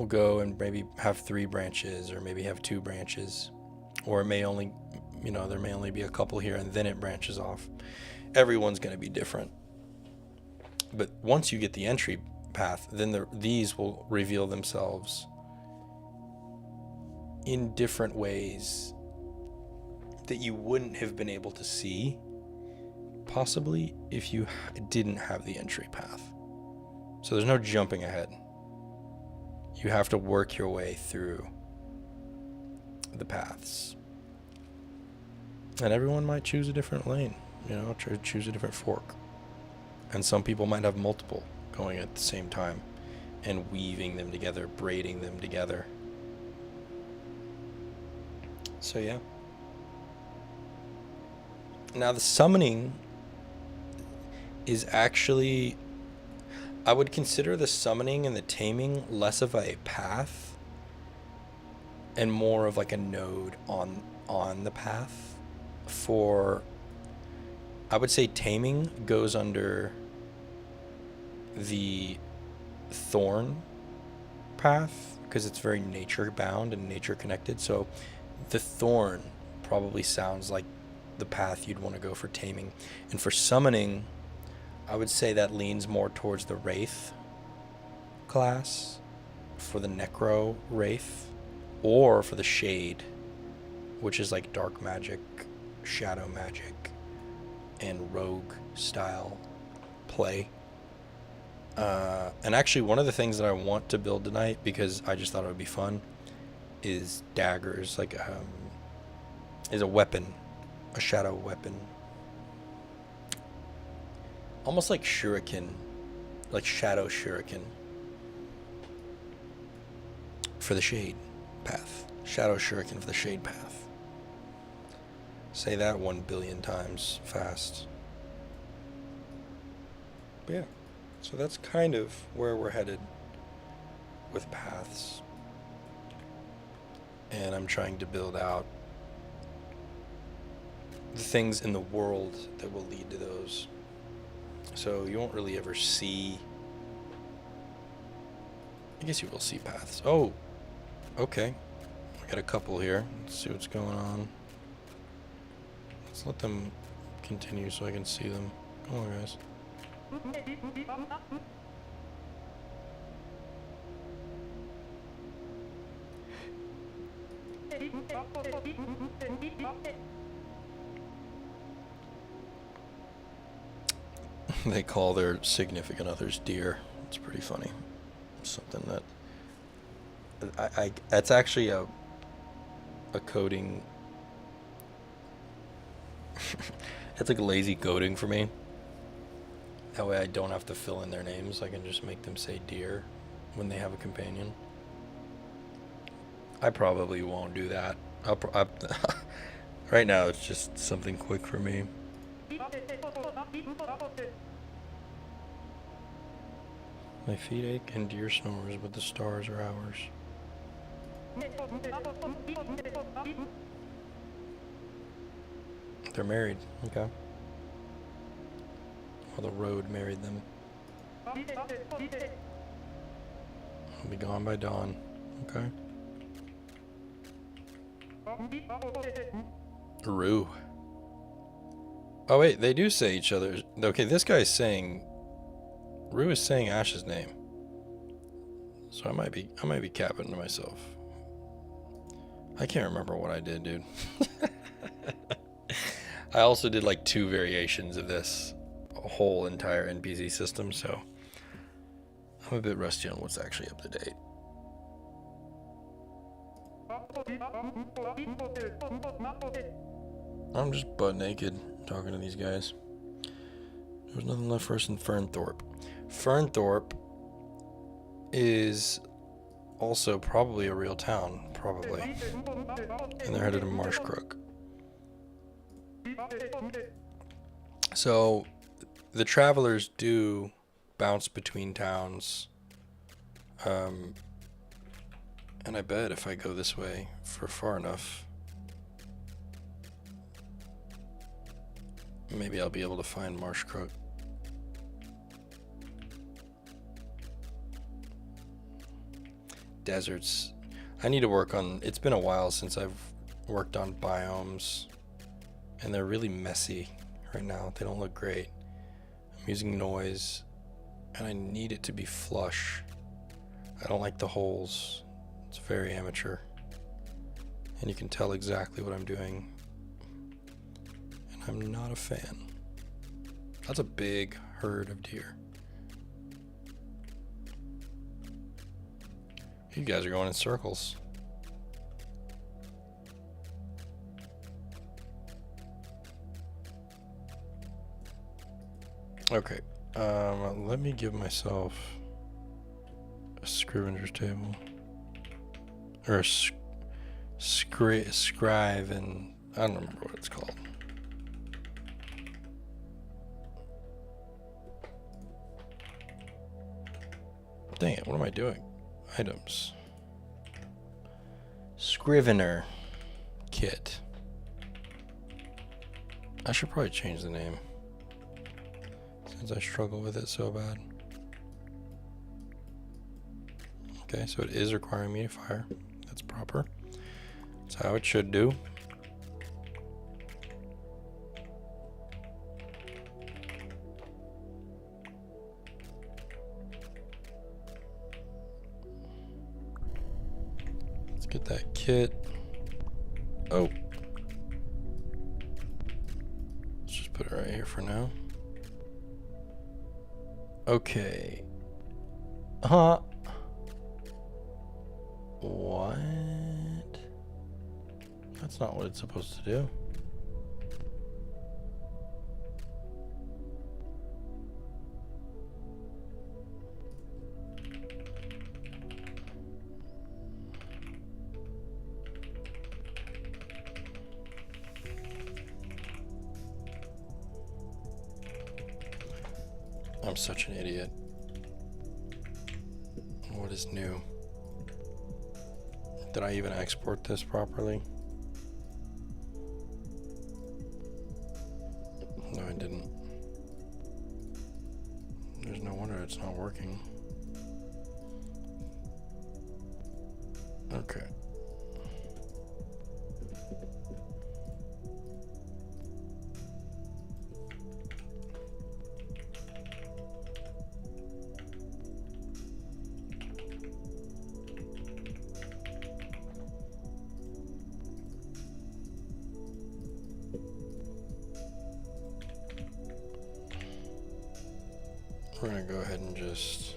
go and maybe have 3 branches or maybe have 2 branches, or it may only, there may only be a couple here and then it branches off. Everyone's going to be different. But once you get the entry path, then these will reveal themselves in different ways that you wouldn't have been able to see possibly if you didn't have the entry path. So there's no jumping ahead. You have to work your way through the paths. And everyone might choose a different lane, choose a different fork. And some people might have multiple going at the same time and weaving them together, braiding them together. So yeah. Now the summoning is actually, I would consider the summoning and the taming less of a path and more of like a node on the path. I would say taming goes under the thorn path because it's very nature bound and nature connected. So the thorn probably sounds like the path you'd want to go for taming. And for summoning, I would say that leans more towards the Wraith class for the Necro Wraith, or for the Shade, which is like dark magic, shadow magic, and rogue style play. And actually one of the things that I want to build tonight, because I just thought it would be fun, is daggers, is a weapon, a shadow weapon. Almost like shuriken, like shadow shuriken for the shade path. Shadow shuriken for the shade path. Say that 1 billion times fast. But yeah, so that's kind of where we're headed with paths. And I'm trying to build out the things in the world that will lead to those. So you won't really ever see, I guess you will see paths. Oh, okay. I got a couple here. Let's see what's going on. Let's let them continue so I can see them. Come on, guys. They call their significant others dear. It's pretty funny. Something that that's actually a coding It's like lazy coding for me. That way I don't have to fill in their names. I can just make them say dear when they have a companion. I probably won't do that. Right now it's just something quick for me. My feet ache and deer snores, but the stars are ours. They're married. Okay. Well, the road married them. I'll be gone by dawn. Okay. Rue. Oh wait, they do say each other's. Okay, this guy's saying. Rue is saying Ash's name. So I might be capping to myself. I can't remember what I did, dude. I also did like 2 variations of this whole entire NPC system, so I'm a bit rusty on what's actually up to date. I'm just butt naked talking to these guys. There's nothing left for us in Fernthorpe. Fernthorpe is also probably a real town, probably. And they're headed to Marshcrook. So the travelers do bounce between towns. And I bet if I go this way for far enough, maybe I'll be able to find Marshcrook. Deserts. I need to work on. It's been a while since I've worked on biomes, and they're really messy right now. They don't look great. I'm using noise, and I need it to be flush. I don't like the holes. It's very amateur, and you can tell exactly what I'm doing, and I'm not a fan. That's a big herd of deer. You guys are going in circles. Okay, let me give myself a scrivener's table. Or a scribe, and I don't remember what it's called. Dang it, what am I doing? Items. Scrivener kit. I should probably change the name, since I struggle with it so bad. Okay, so it is requiring me to fire. That's proper. That's how it should do. Let's get that kit. Oh. Let's just put it right here for now. Okay. Huh. What? That's not what it's supposed to do. I'm such an idiot. What is new? Did I even export this properly? No, I didn't. There's no wonder it's not working. Okay. We're gonna go ahead and just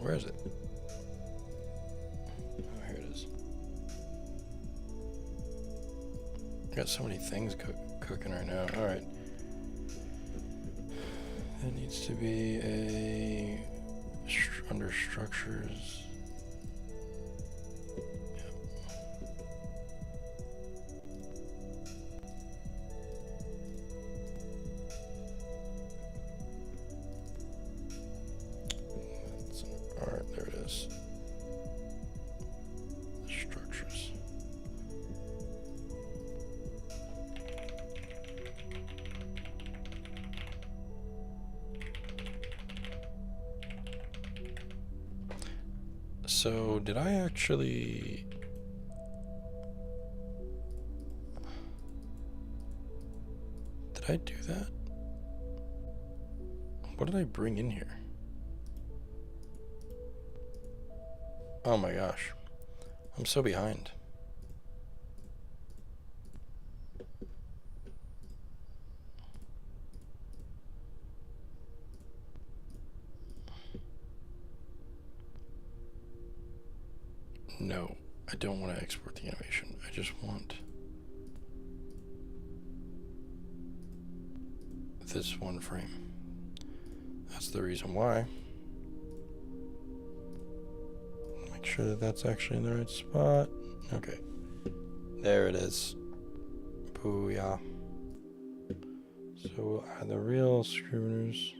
where is it? Oh, here it is. got so many things cooking right now. All right. It needs to be a under structures. All right, there it is. Structures. So did I actually... Did I do that? What did I bring in here? Oh my gosh. I'm so behind. No, I don't want to export the animation. I just want this one frame. That's the reason why. Make sure that that's actually in the right spot. Okay. There it is. Booyah. So we'll add the real Scriveners.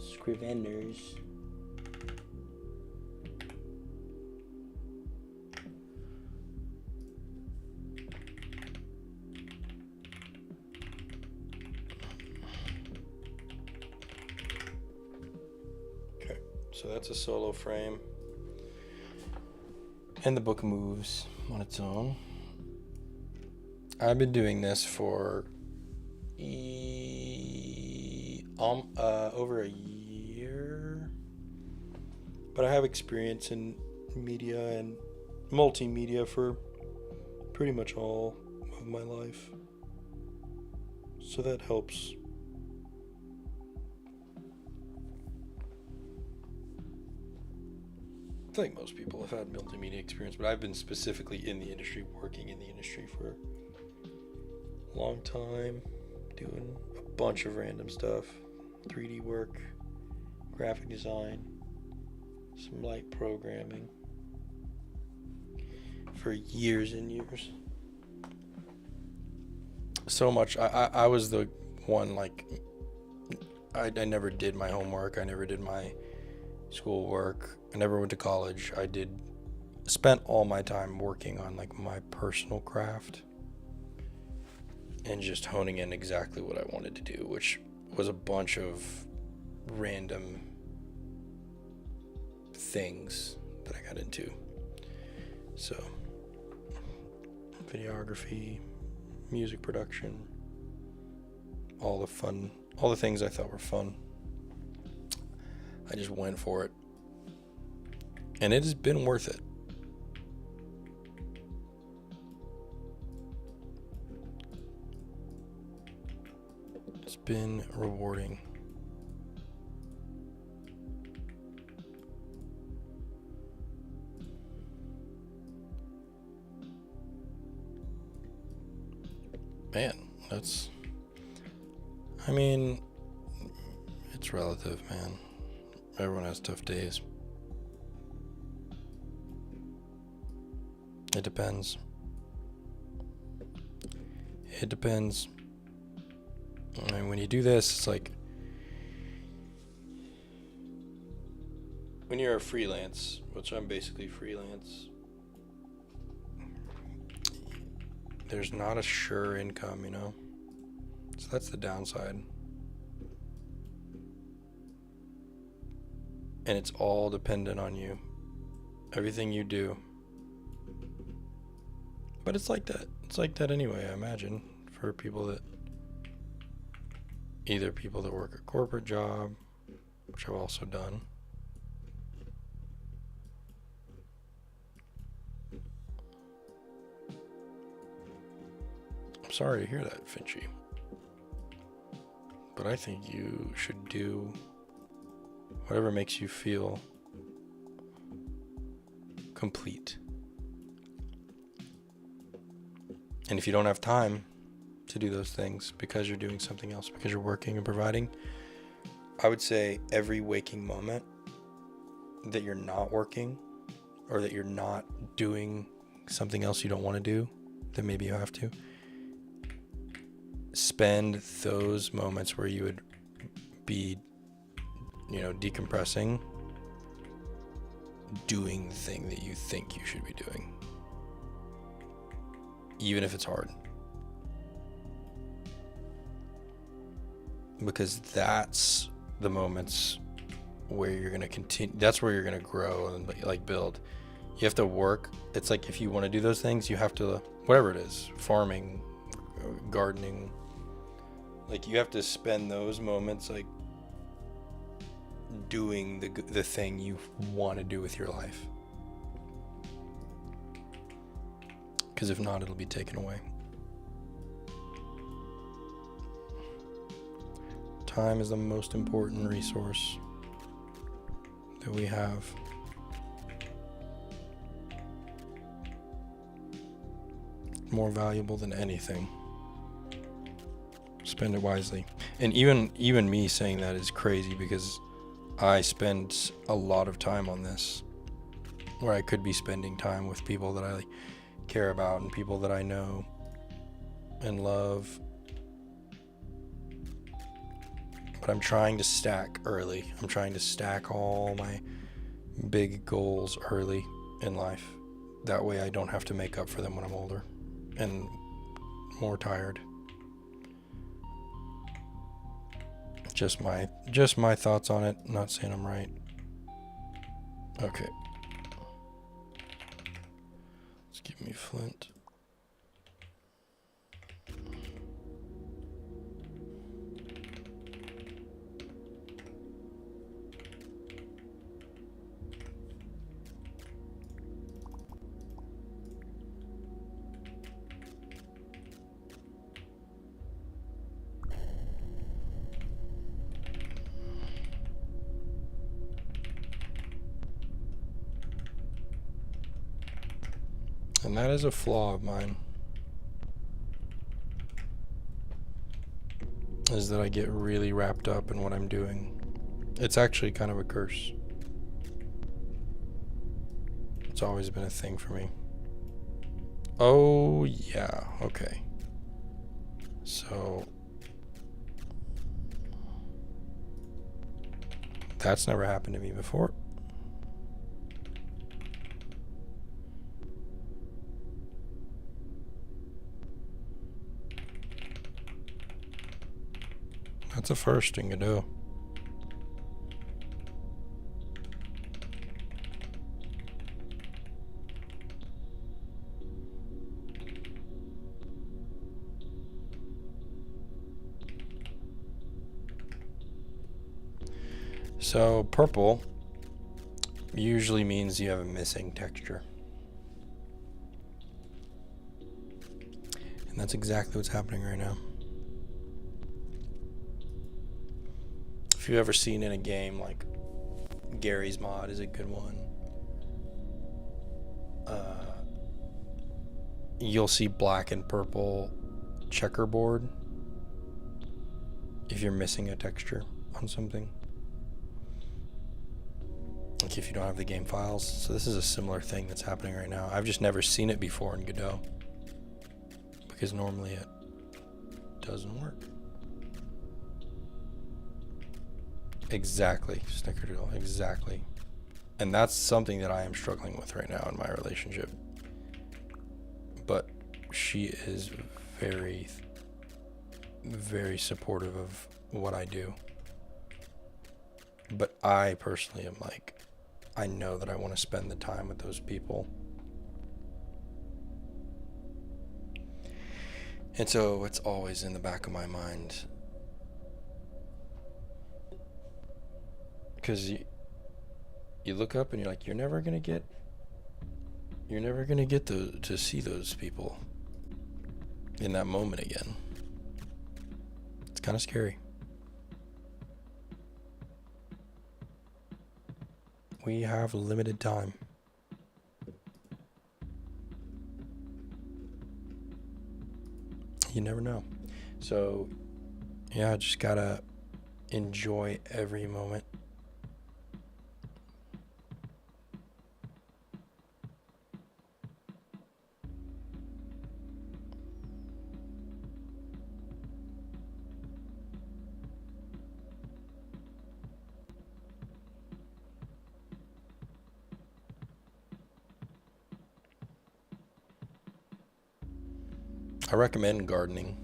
Scriveners. Okay, so that's a solo frame. And the book moves on its own. I've been doing this for over a year, but I have experience in media and multimedia for pretty much all of my life, so that helps. I think most people have had multimedia experience, but I've been specifically in the industry, working in the industry for a long time, doing a bunch of random stuff, 3D work, graphic design, some light programming for years and years. So much. I was the one, like, I never did my homework. I never did my schoolwork. I never went to college. I spent all my time working on, like, my personal craft and just honing in exactly what I wanted to do, which was a bunch of random things that I got into. So, videography, music production, all the things I thought were fun. I just went for it. And it has been worth it. It's been rewarding. Man, it's relative, man. Everyone has tough days. It depends. I mean, when you do this, it's like when you're a freelance, which I'm basically freelance, there's not a sure income, you know? So that's the downside. And it's all dependent on you. Everything you do. But it's like that. It's like that anyway, I imagine, for people that work a corporate job, which I've also done. I'm sorry to hear that, Finchy. but I think you should do whatever makes you feel complete. And if you don't have time to do those things because you're doing something else, because you're working and providing, I would say every waking moment that you're not working or that you're not doing something else you don't want to do, that maybe you have to, spend those moments where you would be, decompressing, doing the thing that you think you should be doing, even if it's hard. Because that's the moments where you're going to continue, that's where you're going to grow and like build. You have to work. It's like if you want to do those things, you have to, whatever it is, farming, gardening, like you have to spend those moments like doing the thing you want to do with your life. Because if not, it'll be taken away. Time is the most important resource that we have. More valuable than anything. Spend it wisely. And even me saying that is crazy because I spend a lot of time on this where I could be spending time with people that I care about and people that I know and love. But I'm trying to stack early. I'm trying to stack all my big goals early in life. That way I don't have to make up for them when I'm older and more tired. Just my thoughts on it. Not saying I'm right. Okay. Let's give me flint. And that is a flaw of mine, is that I get really wrapped up in what I'm doing. It's actually kind of a curse. It's always been a thing for me. Oh, yeah, okay. So, that's never happened to me before. That's a first thing to do. So purple usually means you have a missing texture. And that's exactly what's happening right now. If you've ever seen in a game, like Gary's mod is a good one. You'll see black and purple checkerboard if you're missing a texture on something. Like if you don't have the game files. So this is a similar thing that's happening right now. I've just never seen it before in Godot, because normally it doesn't work. Exactly, Snickerdoodle, exactly. And that's something that I am struggling with right now in my relationship. But she is very, very supportive of what I do. But I personally am like, I know that I want to spend the time with those people. And so it's always in the back of my mind. Because you look up and you're like, you're never gonna get to see those people in that moment again. It's kind of scary. We have limited time. You never know. So, yeah, just gotta enjoy every moment. I recommend gardening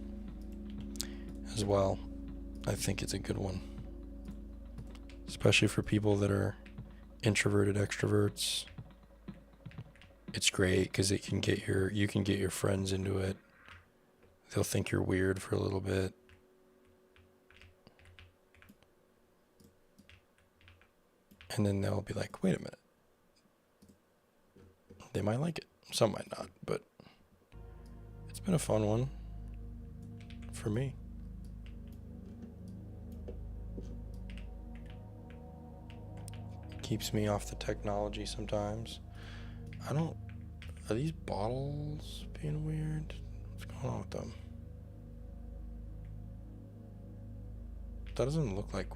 as well. I think it's a good one, especially for people that are introverted extroverts. It's great because you can get your friends into it. They'll think you're weird for a little bit. And then they'll be like, wait a minute. They might like it. Some might not, but it's been a fun one for me. Keeps me off the technology sometimes. Are these bottles being weird? What's going on with them? That doesn't look like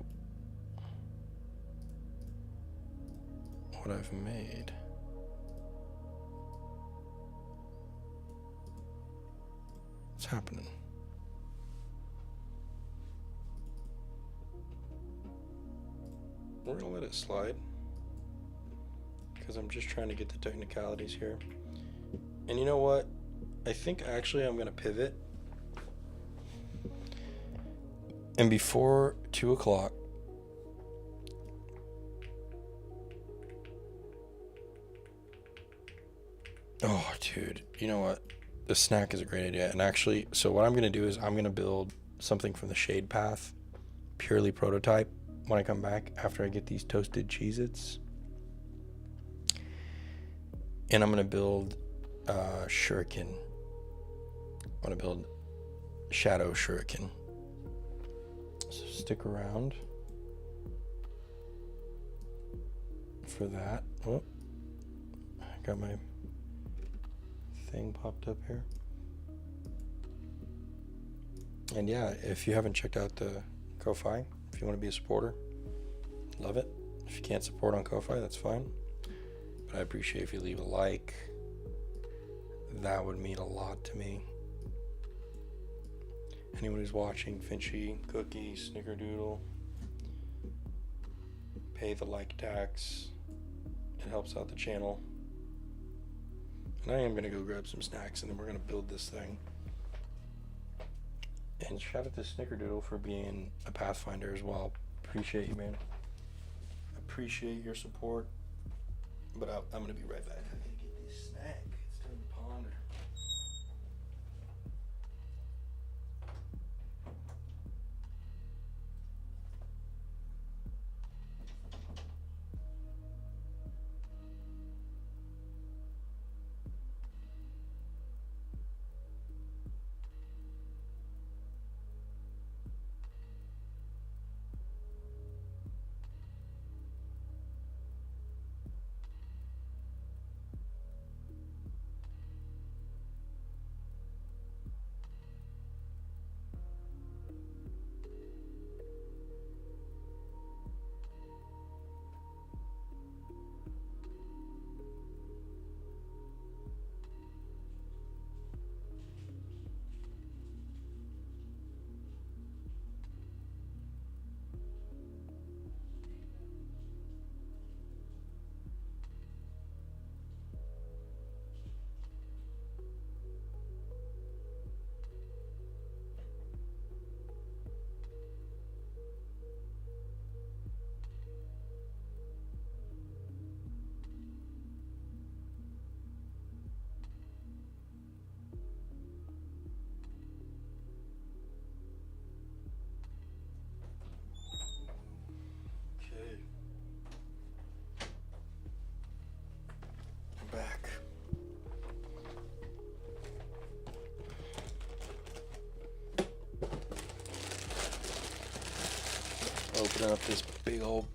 what I've made. What's happening? We're gonna let it slide because I'm just trying to get the technicalities here. And you know what? I think actually I'm gonna pivot. And before 2 o'clock, oh, dude, you know what? The snack is a great idea. And actually, so what I'm going to do is I'm going to build something from the Shade Path, purely prototype, when I come back after I get these toasted Cheez-Its. And I'm going to build shuriken. I'm going to build shadow shuriken. So stick around for that. Oh, I got my thing popped up here. And yeah, if you haven't checked out the Ko-Fi, if you want to be a supporter, love it. If you can't support on Ko-Fi, that's fine. But I appreciate if you leave a like. That would mean a lot to me. Anyone who's watching, Finchy, Cookie, Snickerdoodle, pay the like tax. It helps out the channel. And I am going to go grab some snacks and then we're going to build this thing. And shout out to Snickerdoodle for being a Pathfinder as well. Appreciate you, man. Appreciate your support. But I'm going to be right back. I gotta get this snack. It's time to ponder. Back. Opening up this big old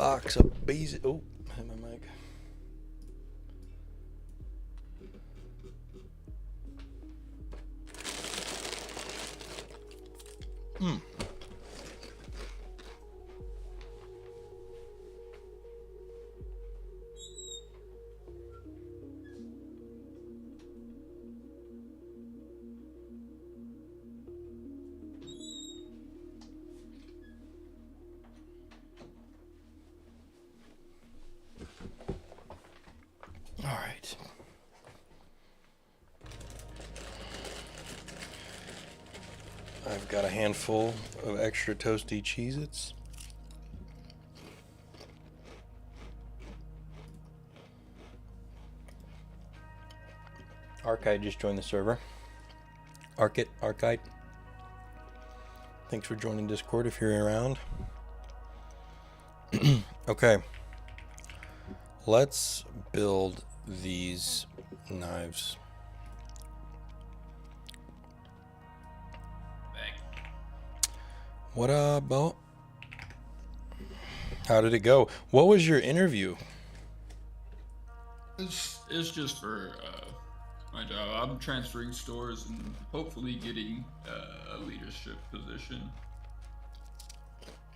box of bees. Oh, hit my mic. All right. I've got a handful of extra toasty Cheez-Its. Archite just joined the server. Archite. Thanks for joining Discord if you're around. Okay. Let's build these knives. Bang. What up, Bo? How did it go? What was your interview? It's just for my job. I'm transferring stores and hopefully getting a leadership position.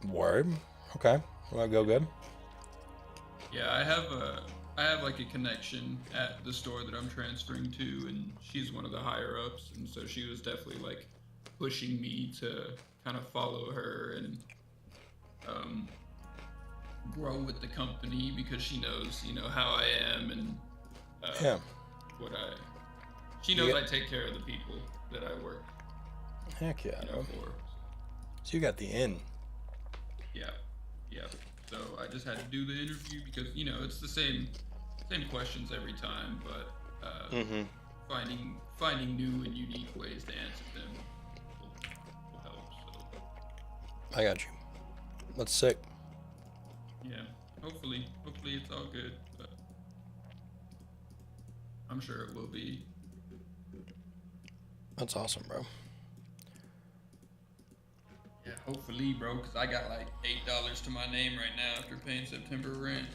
Word. Okay. Well, go good. Yeah, I have like a connection at the store that I'm transferring to, and she's one of the higher ups, and so she was definitely like pushing me to kind of follow her and grow with the company because she knows, how I am and Yeah. she knows I take care of the people that I work Heck yeah. for. So you got the in. Yeah. So I just had to do the interview because it's the same questions every time, but finding new and unique ways to answer them will help. So I got you. That's sick. yeah, hopefully it's all good, but I'm sure it will be. That's awesome, bro. Yeah, hopefully, bro, because I got like $8 to my name right now after paying September rent.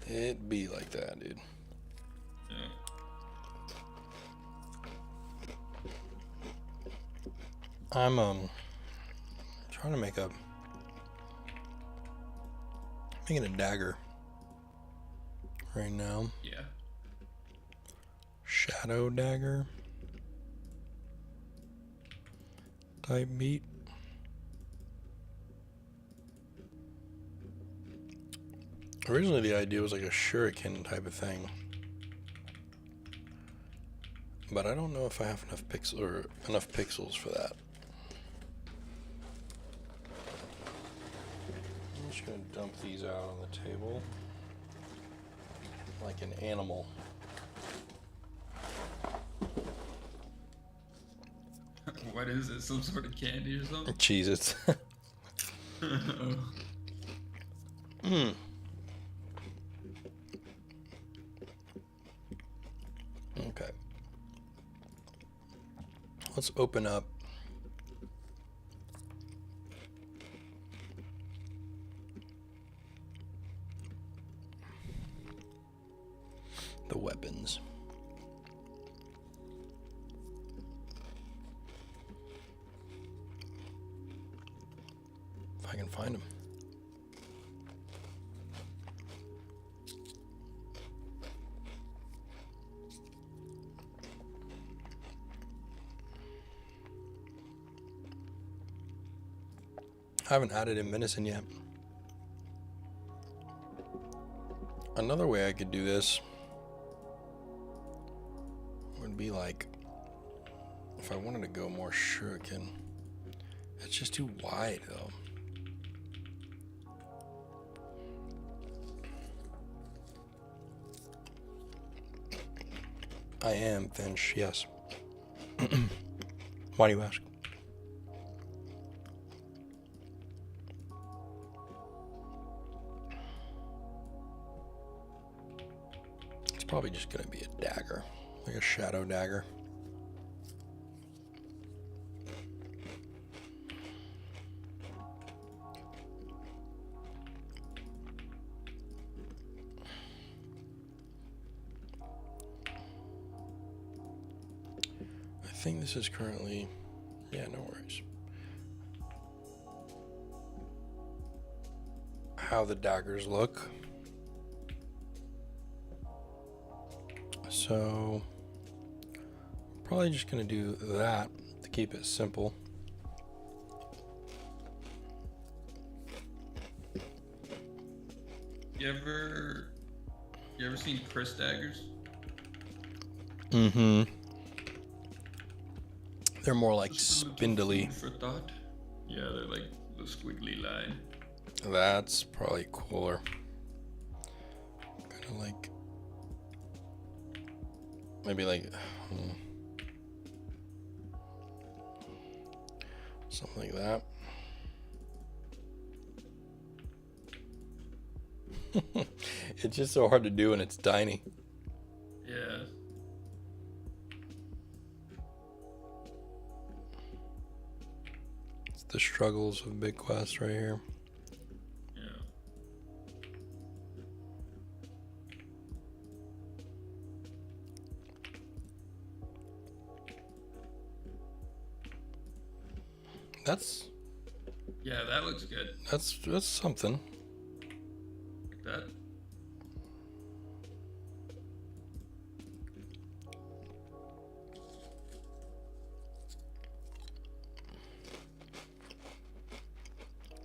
It be like that, dude. Yeah. I'm trying to making a dagger right now. Yeah. Shadow dagger type beat. Originally the idea was like a shuriken type of thing, but I don't know if I have enough pixels for that. I'm just gonna dump these out on the table like an animal. What is it? Some sort of candy or something? Cheez-Its. Okay. Let's open up the weapons. If I can find them. I haven't added in venison yet. Another way I could do this would be like, if I wanted to go more shuriken. It's just too wide though. I am Finch, yes. Why do you ask? It's probably just gonna be a dagger, like a shadow dagger. think this is currently, yeah, no worries. How the daggers look. So probably just gonna do that to keep it simple. You ever seen Chris daggers? Mm-hmm. They're more like Just a little spindly. food for thought. Yeah, they're like the squiggly line. That's probably cooler. Kind of like, maybe like something like that. It's just so hard to do and it's tiny. Yeah. It's the struggles of BitQuest right here. Yeah. Yeah, that looks good. That's something. Like that.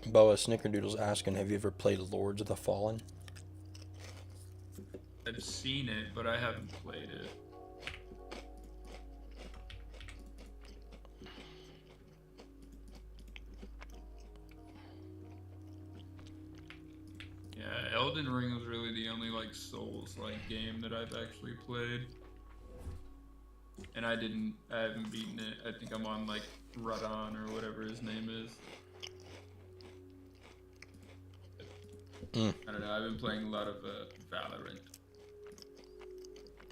Boa Snickerdoodle's asking, have you ever played Lords of the Fallen? I've seen it, but I haven't played it. Yeah, Elden Ring was really the only like Souls-like game that I've actually played. And I haven't beaten it. I think I'm on like Radon or whatever his name is. I don't know, I've been playing a lot of Valorant.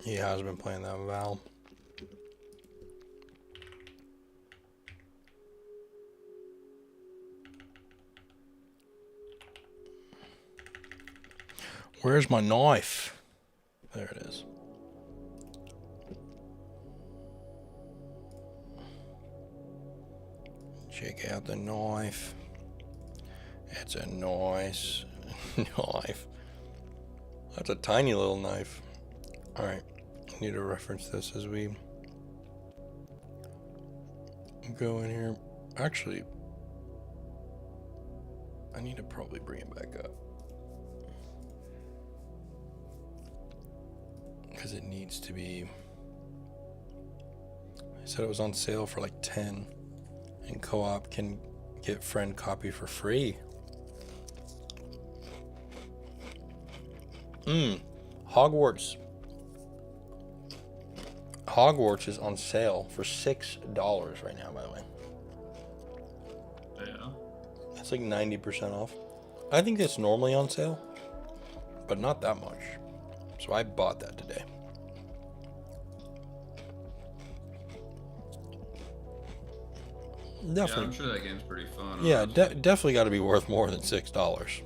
He has been playing that Val. Where's my knife? There it is. Check out the knife. It's a nice knife. That's a tiny little knife. Alright, I need to reference this as we go in here. Actually, I need to probably bring it back up, because it needs to be. I said it was on sale for like 10, and co-op can get friend copy for free. Hogwarts is on sale for $6 right now, by the way. Yeah. It's like 90% off. I think it's normally on sale, but not that much. So I bought that today. Definitely. Yeah, I'm sure that game's pretty fun. Yeah, definitely got to be worth more than $6.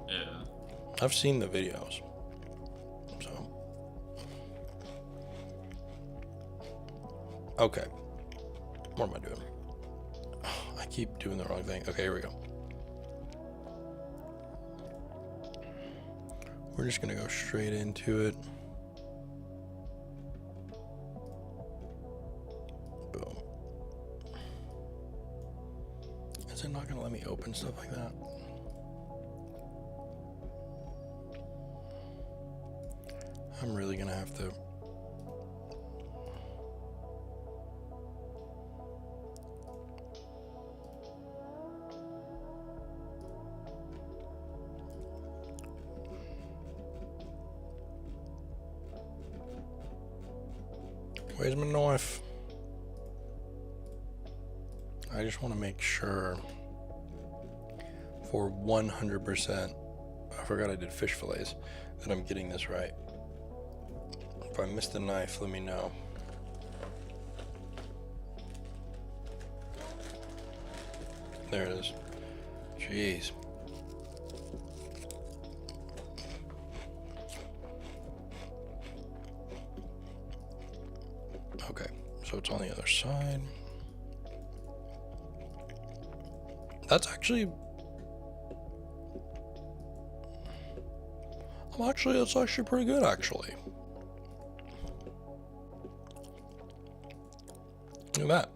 Yeah. I've seen the videos. So. Okay. What am I doing? I keep doing the wrong thing. Okay, here we go. We're just going to go straight into it. Boom. Is it not going to let me open stuff like that? I'm really going to have to... Where's my knife? I just want to make sure for 100%, I forgot I did fish fillets, that I'm getting this right. If I missed the knife, let me know. There it is. Jeez. Okay, So it's on the other side. That's actually... that's actually pretty good, actually. Look at that.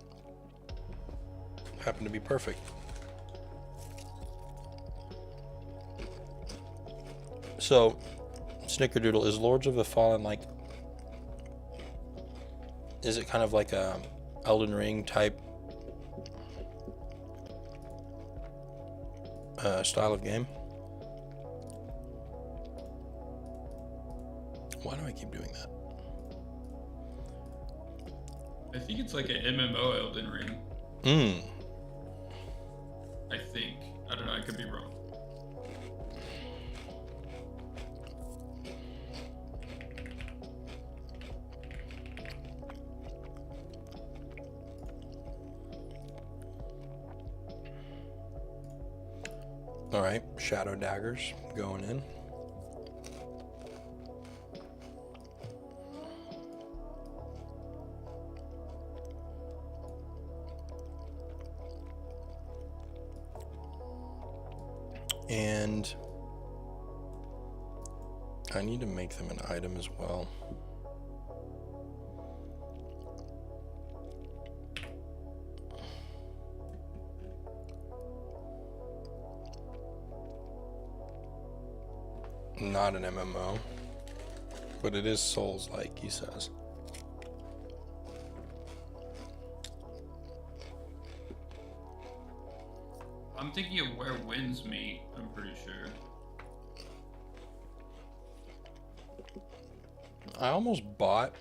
Happened to be perfect. So, Snickerdoodle, is Lords of the Fallen like... Is it kind of like a Elden Ring type style of game? Why do I keep doing that? I think it's like an MMO Elden Ring. I think. I don't know, I could be wrong. Alright, Shadow Daggers going in. And I need to make them an item as well. Not an MMO, but it is Souls-like, he says. I'm thinking of where winds meet, I'm pretty sure. I almost bought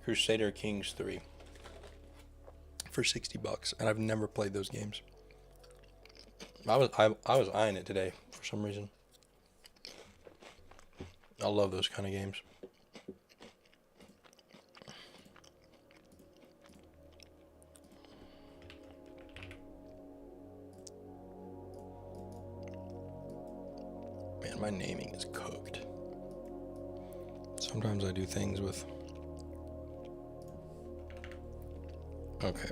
Crusader Kings 3 for $60, and I've never played those games. I was eyeing it today for some reason. I love those kind of games. Man, my naming is cooked. Sometimes I do things with... Okay.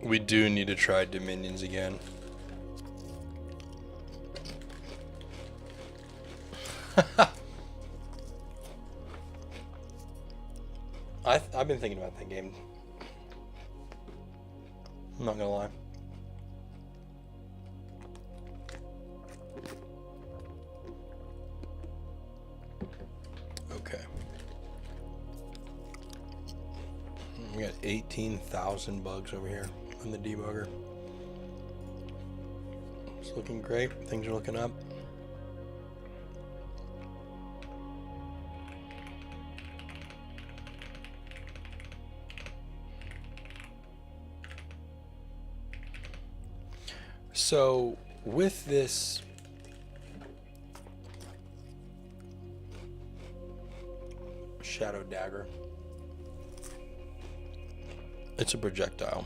We do need to try Dominions again. I've been thinking about that game. I'm not gonna lie. Okay. We got 18,000 bugs over here on the debugger. It's looking great. Things are looking up. So with this Shadow Dagger, it's a projectile.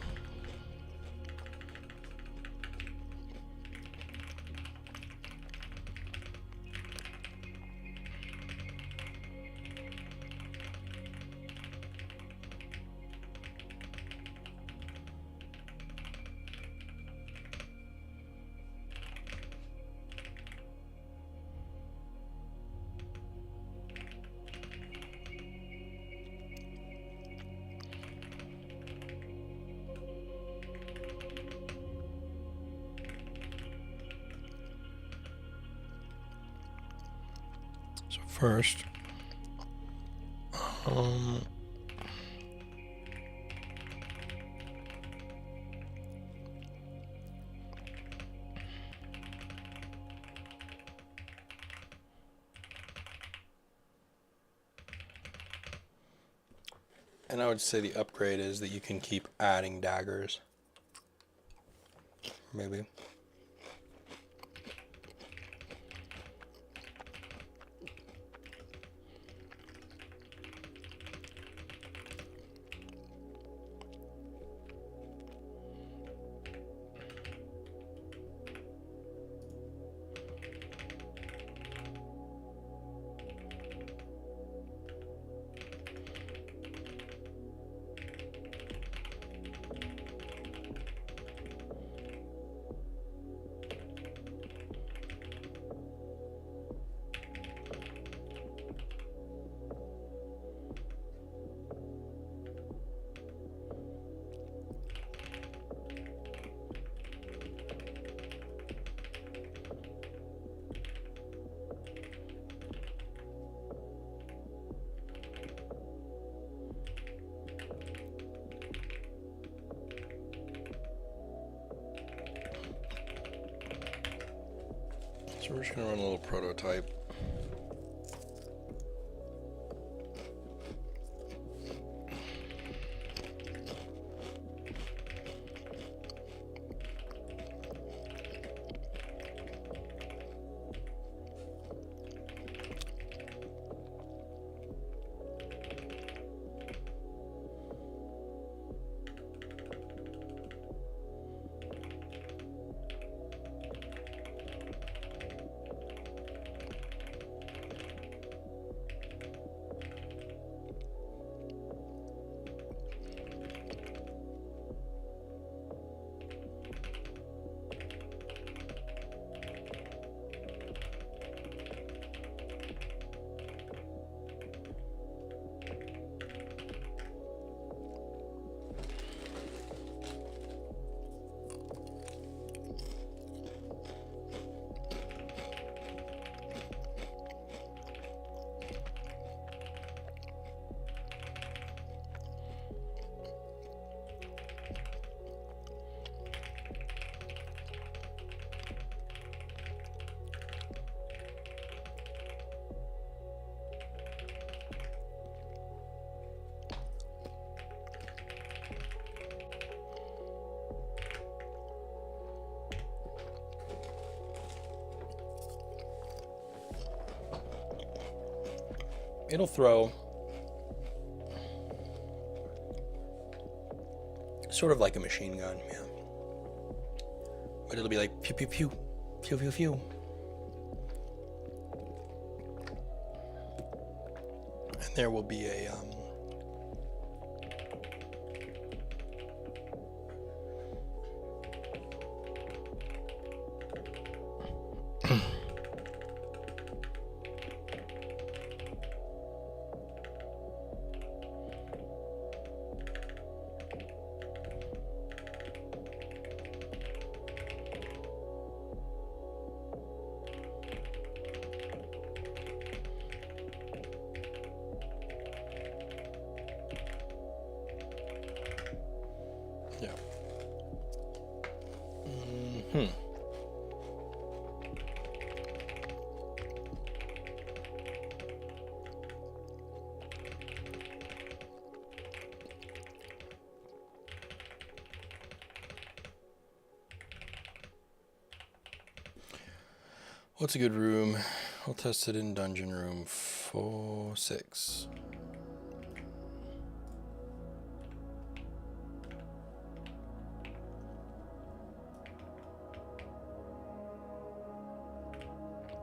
So first, And I would say the upgrade is that you can keep adding daggers. Maybe. So we're just going to run a little prototype. It'll throw sort of like a machine gun, yeah. But it'll be like pew pew pew, pew pew pew. And there will be a yeah. What's a good room? I'll test it in dungeon room 4-6.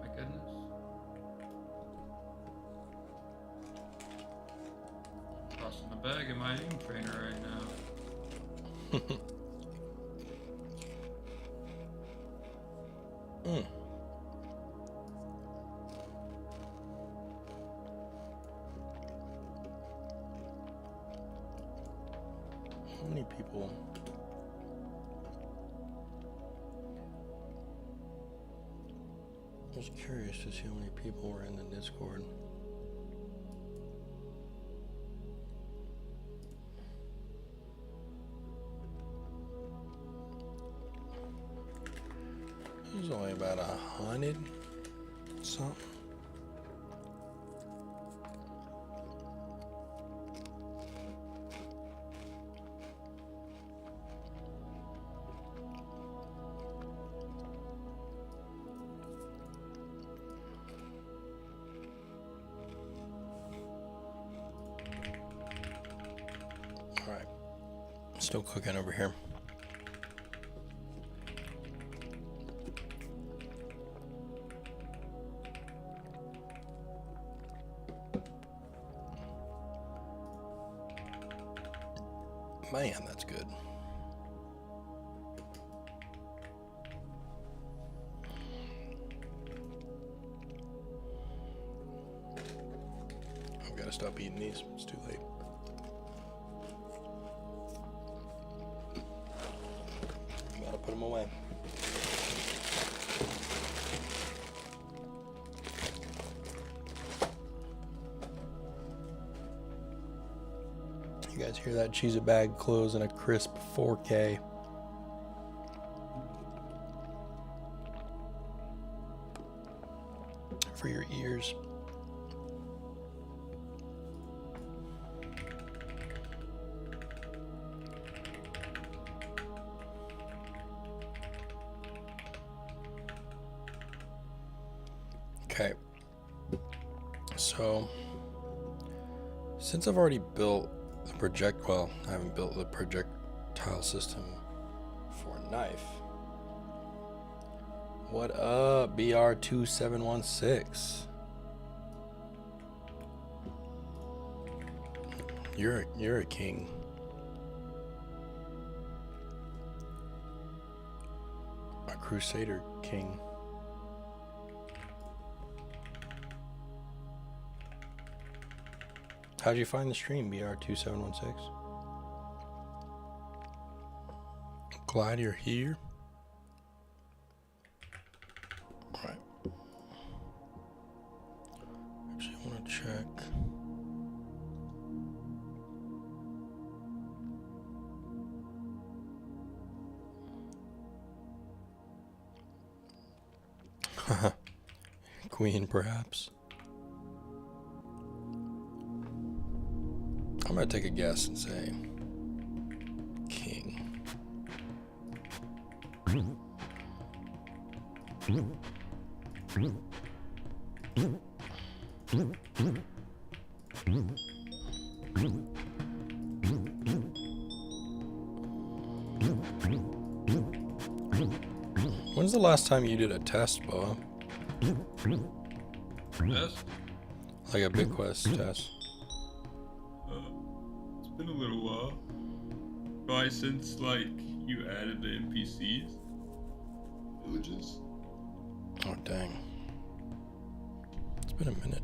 My goodness. Tossing the bag in my aim trainer right now. How many people? I was curious to see how many people were in the Discord. There's only about 100 something. still cooking over here. Man, that's good. I've got to stop eating these. It's too late. Gotta put them away. You guys hear that? Cheese a bag close in a crisp 4K. For your ears. Okay. So, since I've already built well, I haven't built the projectile system for a knife. What up, BR2716? You're a king. A Crusader king. How'd you find the stream, BR2716? Glad you're here. Alright. Actually, I want to check. Queen, perhaps. I'm gonna take a guess and say king. When's the last time you did a test, Boa? Test? Like a BitQuest test? It's been a little while. Probably since, like, you added the NPCs. Villages. Oh, dang. It's been a minute.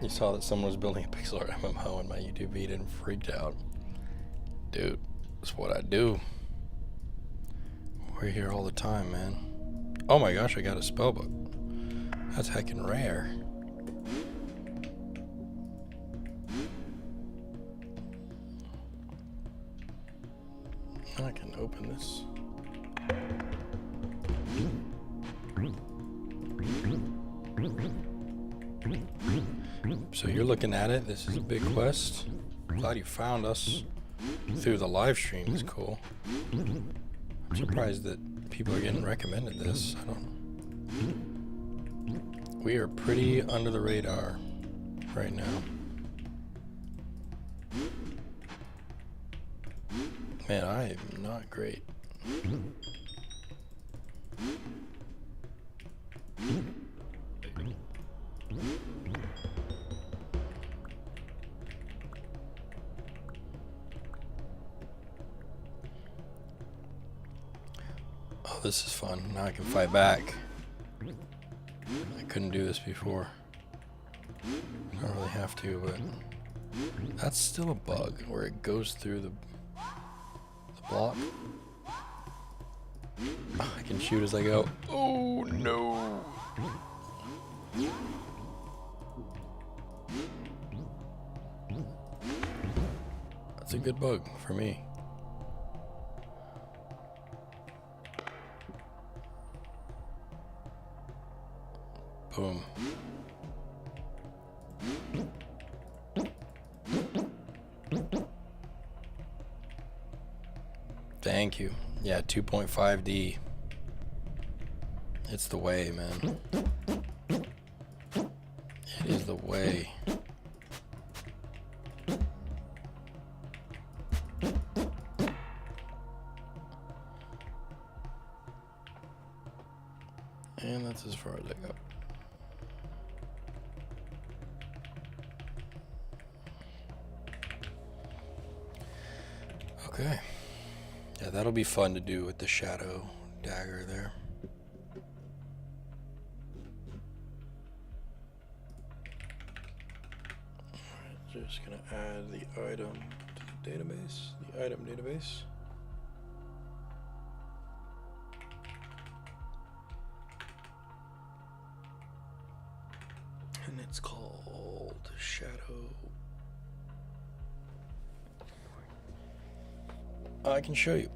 You saw that someone was building a pixel art MMO in my YouTube feed and freaked out. Dude, that's what I do. We're here all the time, man. Oh my gosh, I got a spellbook. That's heckin' rare. I can open this. So you're looking at it. This is a BitQuest. Glad you found us through the live stream. It's cool. I'm surprised that people are getting recommended this. We are pretty under the radar right now. Man, I am not great. Oh, this is fun. Now I can fight back. I couldn't do this before. I don't really have to, but that's still a bug where it goes through the block. Oh, I can shoot as I go. Oh no! That's a good bug for me. Boom. Thank you. Yeah, 2.5D. It's the way, man. It is the way. And that's as far as I go. Okay. Yeah, that'll be fun to do with the shadow dagger there. Alright, just gonna add the item to the database, the item database. And it's called Shadow. I can show you.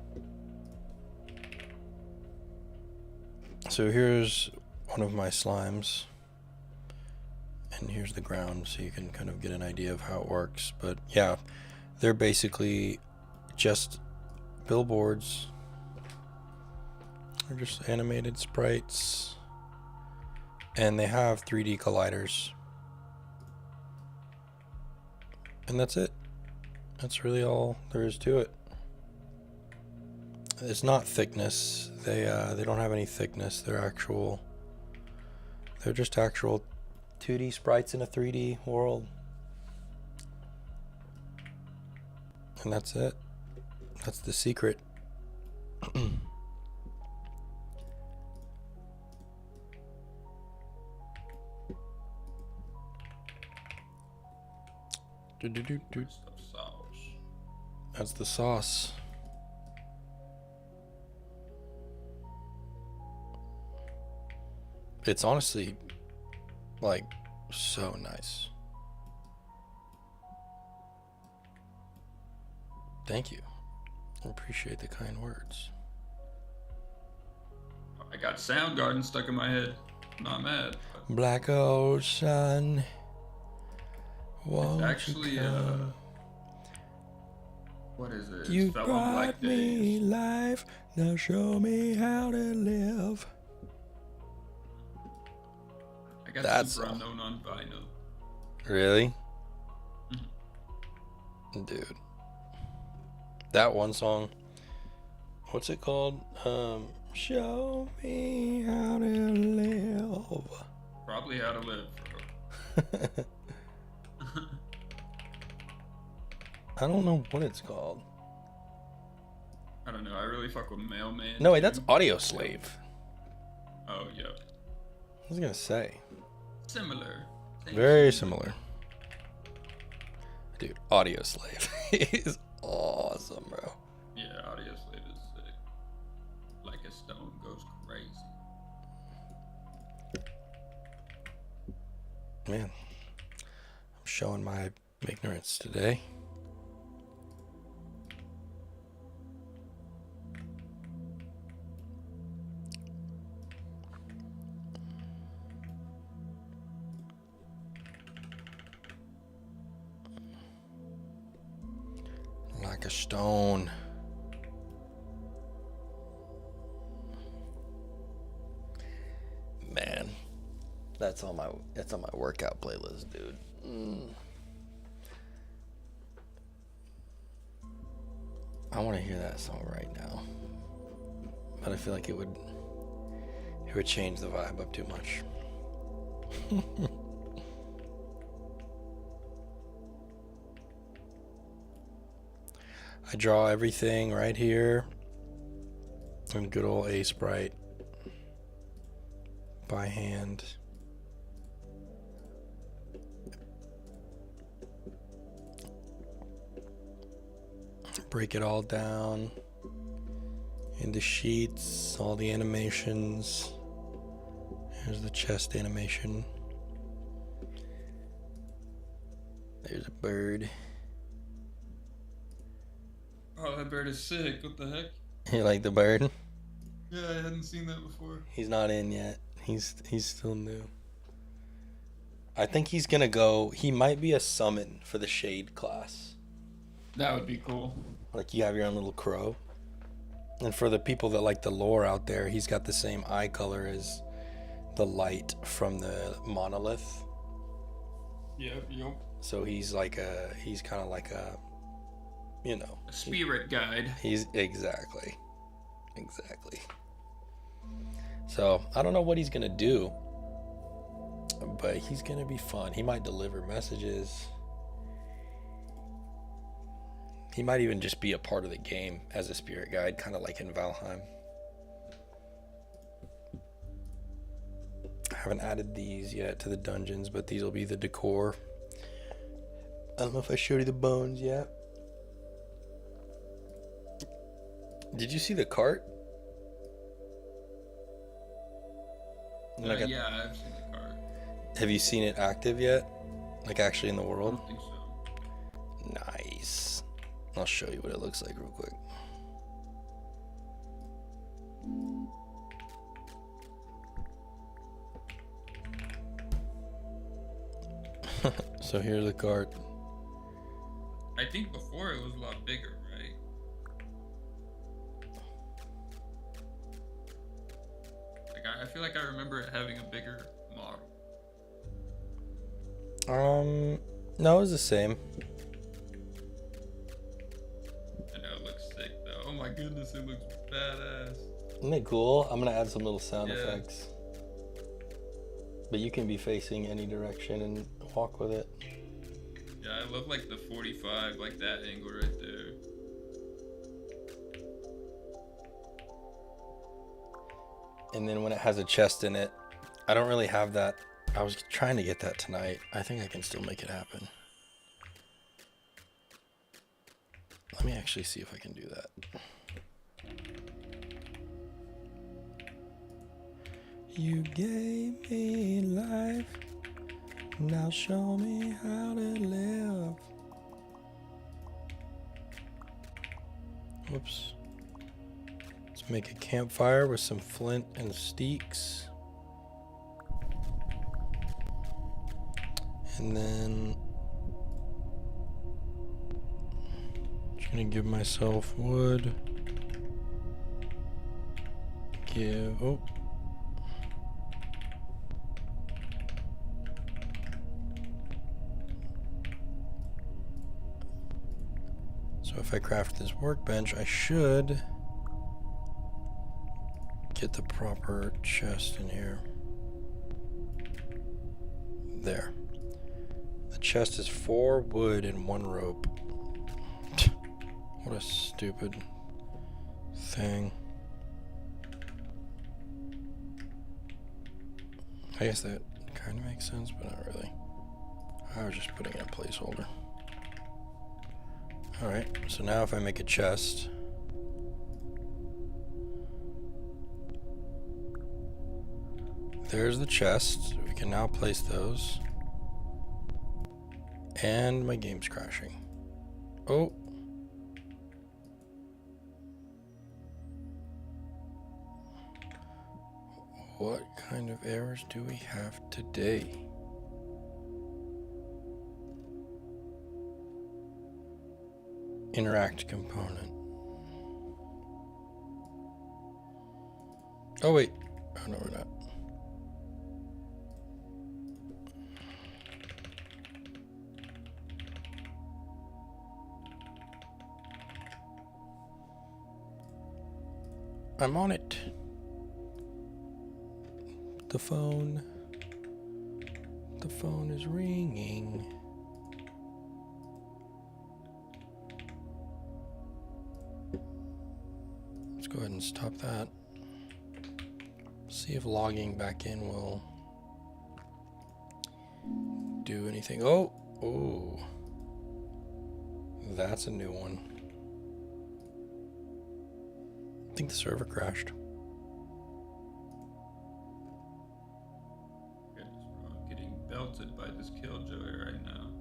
So here's one of my slimes. And here's the ground, so you can kind of get an idea of how it works. But yeah, they're basically just billboards. They're just animated sprites. And they have 3D colliders. And that's it. That's really all there is to it. It's not thickness. They don't have any thickness. They're just actual 2D sprites in a 3D world. And that's it. That's the secret. That's the sauce. It's honestly like so nice. Thank you. I appreciate the kind words. I got Soundgarden stuck in my head. I'm not mad. Black Ocean. It's actually what is it? You Fell on Black brought me Days. life. Now show me how to live. I got That's Super all. Unknown on vinyl. Really? Dude. That one song. What's it called? Show me how to live. Probably How to Live, bro. I don't know what it's called. I don't know. I really fuck with Mailman. No, wait, too. that's Audio Slave. Oh, yeah. I was gonna say. Similar. Same Very shit. similar. Dude, Audio Slave is awesome, bro. Yeah, Audio Slave is sick. Like a Stone goes crazy. Man, I'm showing my ignorance today. Like a stone. Man, that's on my workout playlist, dude. I want to hear that song right now, but I feel like it would change the vibe up too much. I draw everything right here in good old A Sprite by hand. Break it all down into sheets, all the animations. Here's the chest animation. There's a bird. Oh, that bird is sick. What the heck? You like the bird? Yeah, I hadn't seen that before. He's not in yet. He's still new. I think he's gonna go. He might be a summon for the Shade class. That would be cool. Like you have your own little crow. And for the people that like the lore out there, he's got the same eye color as the light from the monolith. Yep. So he's kind of like a, A spirit guide. He's exactly. So I don't know what he's gonna do, but he's gonna be fun. He might deliver messages. He might even just be a part of the game as a spirit guide, kind of like in Valheim. I haven't added these yet to the dungeons, but these will be the decor. I don't know if I showed you the bones yet. Did you see the cart? Yeah, I've seen the card. Have you seen it active yet? Like actually in the I world? don't think so. Nice. I'll show you what it looks like real quick. So here's the cart. I think before it was a lot bigger, right? Like I feel like I remember it having a bigger model. No, it was the same. I know it looks sick though. Oh my goodness, it looks badass. Isn't it cool? I'm gonna add some little sound Yeah. effects. But you can be facing any direction and walk with it. Yeah, I love like the 45, like that angle right there. And then when it has a chest in it, I don't really have that. I was trying to get that tonight. I think I can still make it happen. Let me actually see if I can do that. You gave me life, now show me how to live. Whoops. Let's make a campfire with some flint and steaks. And then just gonna give myself wood. Oh. So if I craft this workbench, I should get the proper chest in here. There. The chest is 4 wood and 1 rope. What a stupid thing. I guess that kind of makes sense, but not really. I was just putting in a placeholder. Alright, so now if I make a chest, there's the chest. We can now place those. And my game's crashing. Oh. What kind of errors do we have today? Interact component. Oh wait. Oh no, we're not. I'm on it. The phone is ringing. Let's go ahead and stop that. See if logging back in will do anything. Oh, that's a new one. I think the server crashed. Goodness, bro, I'm getting belted by this killjoy right now.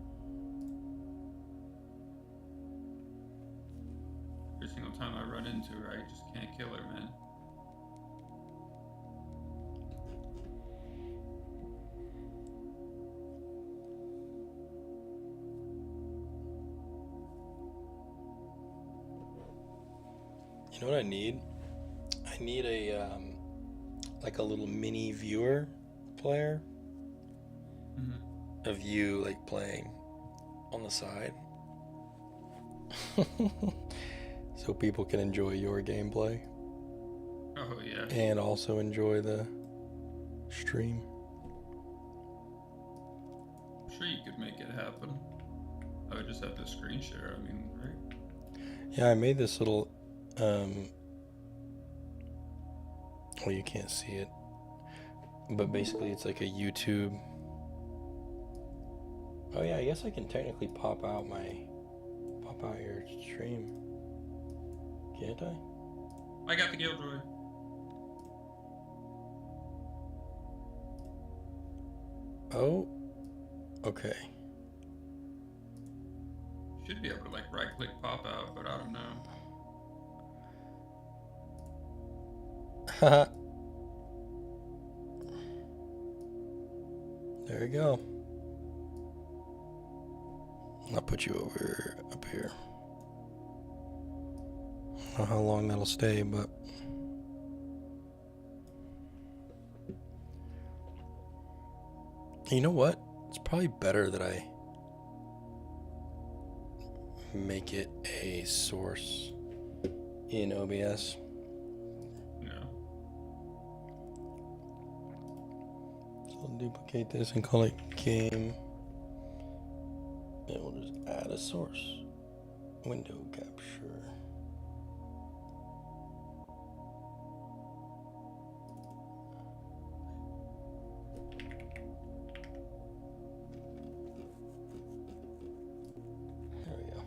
Every single time I run into her, I just can't kill her, man. You know what I need? I need a like a little mini viewer player of you like playing on the side, so people can enjoy your gameplay. Oh yeah. And also enjoy the stream. I'm sure you could make it happen. I would just have to screen share. I mean, right? Yeah, I made this little. Well, you can't see it, but basically it's like a YouTube. Oh yeah, I guess I can technically pop out your stream, can't I? I got the Gilderoy. Oh, okay. Should be able to like right click pop out, but I don't know. Haha. There we go. I'll put you over up here. I don't know how long that'll stay, but you know what? It's probably better that I make it a source in OBS. Yeah. So I'll duplicate this and call it game. And we'll just add a source. Window capture. There we go.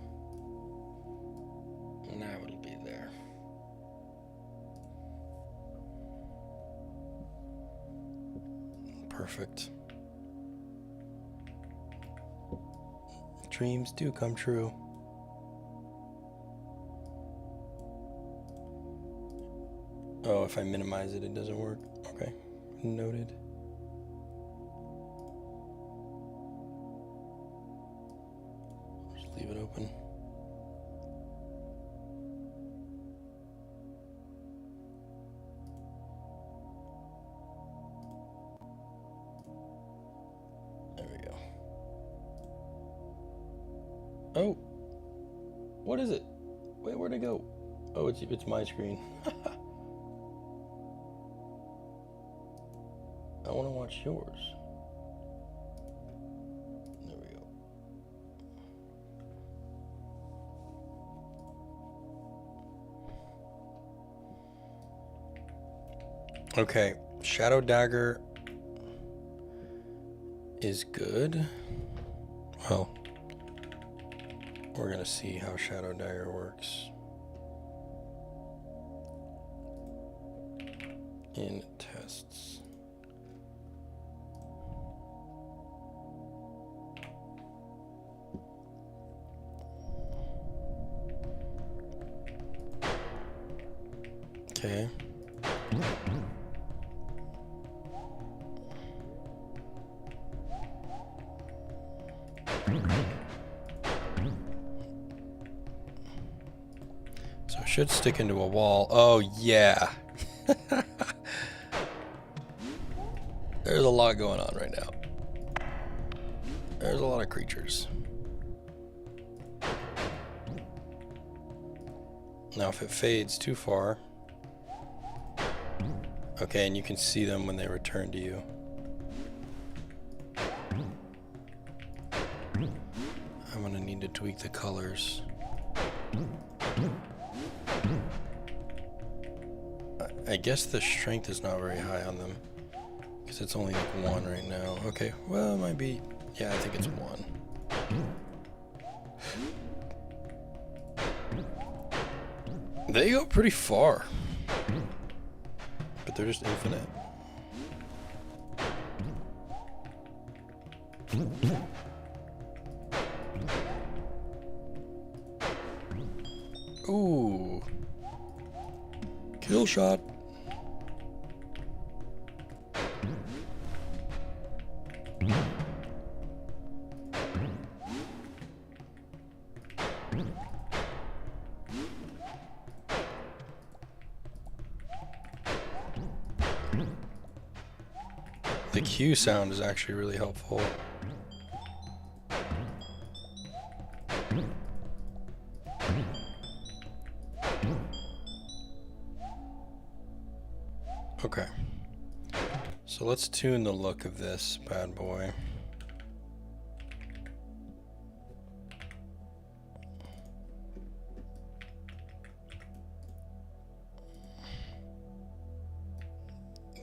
Now it'll be there. Perfect. Dreams do come true. Oh, if I minimize it, it doesn't work. Okay, noted. Just leave it open. There we go. Oh, what is it? Wait, where'd it go? Oh, it's my screen. I want to watch yours. There we go. Okay, Shadow Dagger is good. Well, we're gonna see how Shadow Dagger works in tests. Okay. So it should stick into a wall. Oh yeah. There's a lot going on right now. There's a lot of creatures. Now if it fades too far. Okay, and you can see them when they return to you. I'm gonna need to tweak the colors. I guess the strength is not very high on them because it's only like 1 right now. Okay, well it might be, yeah, I think it's 1. They go pretty far, but they're just infinite. Ooh. Kill shot. The Q sound is actually really helpful. Okay. So let's tune the look of this bad boy.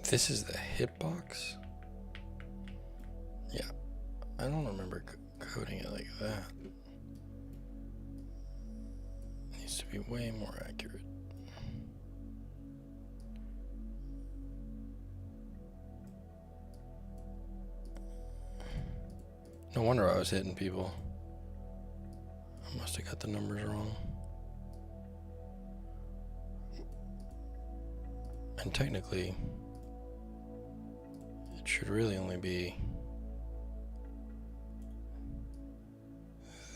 This is the hitbox? Yeah, I don't remember coding it like that. It needs to be way more accurate. No wonder I was hitting people. I must have got the numbers wrong. And technically, it should really only be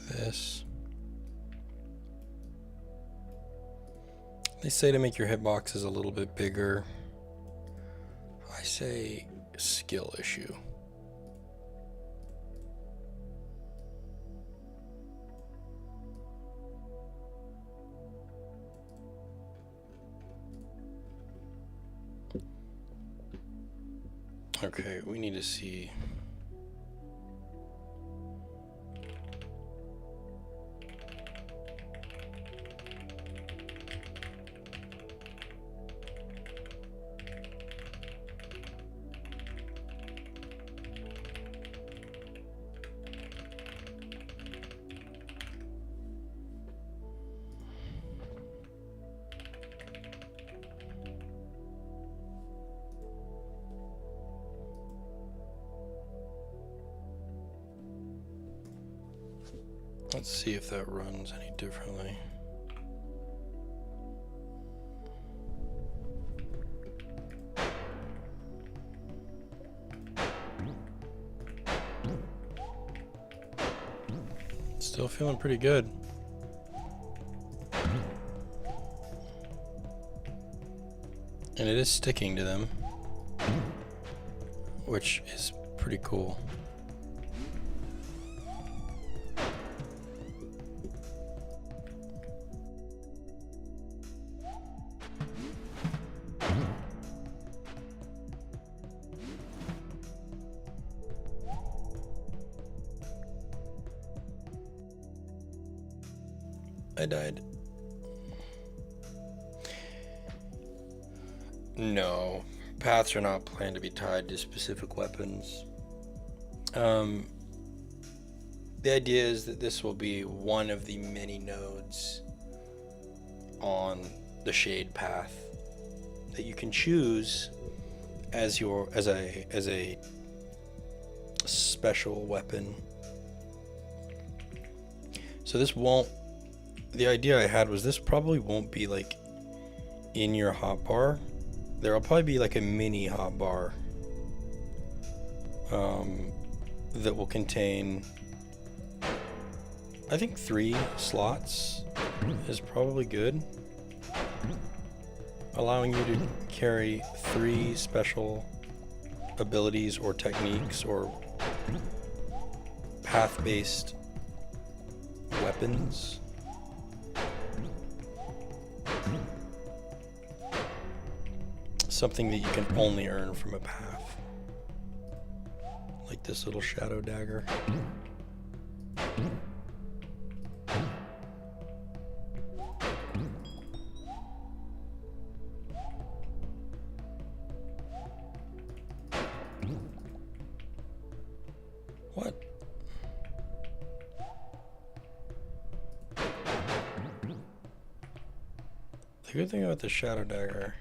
this. They say to make your hitboxes a little bit bigger. I say skill issue. Okay, we need to see. Let's see if that runs any differently. Still feeling pretty good. And it is sticking to them, which is pretty cool. I died. No, paths are not planned to be tied to specific weapons. The idea is that this will be one of the many nodes on the shade path that you can choose as a special weapon. So this won't. The idea I had was this probably won't be like in your hotbar. There'll probably be like a mini hotbar that will contain, I think 3 slots is probably good, allowing you to carry 3 special abilities or techniques or path-based weapons. Something that you can only earn from a path, like this little shadow dagger. What? The good thing about the shadow dagger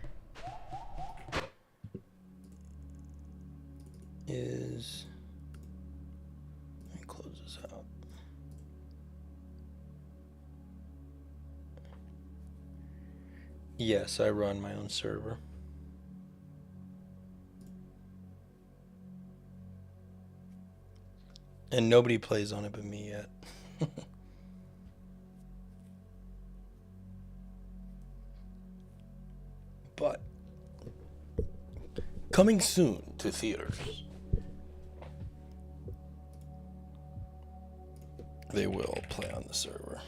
is, let me close this out. Yes, I run my own server. And nobody plays on it but me yet. But Coming soon to theaters. They will play on the server.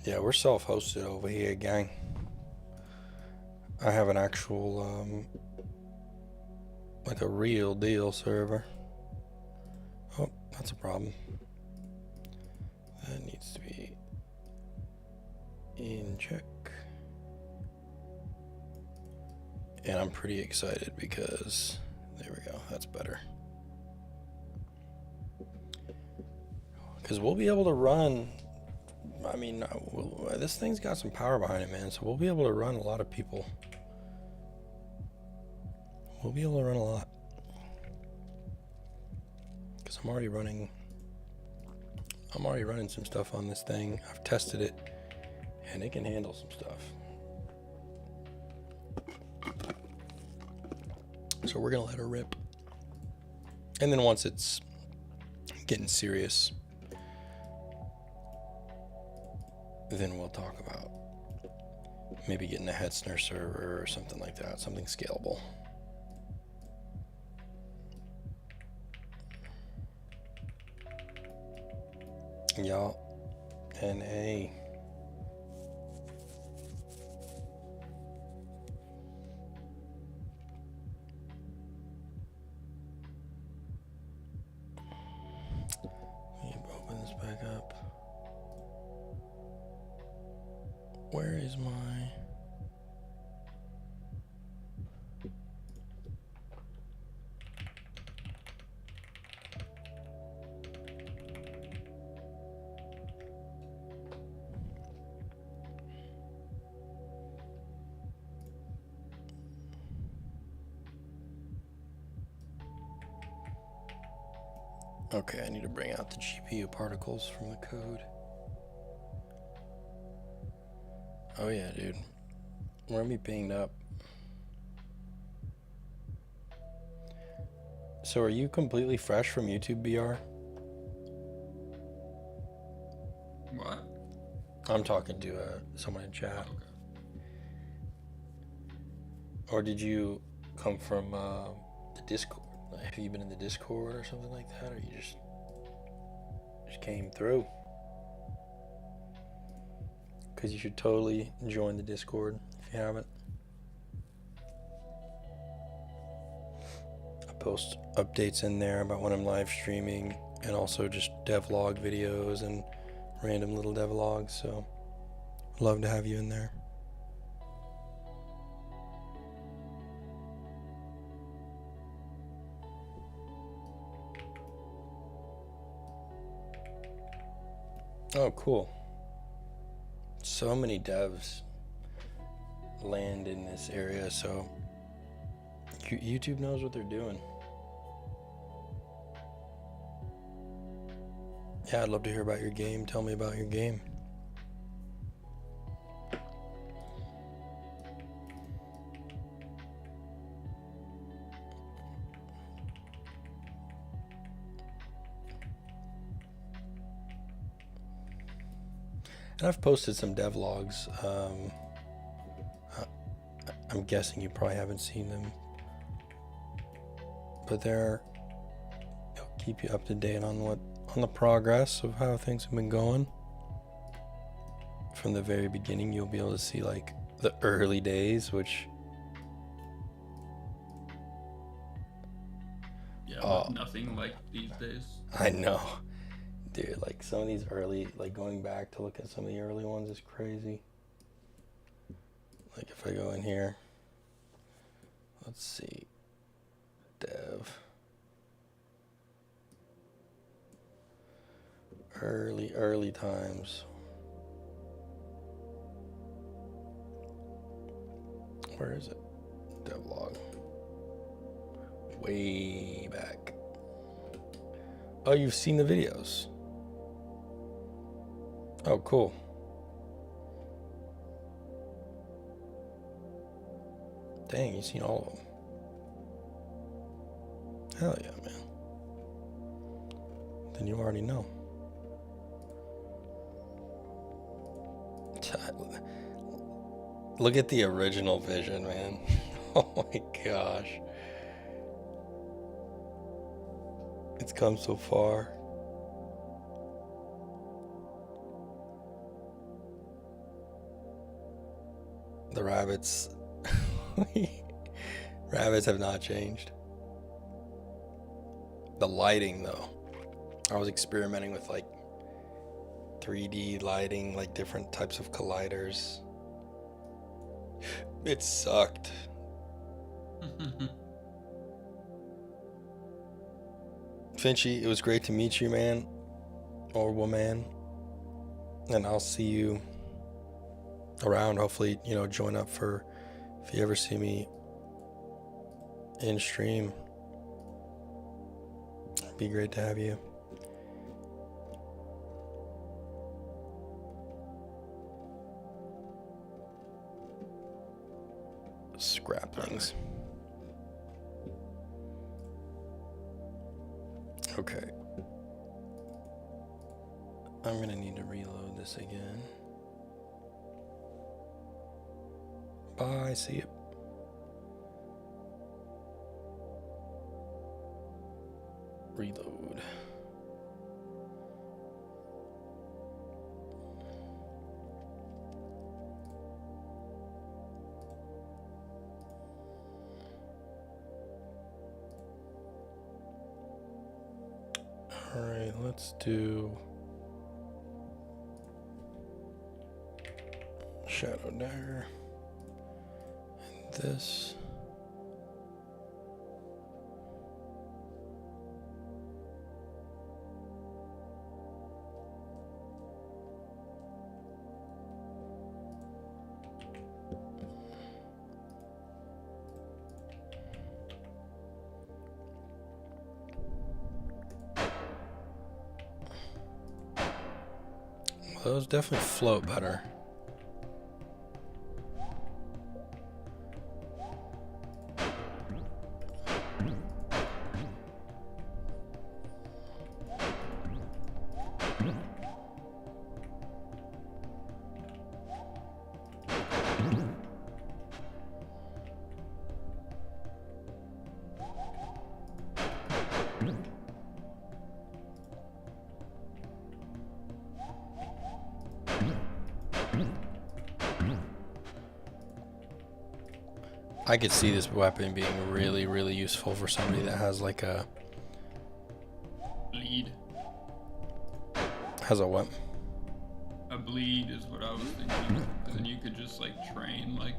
Yeah, we're self-hosted over here, gang. I have an actual, like a real deal server. Oh, that's a problem. That needs to be in check. And I'm pretty excited because, there we go, that's better. Because we'll be able to run, I mean, this thing's got some power behind it, man, so we'll be able to run a lot of people. We'll be able to run a lot. Because I'm already running some stuff on this thing. I've tested it, and it can handle some stuff. So we're gonna let her rip. And then once it's getting serious, then we'll talk about maybe getting a Hetzner server or something like that, something scalable. Y'all, NA. Let me open this back up. Where is my... Okay, I need to bring out the GPU particles from the code. Oh yeah, dude. We're gonna be pinged up. So are you completely fresh from YouTube BR? What? I'm talking to someone in chat. Okay. Or did you come from the Discord? Have you been in the Discord or something like that? Or you just came through? Because you should totally join the Discord if you haven't. I post updates in there about when I'm live streaming and also just devlog videos and random little devlogs. So I'd love to have you in there. Oh, cool. So many devs land in this area, so YouTube knows what they're doing. Yeah, I'd love to hear about your game. Tell me about your game. And I've posted some devlogs. I'm guessing you probably haven't seen them, but they'll keep you up to date on the progress of how things have been going. From the very beginning, you'll be able to see like the early days, which yeah, nothing like these days. I know. Dude, like some of these early, like going back to look at some of the early ones is crazy. Like if I go in here, let's see, dev, early times. Where is it? Devlog. Way back. Oh, you've seen the videos. Oh, cool. Dang, you've seen all of them. Hell yeah, man. Then you already know. Look at the original vision, man. Oh my gosh. It's come so far. The rabbits. Rabbits have not changed. The lighting, though. I was experimenting with like 3D lighting, like different types of colliders. It sucked. Finchy, it was great to meet you, man. Or woman. And I'll see you around. Hopefully, join up for if you ever see me in stream. It'd be great to have you. Scraplings. Okay. I'm gonna need to reload this again. Bye, see you. Reload. All right, let's do Shadow Dagger and this. Those definitely float better. I could see this weapon being really, really useful for somebody that has like a bleed. Has a what? A bleed is what I was thinking. And then you could just like train like.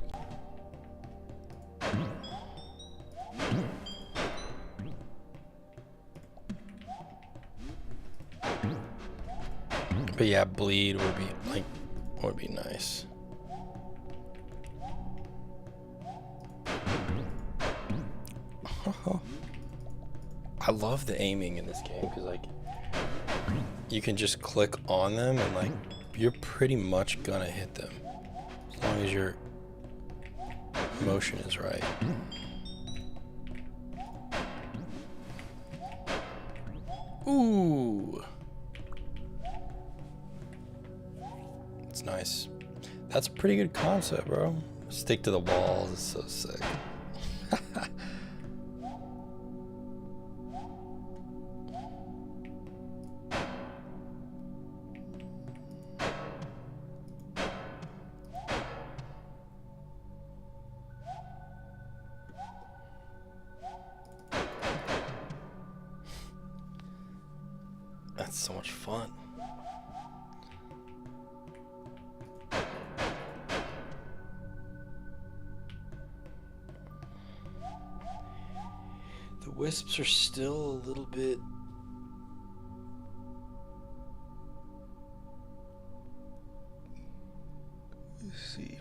But yeah, bleed would be nice. I love the aiming in this game because like you can just click on them and like you're pretty much gonna hit them as long as your motion is right. Ooh, it's nice. That's a pretty good concept, bro. Stick to the walls. It's so sick. That's so much fun. The wisps are still a little bit let's see.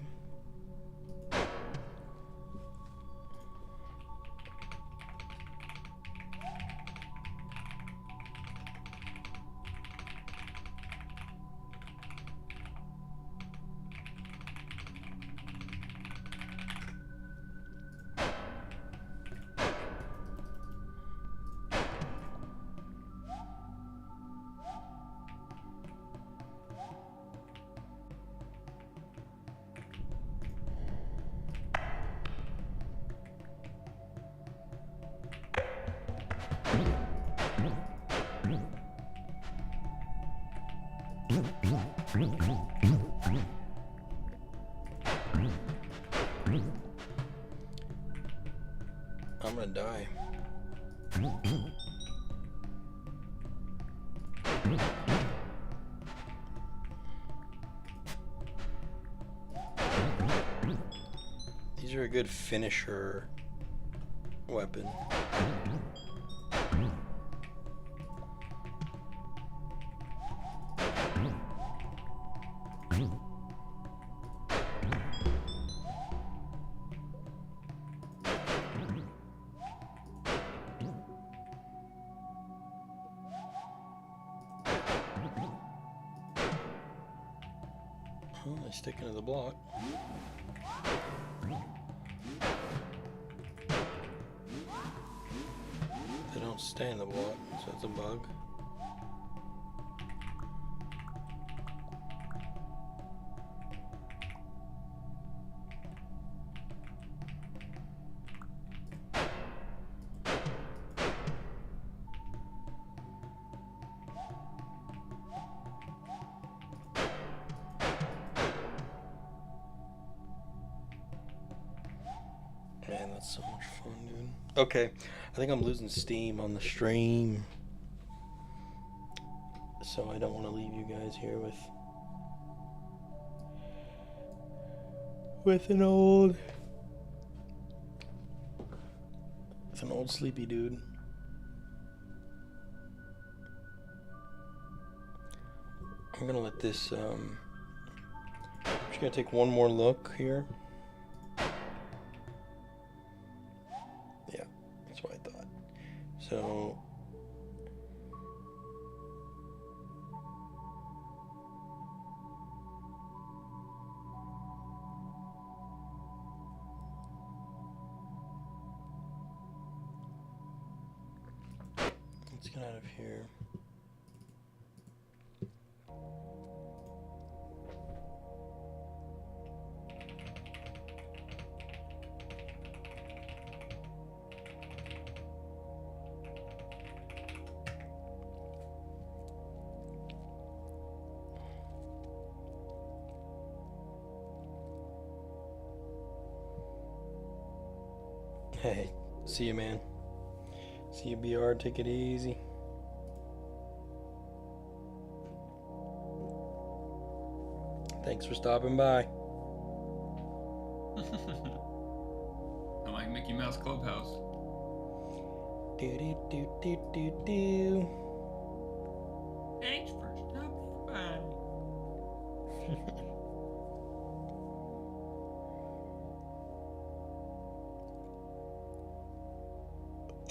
I'm gonna die. These are a good finisher weapon. Oh, they stick into the block. They don't stay in the block, so it's a bug. Man, that's so much fun, dude. Okay, I think I'm losing steam on the stream. So I don't want to leave you guys here with an old sleepy dude. I'm gonna let this I'm just gonna take one more look here. Yeah, that's what I thought. So let's get out of here. Hey, see you, man. See you, BR. Take it easy. Thanks for stopping by. I like Mickey Mouse Clubhouse. Do do do do do do. Thanks for stopping by.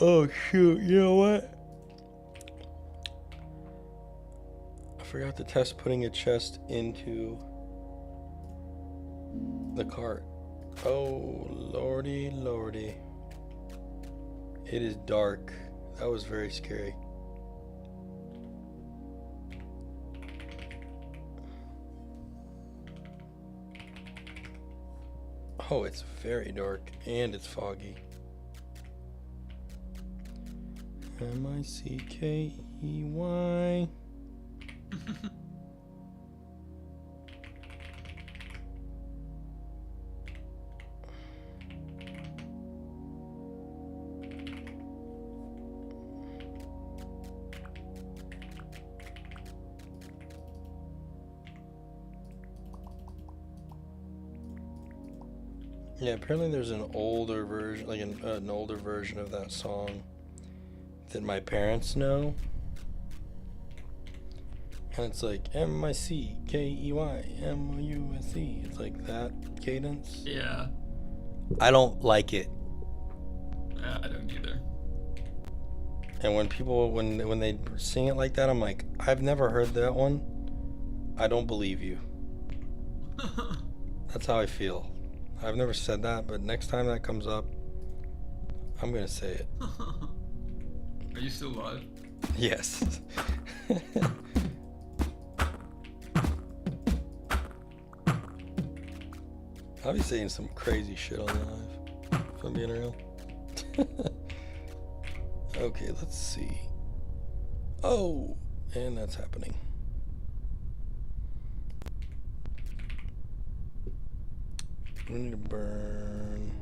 Oh shoot, you know what? I forgot to test putting a chest into the cart. Oh lordy, lordy. It is dark. That was very scary. Oh, it's very dark and it's foggy. M-I-C-K-E-Y. Yeah, apparently there's an older version, like an older version of that song that my parents know. And it's like M-I-C-K-E-Y, M-O-U-S-E. It's like that cadence. Yeah. I don't like it. I don't either. And when people, when they sing it like that, I'm like, I've never heard that one. I don't believe you. That's how I feel. I've never said that, but next time that comes up, I'm gonna say it. Are you still live? Yes. I'll be saying some crazy shit on live, if I'm being real. Okay, let's see. Oh, and that's happening. We need to burn.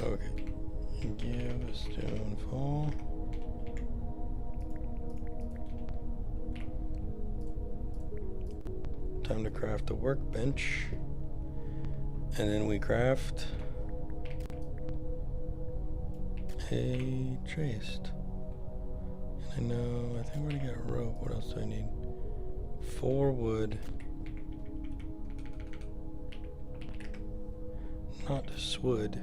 Okay. Give a spoonful. Time to craft a workbench. And then we craft a chest. And I think we already got rope. What else do I need? 4 wood. Not just wood.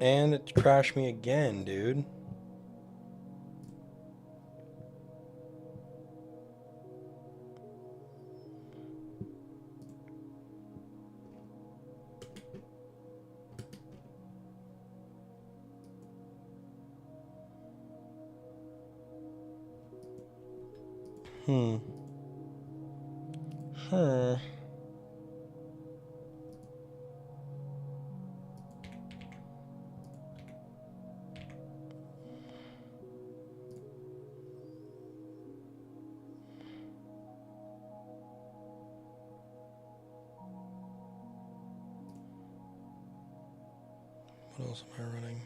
And it crashed me again, dude. Huh. What else am I running?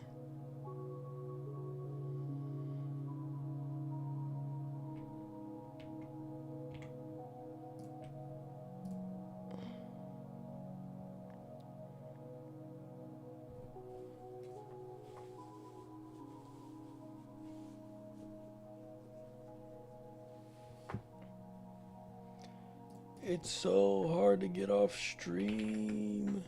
It's so hard to get off stream.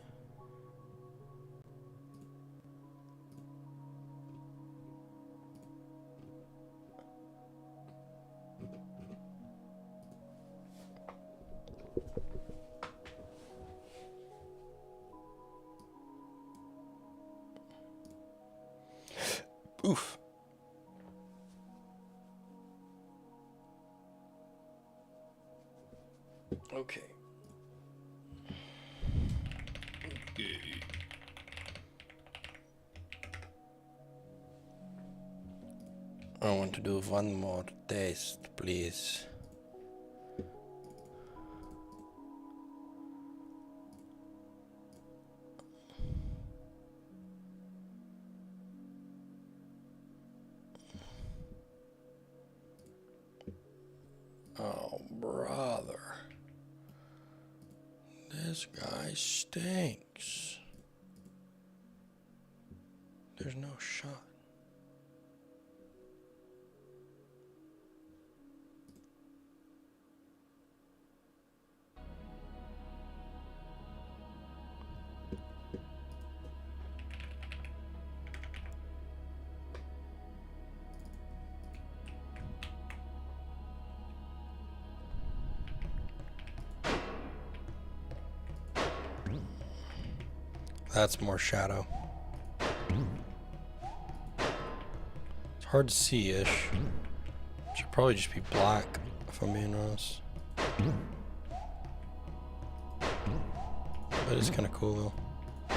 Oof. Okay. I want to do one more test, please. Oh, brother. This guy stinks. There's no shot. That's more shadow. It's hard to see-ish. Should probably just be black, if I'm being honest. But it's kind of cool, though.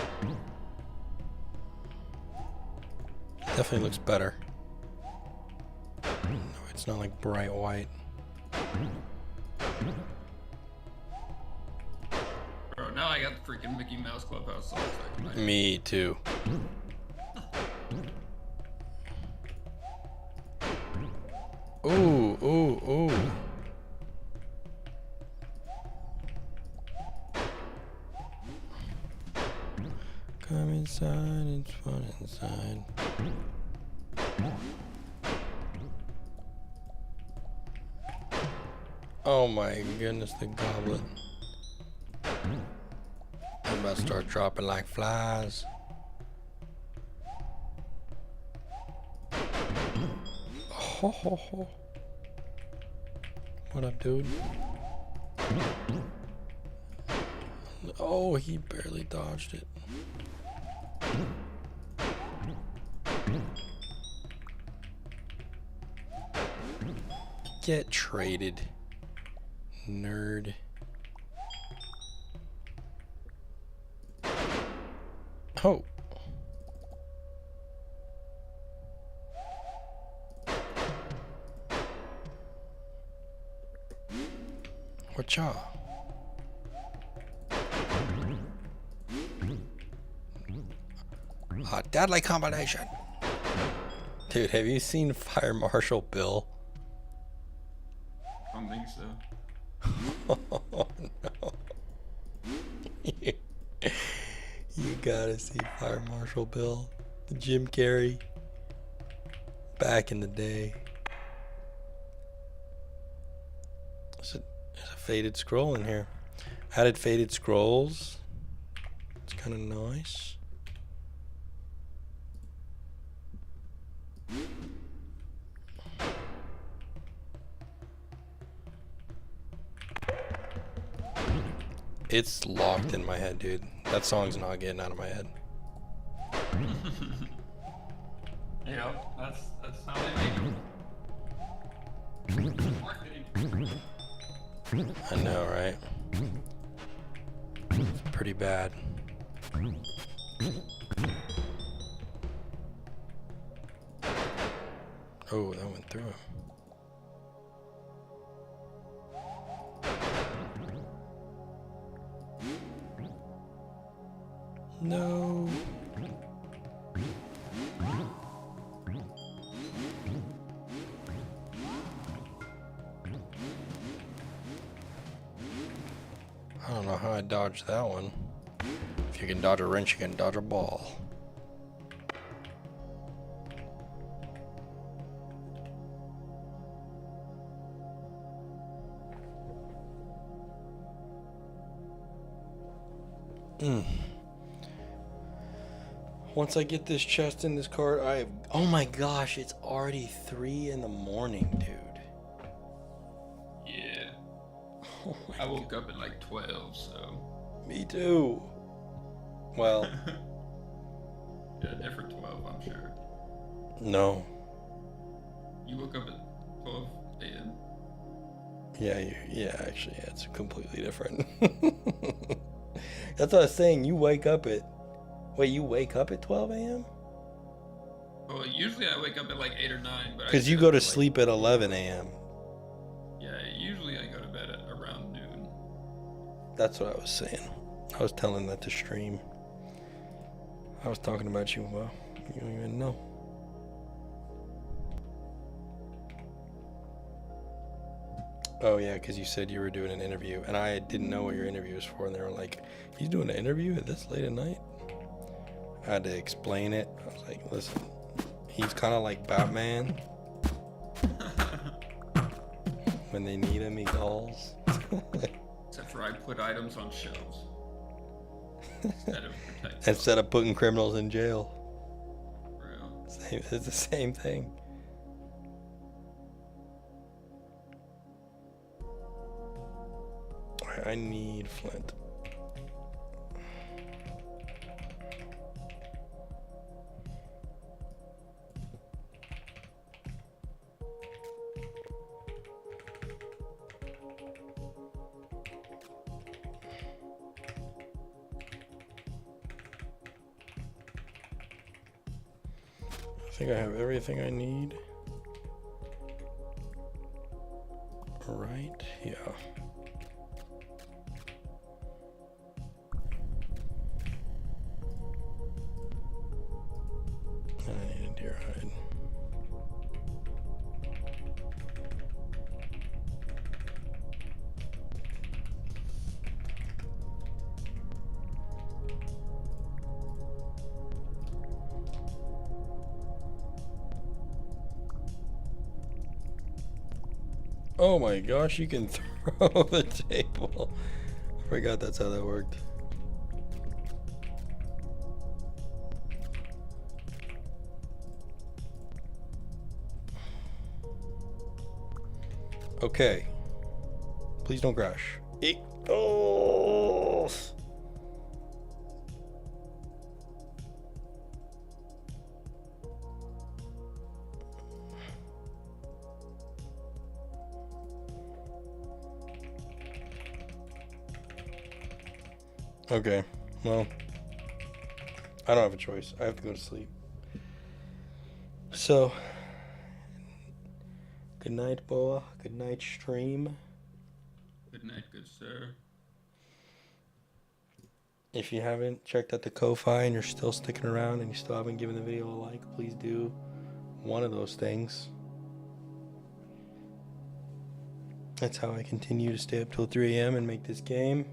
Definitely looks better. It's not like bright white. Bro, now I got the freaking Mickey Mouse Clubhouse songs. Me too. Ooh, ooh, ooh. Come inside, it's fun inside. Oh my goodness, the goblet. I'm about to start dropping like flies. Ho ho ho. What up, dude? Oh, he barely dodged it. Get traded, nerd. Oh. Whatcha? A deadly combination. Dude, have you seen Fire Marshal Bill? I don't think so. Oh no. You gotta see Fire Marshal Bill. Jim Carrey. Back in the day. There's a faded scroll in here. Added faded scrolls. It's kind of nice. It's locked in my head, dude. That song's not getting out of my head. Yeah, that's how they make it. I know, right? It's pretty bad. Oh, that went through him. No. I don't know how I dodged that one. If you can dodge a wrench, you can dodge a ball. Once I get this chest in this cart, oh my gosh, it's already 3 in the morning, dude. Yeah. Oh I woke up at like 12, so. Me too. Well. Yeah, different 12, I'm sure. No. You woke up at 12 a.m.? Yeah, actually, yeah, it's completely different. That's what I was saying. You wake up at 12 a.m.? Well, usually I wake up at like 8 or 9. Because you go to sleep at 11 a.m. Yeah, usually I go to bed at around noon. That's what I was saying. I was telling that to stream. I was talking about you. Well, you don't even know. Oh, yeah, because you said you were doing an interview, and I didn't know what your interview was for, and they were like, he's doing an interview at this late at night? I had to explain it. I was like, listen, he's kind of like Batman. When they need him, he calls. Except for I put items on shelves. Instead of putting criminals in jail. Real. It's the same thing. I need flint. I think I have everything I need. Right? Yeah. I need a deer hide. Oh my gosh, you can throw the table. I forgot that's how that worked. Okay. Please don't crash. Oh! Okay, well, I don't have a choice. I have to go to sleep. So, good night, Boa. Good night, stream. Good night, good sir. If you haven't checked out the Ko-Fi and you're still sticking around and you still haven't given the video a like, please do one of those things. That's how I continue to stay up till 3 a.m. and make this game.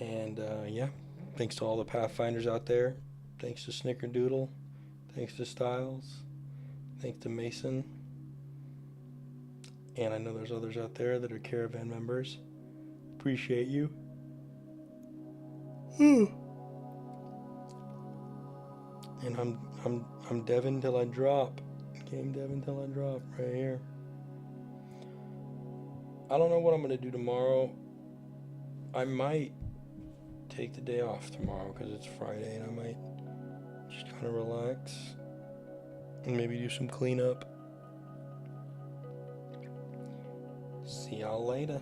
And yeah, thanks to all the Pathfinders out there. Thanks to Snickerdoodle. Thanks to Styles. Thanks to Mason. And I know there's others out there that are Caravan members. Appreciate you. And I'm Devin till I drop. Game Devin till I drop right here. I don't know what I'm gonna do tomorrow. I might take the day off tomorrow because it's Friday, and I might just kind of relax and maybe do some cleanup. See y'all later.